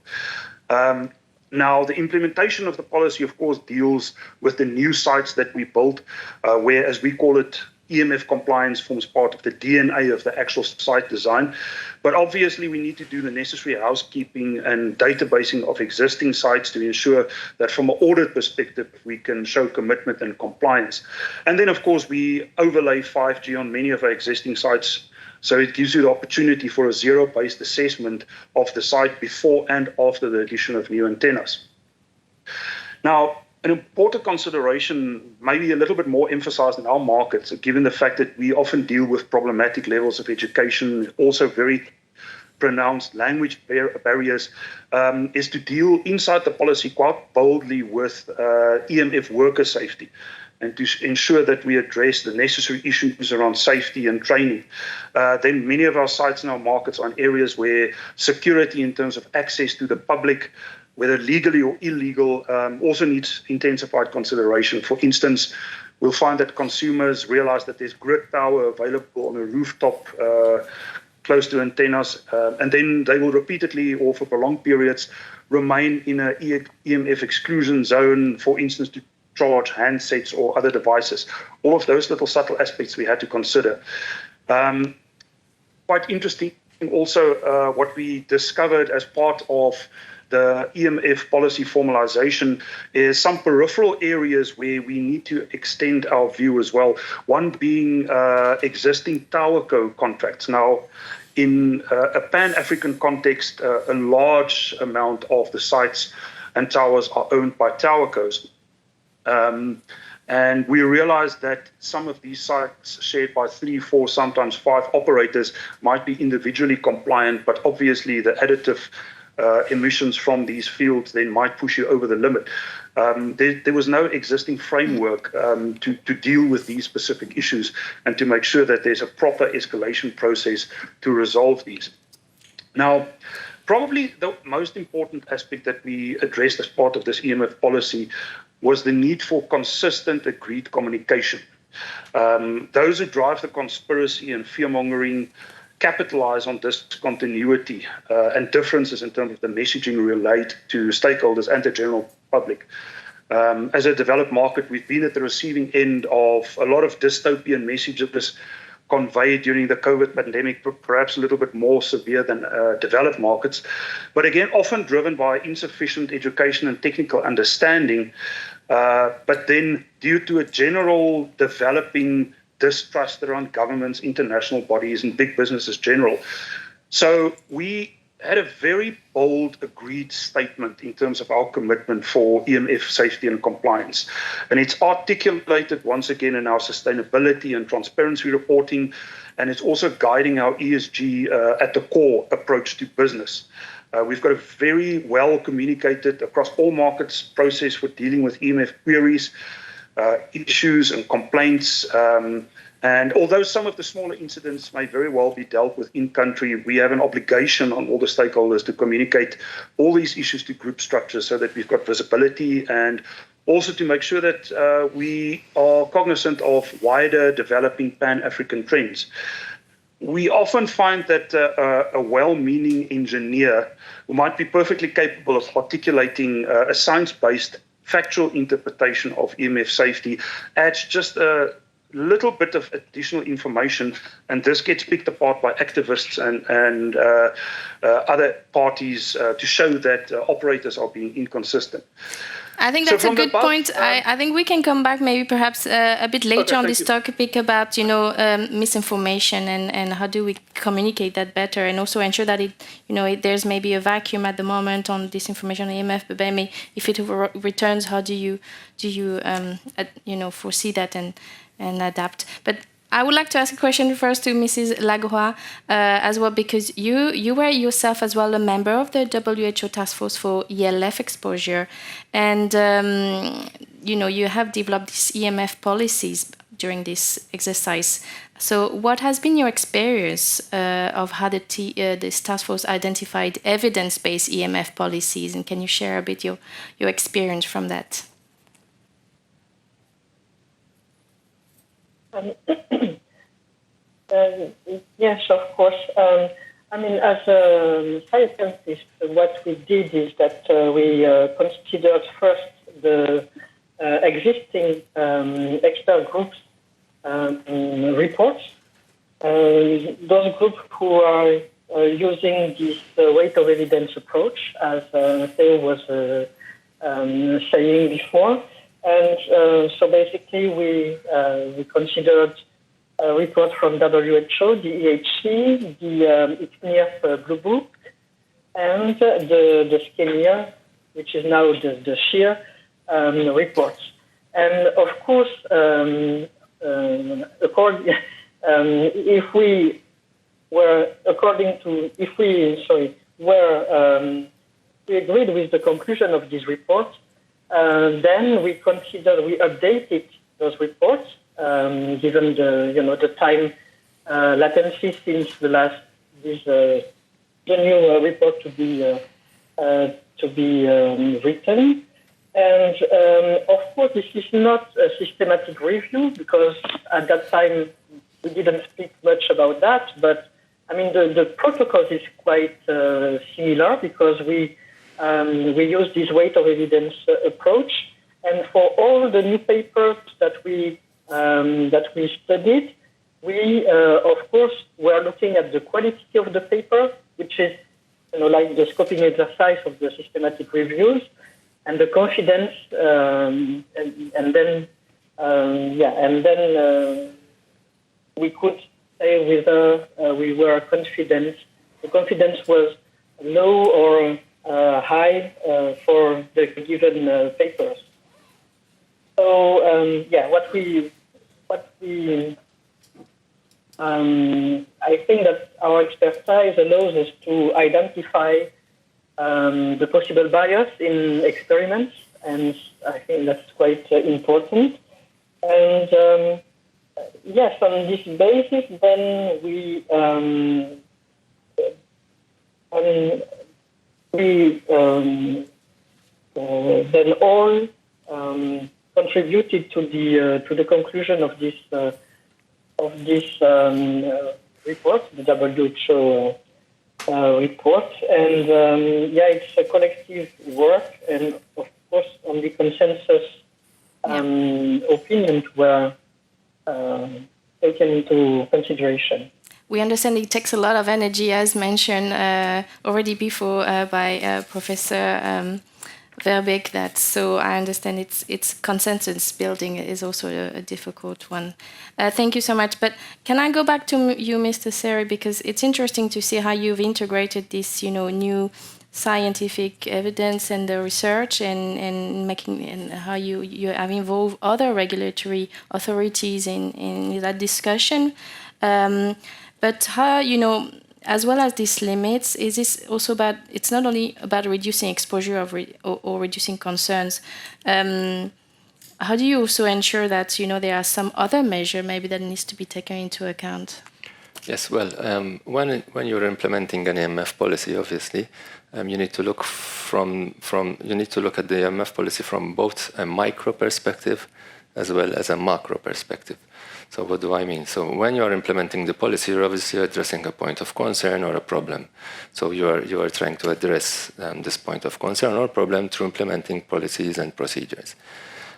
Now, the implementation of the policy, of course, deals with the new sites that we built, where, as we call it, EMF compliance forms part of the DNA of the actual site design. But obviously, we need to do the necessary housekeeping and databasing of existing sites to ensure that from an audit perspective, we can show commitment and compliance. And then, of course, we overlay 5G on many of our existing sites. So it gives you the opportunity for a zero-based assessment of the site before and after the addition of new antennas. Now, an important consideration, maybe a little bit more emphasized in our markets, given the fact that we often deal with problematic levels of education, also very pronounced language barriers, is to deal inside the policy quite boldly with EMF worker safety, and to ensure that we address the necessary issues around safety and training. Then many of our sites in our markets are in areas where security in terms of access to the public, whether legally or illegal, also needs intensified consideration. For instance, we'll find that consumers realize that there's grid power available on a rooftop close to antennas, and then they will repeatedly or for prolonged periods remain in an EMF exclusion zone, for instance, to charge handsets or other devices. All of those little subtle aspects we had to consider. Quite interesting also what we discovered as part of the EMF policy formalization is some peripheral areas where we need to extend our view as well. One being existing towerco contracts. Now, in a Pan-African context, a large amount of the sites and towers are owned by towercos. And we realized that some of these sites shared by 3, 4, sometimes 5 operators might be individually compliant, but obviously the additive emissions from these fields then might push you over the limit. There was no existing framework to deal with these specific issues and to make sure that there's a proper escalation process to resolve these. Now, probably the most important aspect that we addressed as part of this EMF policy was the need for consistent, agreed communication. Those who drive the conspiracy and fear-mongering capitalize on discontinuity and differences in terms of the messaging relayed to stakeholders and the general public. As a developed market, we've been at the receiving end of a lot of dystopian messages conveyed during the COVID pandemic, perhaps a little bit more severe than developed markets, but again, often driven by insufficient education and technical understanding, but then due to a general developing distrust around governments, international bodies, and big businesses general. So we had a very bold, agreed statement in terms of our commitment for EMF safety and compliance. And it's articulated once again in our sustainability and transparency reporting, and it's also guiding our ESG at the core approach to business. We've got a very well communicated across all markets process for dealing with EMF queries, issues and complaints. And although some of the smaller incidents may very well be dealt with in country, we have an obligation on all the stakeholders to communicate all these issues to group structures so that we've got visibility, and also to make sure that we are cognizant of wider developing Pan-African trends. We often find that a well-meaning engineer who might be perfectly capable of articulating a science-based factual interpretation of EMF safety adds just a little bit of additional information, and this gets picked apart by activists and other parties to show that operators are being inconsistent. I think that's a good point. I think we can come back maybe perhaps a bit later on this topic about, misinformation and how do we communicate that better, and also ensure that there's maybe a vacuum at the moment on disinformation on EMF, but maybe if it returns, how do you foresee that and adapt? But I would like to ask a question first to Mrs. Lagroix as well, because you were yourself as well a member of the WHO task force for ELF exposure, and you have developed these EMF policies during this exercise. So what has been your experience of how this task force identified evidence-based EMF policies, and can you share a bit your experience from that? Yes, of course. I mean, as a scientist, what we did is that we considered first the existing expert groups' reports. Those groups who are using this weight of evidence approach, as Theo was saying before. And so basically we considered a report from WHO, the EHC, the EMF Blue Book, and the SCHEER, which is now the SCHEER reports. And of course, if we agreed with the conclusion of this report, then we updated those reports, given the time latency since the new report to be written. And of course, this is not a systematic review, because at that time we didn't speak much about that. But I mean, the protocol is quite similar, because we use this weight of evidence approach, and for all the new papers that we studied, we of course were looking at the quality of the paper, which is like the scoping exercise of the systematic reviews, and the confidence, and then we could say whether we were confident. The confidence was low or high for the given papers. So I think that our expertise allows us to identify the possible bias in experiments, and I think that's quite important. And yes, on this basis, then then all contributed to the conclusion of this report, the WHO report. And it's a collective work, and of course only consensus opinions were taken into consideration. We understand it takes a lot of energy, as mentioned already before by Professor Verbeek. So I understand it's consensus building is also a difficult one. Thank you so much. But can I go back to you, Mr. Seri, because it's interesting to see how you've integrated this, new scientific evidence and the research and how you have involved other regulatory authorities in that discussion. But how, as well as these limits, is this also about, it's not only about reducing exposure or reducing concerns. How do you also ensure that, there are some other measure maybe that needs to be taken into account? Yes, well, when you're implementing an EMF policy, obviously, you need to look you need to look at the EMF policy from both a micro perspective as well as a macro perspective. So what do I mean? So when you are implementing the policy, you're obviously addressing a point of concern or a problem. So you are trying to address this point of concern or problem through implementing policies and procedures.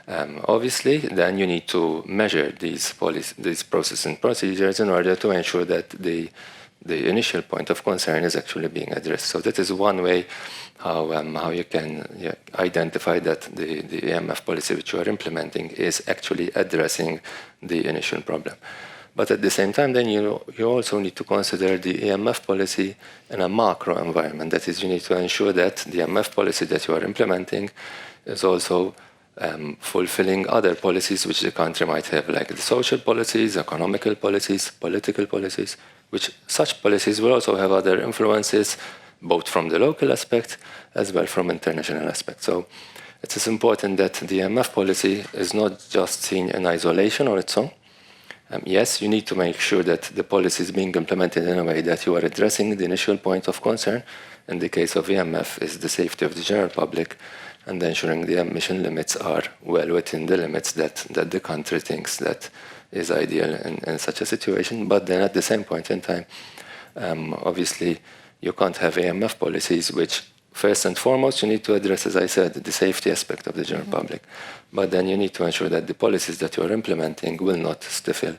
Obviously, then you need to measure these processes and procedures in order to ensure that the initial point of concern is actually being addressed. So that is one way how you can identify that the EMF policy which you are implementing is actually addressing the initial problem. But at the same time, then you also need to consider the EMF policy in a macro environment. That is, you need to ensure that the EMF policy that you are implementing is also fulfilling other policies which the country might have, like the social policies, economical policies, political policies, which such policies will also have other influences, both from the local aspect as well from international aspect. So it is important that the EMF policy is not just seen in isolation on its own. Yes, you need to make sure that the policy is being implemented in a way that you are addressing the initial point of concern. In the case of EMF, is the safety of the general public, and ensuring the emission limits are well within the limits that the country thinks that is ideal in such a situation. But then at the same point in time, Obviously, you can't have EMF policies which, first and foremost, you need to address, as I said, the safety aspect of the general public. But then you need to ensure that the policies that you're implementing will not stifle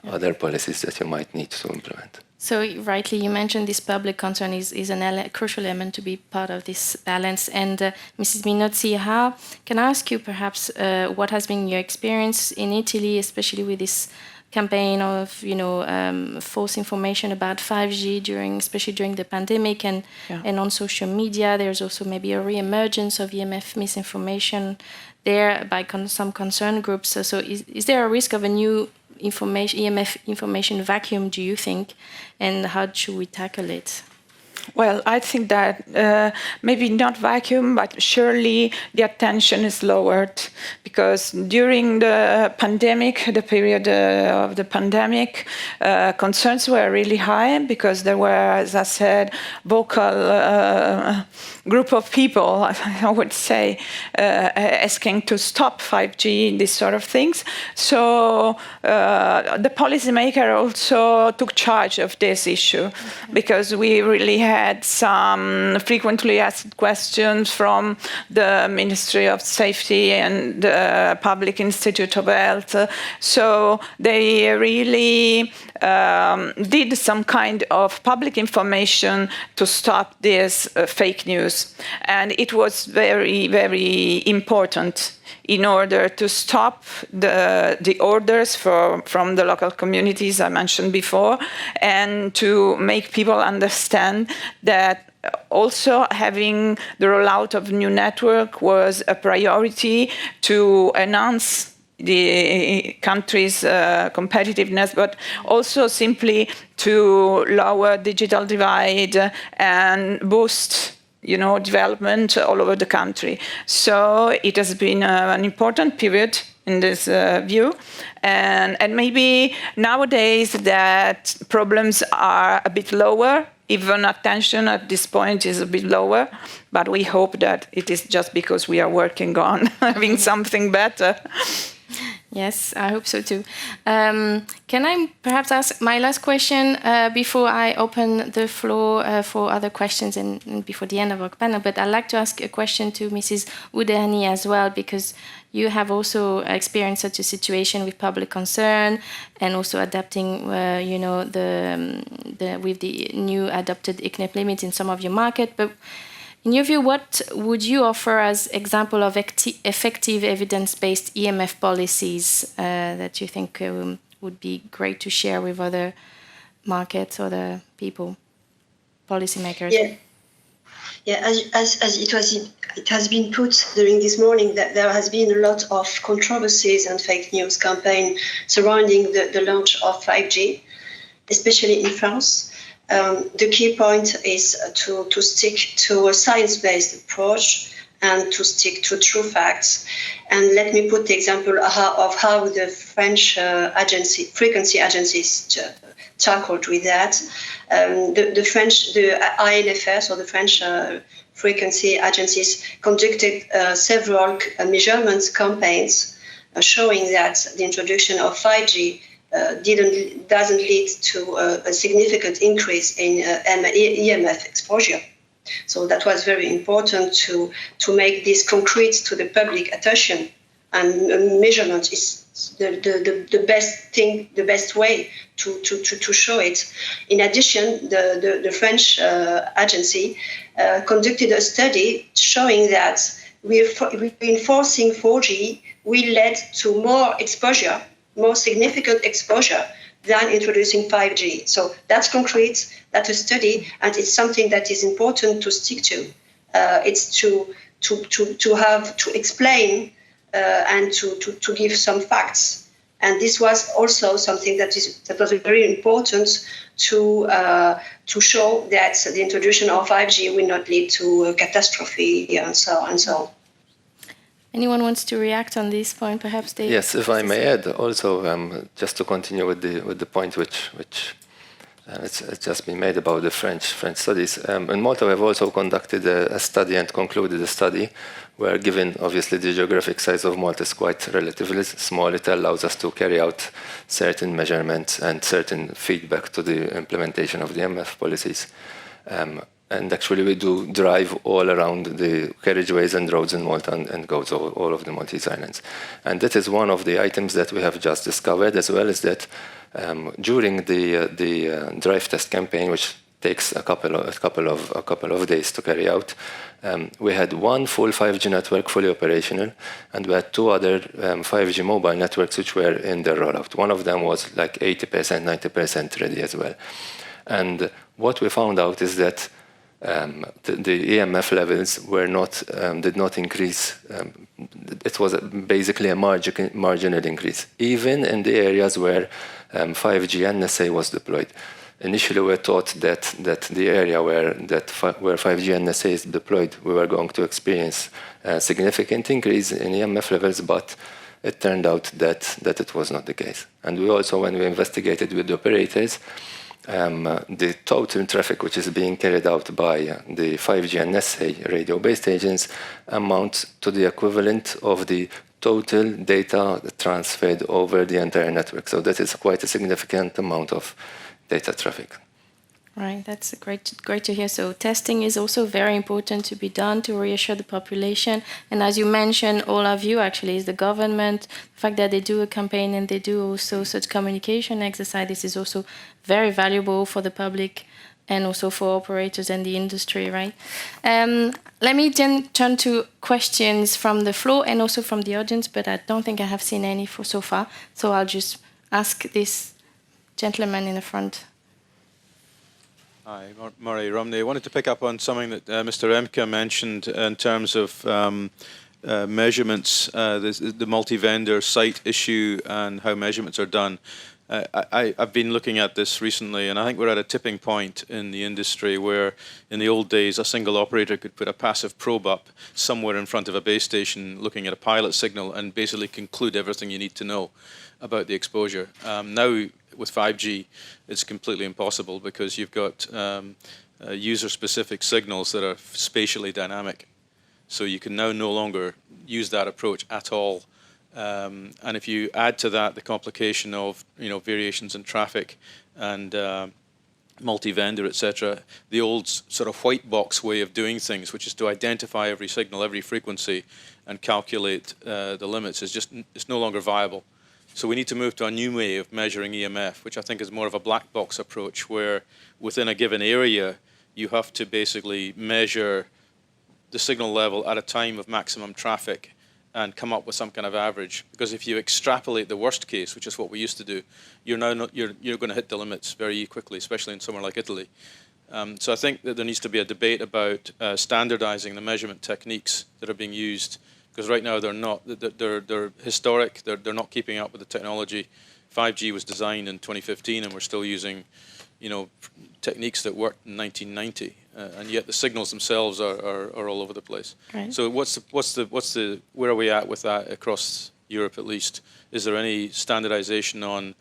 other policies that you might need to implement. So rightly, you mentioned this public concern is a crucial element to be part of this balance. And Mrs. Minozzi, can I ask you perhaps what has been your experience in Italy, especially with this campaign of false information about 5G especially during the pandemic and on social media? There's also maybe a re-emergence of EMF misinformation there by some concerned groups. So is there a risk of a new EMF information vacuum, do you think, and how should we tackle it? Well, I think that maybe not vacuum, but surely the attention is lowered, because during the pandemic, the period of the pandemic, concerns were really high because there were, as I said, vocal group of people, I would say, asking to stop 5G, these sort of things. So the policymaker also took charge of this issue, because we really had some frequently asked questions from the Ministry of Safety and the Public Institute of Health. So they really did some kind of public information to stop this fake news. And it was very, very important in order to stop the orders from the local communities I mentioned before, and to make people understand that also having the rollout of new network was a priority to enhance the country's competitiveness, but also simply to lower digital divide and boost development all over the country. So it has been an important period in this view. And maybe nowadays that problems are a bit lower, even attention at this point is a bit lower, but we hope that it is just because we are working on having something better. Yes, I hope so too. Can I perhaps ask my last question before I open the floor for other questions and before the end of our panel? But I'd like to ask a question to Mrs. Uderni as well, because you have also experienced such a situation with public concern and also adapting, with the new adopted ICNIP limits in some of your market. But in your view, what would you offer as example of effective evidence-based EMF policies that you think would be great to share with other markets, other people, policymakers? Yeah, as it has been put during this morning, that there has been a lot of controversies and fake news campaign surrounding the launch of 5G, especially in France. The key point is to stick to a science-based approach and to stick to true facts. And let me put the example of how the French frequency agencies tackled with that. The INFR, so the French frequency agencies, conducted several measurements campaigns showing that the introduction of 5G doesn't lead to a significant increase in EMF exposure. So that was very important to make this concrete to the public attention. And measurement is the best thing, the best way to show it. In addition, the French agency conducted a study showing that reinforcing 4G will lead to more exposure, more significant exposure than introducing 5G. So that's concrete, that's a study, and it's something that is important to stick to. It's to explain and to give some facts. And this was also something that was very important to show that the introduction of 5G will not lead to a catastrophe and so on. Anyone wants to react on this point, perhaps? Yes, if I may add, also just to continue with the point which It's just been made about the French studies. In Malta, we have also conducted a study and concluded a study where, given obviously the geographic size of Malta is quite relatively small, it allows us to carry out certain measurements and certain feedback to the implementation of the EMF policies. And actually, we do drive all around the carriageways and roads in Malta and go to all of the Maltese islands. And that is one of the items that we have just discovered, as well as that during the drive test campaign, which takes a couple of days to carry out, we had one full 5G network fully operational, and we had two other 5G mobile networks which were in their rollout. One of them was like 80%, 90% ready as well. And what we found out is that the EMF levels did not increase. It was basically a marginal increase, even in the areas where 5G NSA was deployed. Initially, we thought that the area where 5G NSA is deployed, we were going to experience a significant increase in EMF levels, but it turned out that it was not the case. And we also, when we investigated with the operators, the total traffic which is being carried out by the 5G NSA radio base stations amounts to the equivalent of the total data transferred over the entire network. So that is quite a significant amount of data traffic. Right, that's great to hear. So testing is also very important to be done to reassure the population. And as you mentioned, all of you actually, is the government, the fact that they do a campaign and they do also such communication exercise, this is also very valuable for the public and also for operators and the industry, right? Let me then turn to questions from the floor and also from the audience, but I don't think I have seen any so far. So I'll just ask this gentleman in the front. Hi, Murray Romney. I wanted to pick up on something that Mr. Emke mentioned in terms of measurements, the multi-vendor site issue and how measurements are done. I've been looking at this recently, and I think we're at a tipping point in the industry where in the old days a single operator could put a passive probe up somewhere in front of a base station looking at a pilot signal and basically conclude everything you need to know about the exposure. Now, with 5G, it's completely impossible because you've got user-specific signals that are spatially dynamic. So you can now no longer use that approach at all. And if you add to that the complication of variations in traffic and multi-vendor, etc., the old sort of white box way of doing things, which is to identify every signal, every frequency, and calculate the limits, it's no longer viable. So we need to move to a new way of measuring EMF, which I think is more of a black box approach, where within a given area, you have to basically measure the signal level at a time of maximum traffic and come up with some kind of average. Because if you extrapolate the worst case, which is what we used to do, you're going to hit the limits very quickly, especially in somewhere like Italy. So I think that there needs to be a debate about standardizing the measurement techniques that are being used, because right now they're not. They're historic. They're not keeping up with the technology. 5G was designed in 2015, and we're still using, techniques that worked in 1990, and yet the signals themselves are all over the place. Right. So where are we at with that across Europe at least? Is there any standardization on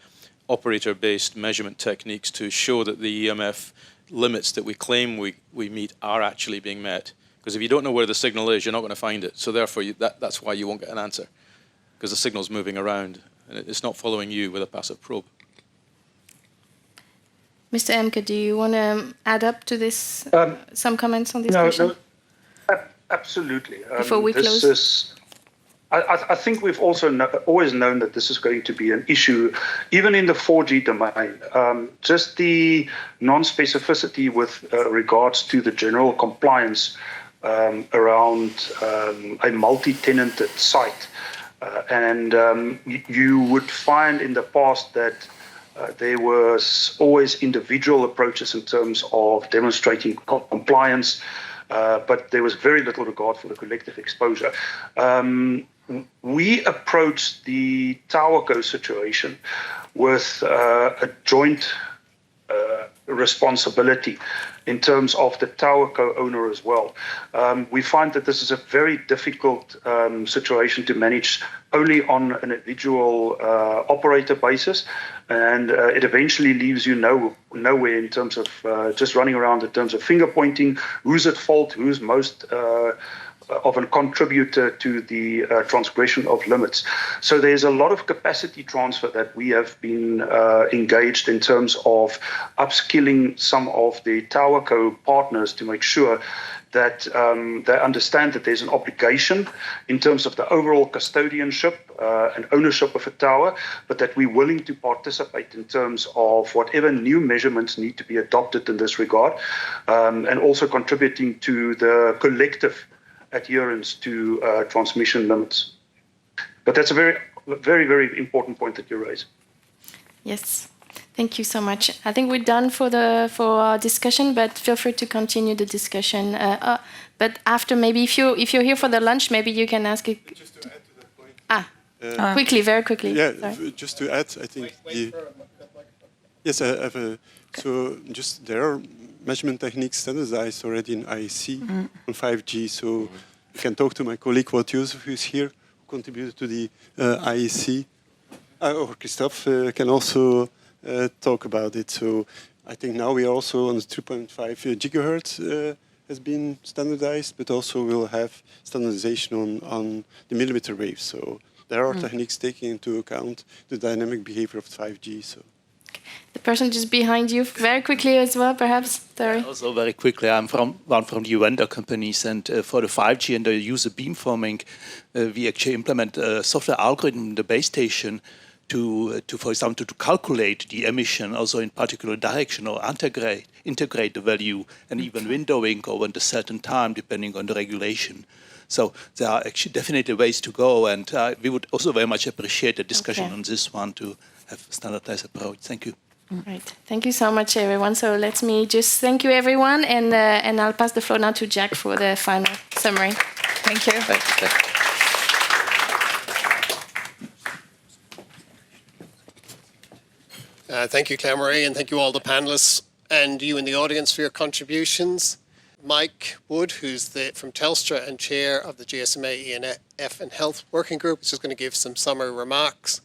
operator-based measurement techniques to show that the EMF limits that we claim we meet are actually being met? Because if you don't know where the signal is, you're not going to find it. So therefore, that's why you won't get an answer, because the signal's moving around and it's not following you with a passive probe. Mr. Emke, do you want to add up to this, some comments on this question? No, absolutely. Before we close? I think we've also always known that this is going to be an issue, even in the 4G domain. Just the non-specificity with regards to the general compliance around a multi-tenanted site. And you would find in the past that there was always individual approaches in terms of demonstrating compliance, but there was very little regard for the collective exposure. We approached the TowerCo situation with a joint responsibility in terms of the tower co-owner as well. We find that this is a very difficult situation to manage only on an individual operator basis, and it eventually leaves you nowhere in terms of just running around in terms of finger pointing, who's at fault, who's most of a contributor to the transgression of limits. So there's a lot of capacity transfer that we have been engaged in terms of upskilling some of the TowerCo partners to make sure that they understand that there's an obligation in terms of the overall custodianship and ownership of a tower, but that we're willing to participate in terms of whatever new measurements need to be adopted in this regard, and also contributing to the collective adherence to transmission limits. But that's a very, very, very important point that you raise. Yes, thank you so much. I think we're done for our discussion, but feel free to continue the discussion. But after, maybe if you're here for the lunch, maybe you can ask it. Just to add to that point. Quickly, very quickly. Yeah, Sorry. just to add, I think yes, I have a. So just there are measurement techniques standardized already in IEC on 5G. So you can talk to my colleague Joseph, who's here, who contributed to the IEC. Or Christophe can also talk about it. So I think now we are also on the 3.5 gigahertz has been standardized, but also we'll have standardization on the millimeter wave. So there are techniques taking into account the dynamic behavior of 5G. So. The person just behind you, very quickly as well, perhaps. Sorry. Also, very quickly, I'm from the Uenda companies, and for the 5G and the user beamforming, we actually implement a software algorithm in the base station to, for example, to calculate the emission, also in particular direction, or integrate the value, and even windowing over a certain time, depending on the regulation. So there are actually definitely ways to go, and we would also very much appreciate the discussion on this one to have a standardized approach. Thank you. Right. Thank you so much, everyone. So let me just thank you, everyone, and I'll pass the floor now to Jack for the final summary. Thank you. Thanks. Thank you, Claire Marie, and thank you all the panelists and you in the audience for your contributions. Mike Wood, who's from Telstra and chair of the GSMA EMF and Health Working Group, is just going to give some summary remarks.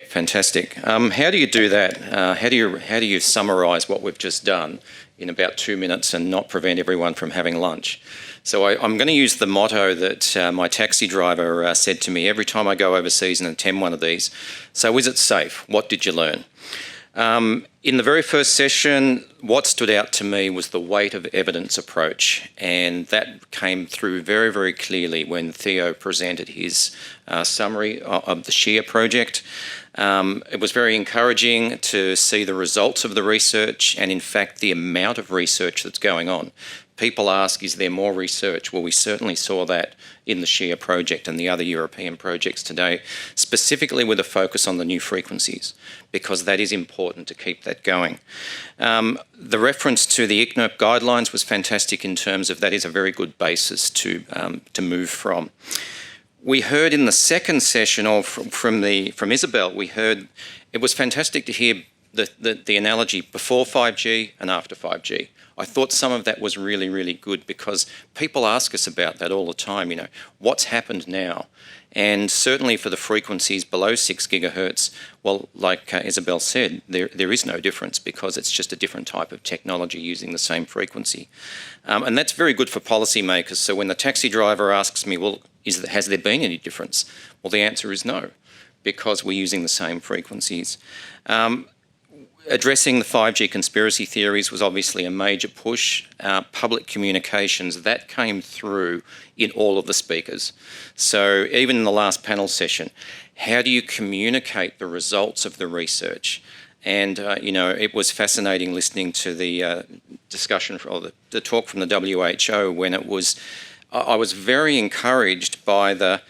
Fantastic. How do you do that? How do you summarise what we've just done in about 2 minutes and not prevent everyone from having lunch? So I'm going to use the motto that my taxi driver said to me every time I go overseas and attend one of these. So is it safe? What did you learn? In the very first session, what stood out to me was the weight of evidence approach, and that came through very, very clearly when Theo presented his summary of the SCHEER project. It was very encouraging to see the results of the research and, in fact, the amount of research that's going on. People ask, is there more research? Well, we certainly saw that in the SCHEER project and the other European projects today, specifically with a focus on the new frequencies, because that is important to keep that going. The reference to the ICNIRP guidelines was fantastic in terms of that is a very good basis to move from. We heard in the second session from Isabel, we heard it was fantastic to hear the analogy before 5G and after 5G. I thought some of that was really, really good because people ask us about that all the time, what's happened now? And certainly for the frequencies below 6 gigahertz, well, like Isabel said, there is no difference because it's just a different type of technology using the same frequency. And that's very good for policymakers. So when the taxi driver asks me, well, has there been any difference? Well, the answer is no, because we're using the same frequencies. Addressing the 5G conspiracy theories was obviously a major push. Public communications, that came through in all of the speakers. So even in the last panel session, how do you communicate the results of the research? And, it was fascinating listening to the discussion or the talk from the WHO when I was very encouraged by the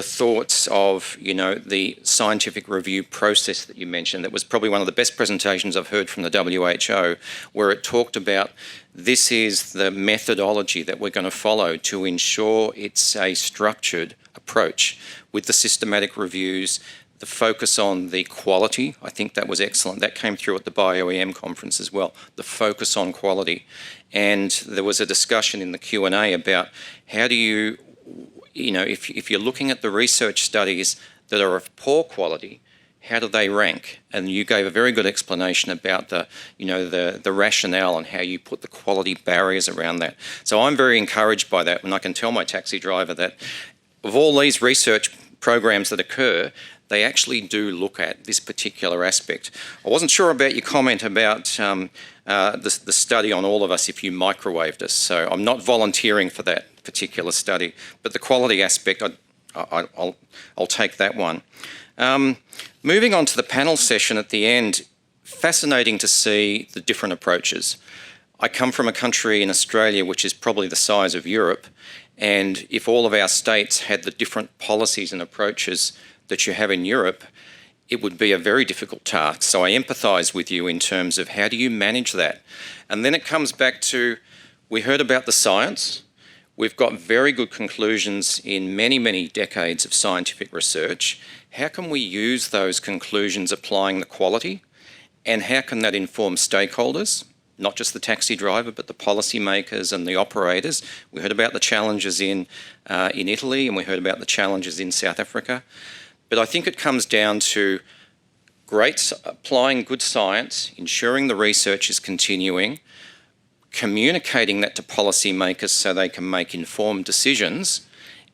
thoughts of, the scientific review process that you mentioned. That was probably one of the best presentations I've heard from the WHO, where it talked about this is the methodology that we're going to follow to ensure it's a structured approach with the systematic reviews, the focus on the quality. I think that was excellent. That came through at the BioEM conference as well, the focus on quality. And there was a discussion in the Q&A about how do you, if you're looking at the research studies that are of poor quality, how do they rank? And you gave a very good explanation about the rationale and how you put the quality barriers around that. So I'm very encouraged by that, and I can tell my taxi driver that of all these research programs that occur, they actually do look at this particular aspect. I wasn't sure about your comment about the study on All of Us if you microwaved us, so I'm not volunteering for that particular study, but the quality aspect, I'll take that one. Moving on to the panel session at the end, fascinating to see the different approaches. I come from a country in Australia which is probably the size of Europe, and if all of our states had the different policies and approaches that you have in Europe, it would be a very difficult task. So I empathise with you in terms of how do you manage that? And then it comes back to, we heard about the science. We've got very good conclusions in many, many decades of scientific research. How can we use those conclusions applying the quality? And how can that inform stakeholders? Not just the taxi driver, but the policymakers and the operators. We heard about the challenges in Italy, and we heard about the challenges in South Africa. But I think it comes down to applying good science, ensuring the research is continuing, communicating that to policymakers so they can make informed decisions,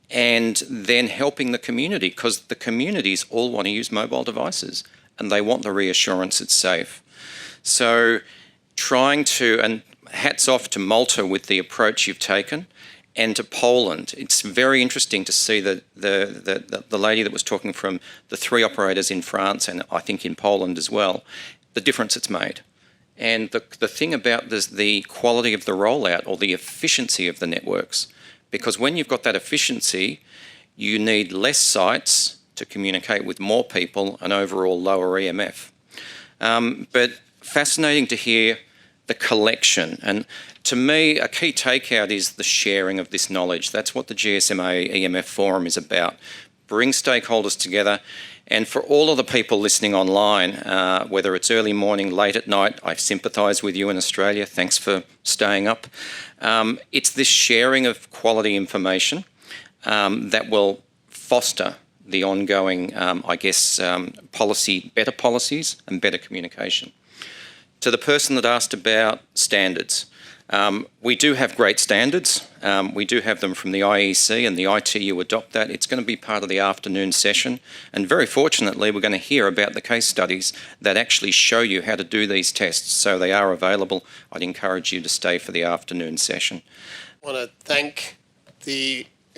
and then helping the community, because the communities all want to use mobile devices and they want the reassurance it's safe. So and hats off to Malta with the approach you've taken, and to Poland. It's very interesting to see the lady that was talking from the 3 operators in France and I think in Poland as well, the difference it's made. And the thing about this, the quality of the rollout or the efficiency of the networks, because when you've got that efficiency, you need less sites to communicate with more people and overall lower EMF. But fascinating to hear the collection. And to me, a key takeout is the sharing of this knowledge. That's what the GSMA EMF Forum is about. Bring stakeholders together. And for all of the people listening online, whether it's early morning, late at night, I sympathise with you in Australia. Thanks for staying up. It's this sharing of quality information that will foster the ongoing, better policies and better communication. To the person that asked about standards, we do have great standards. We do have them from the IEC and the ITU adopt that. It's going to be part of the afternoon session. And very fortunately, we're going to hear about the case studies that actually show you how to do these tests. So they are available. I'd encourage you to stay for the afternoon session. I want to thank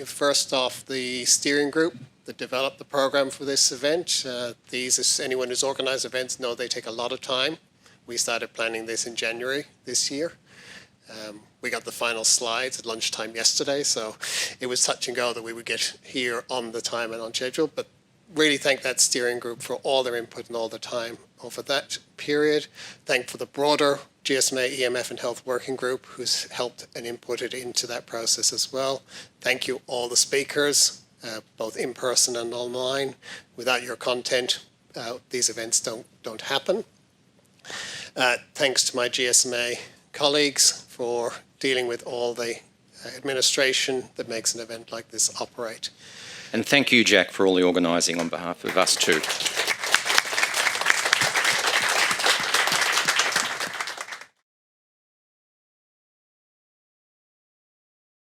first off, the steering group that developed the program for this event. Anyone who's organised events know they take a lot of time. We started planning this in January this year. We got the final slides at lunchtime yesterday, so it was touch and go that we would get here on the time and on schedule. But really thank that steering group for all their input and all the time over that period. Thank for the broader GSMA EMF and Health Working Group who's helped and inputted into that process as well. Thank you all the speakers, both in person and online. Without your content, these events don't happen. Thanks to my GSMA colleagues for dealing with all the administration that makes an event like this operate. And thank you, Jack, for all the organising on behalf of us too.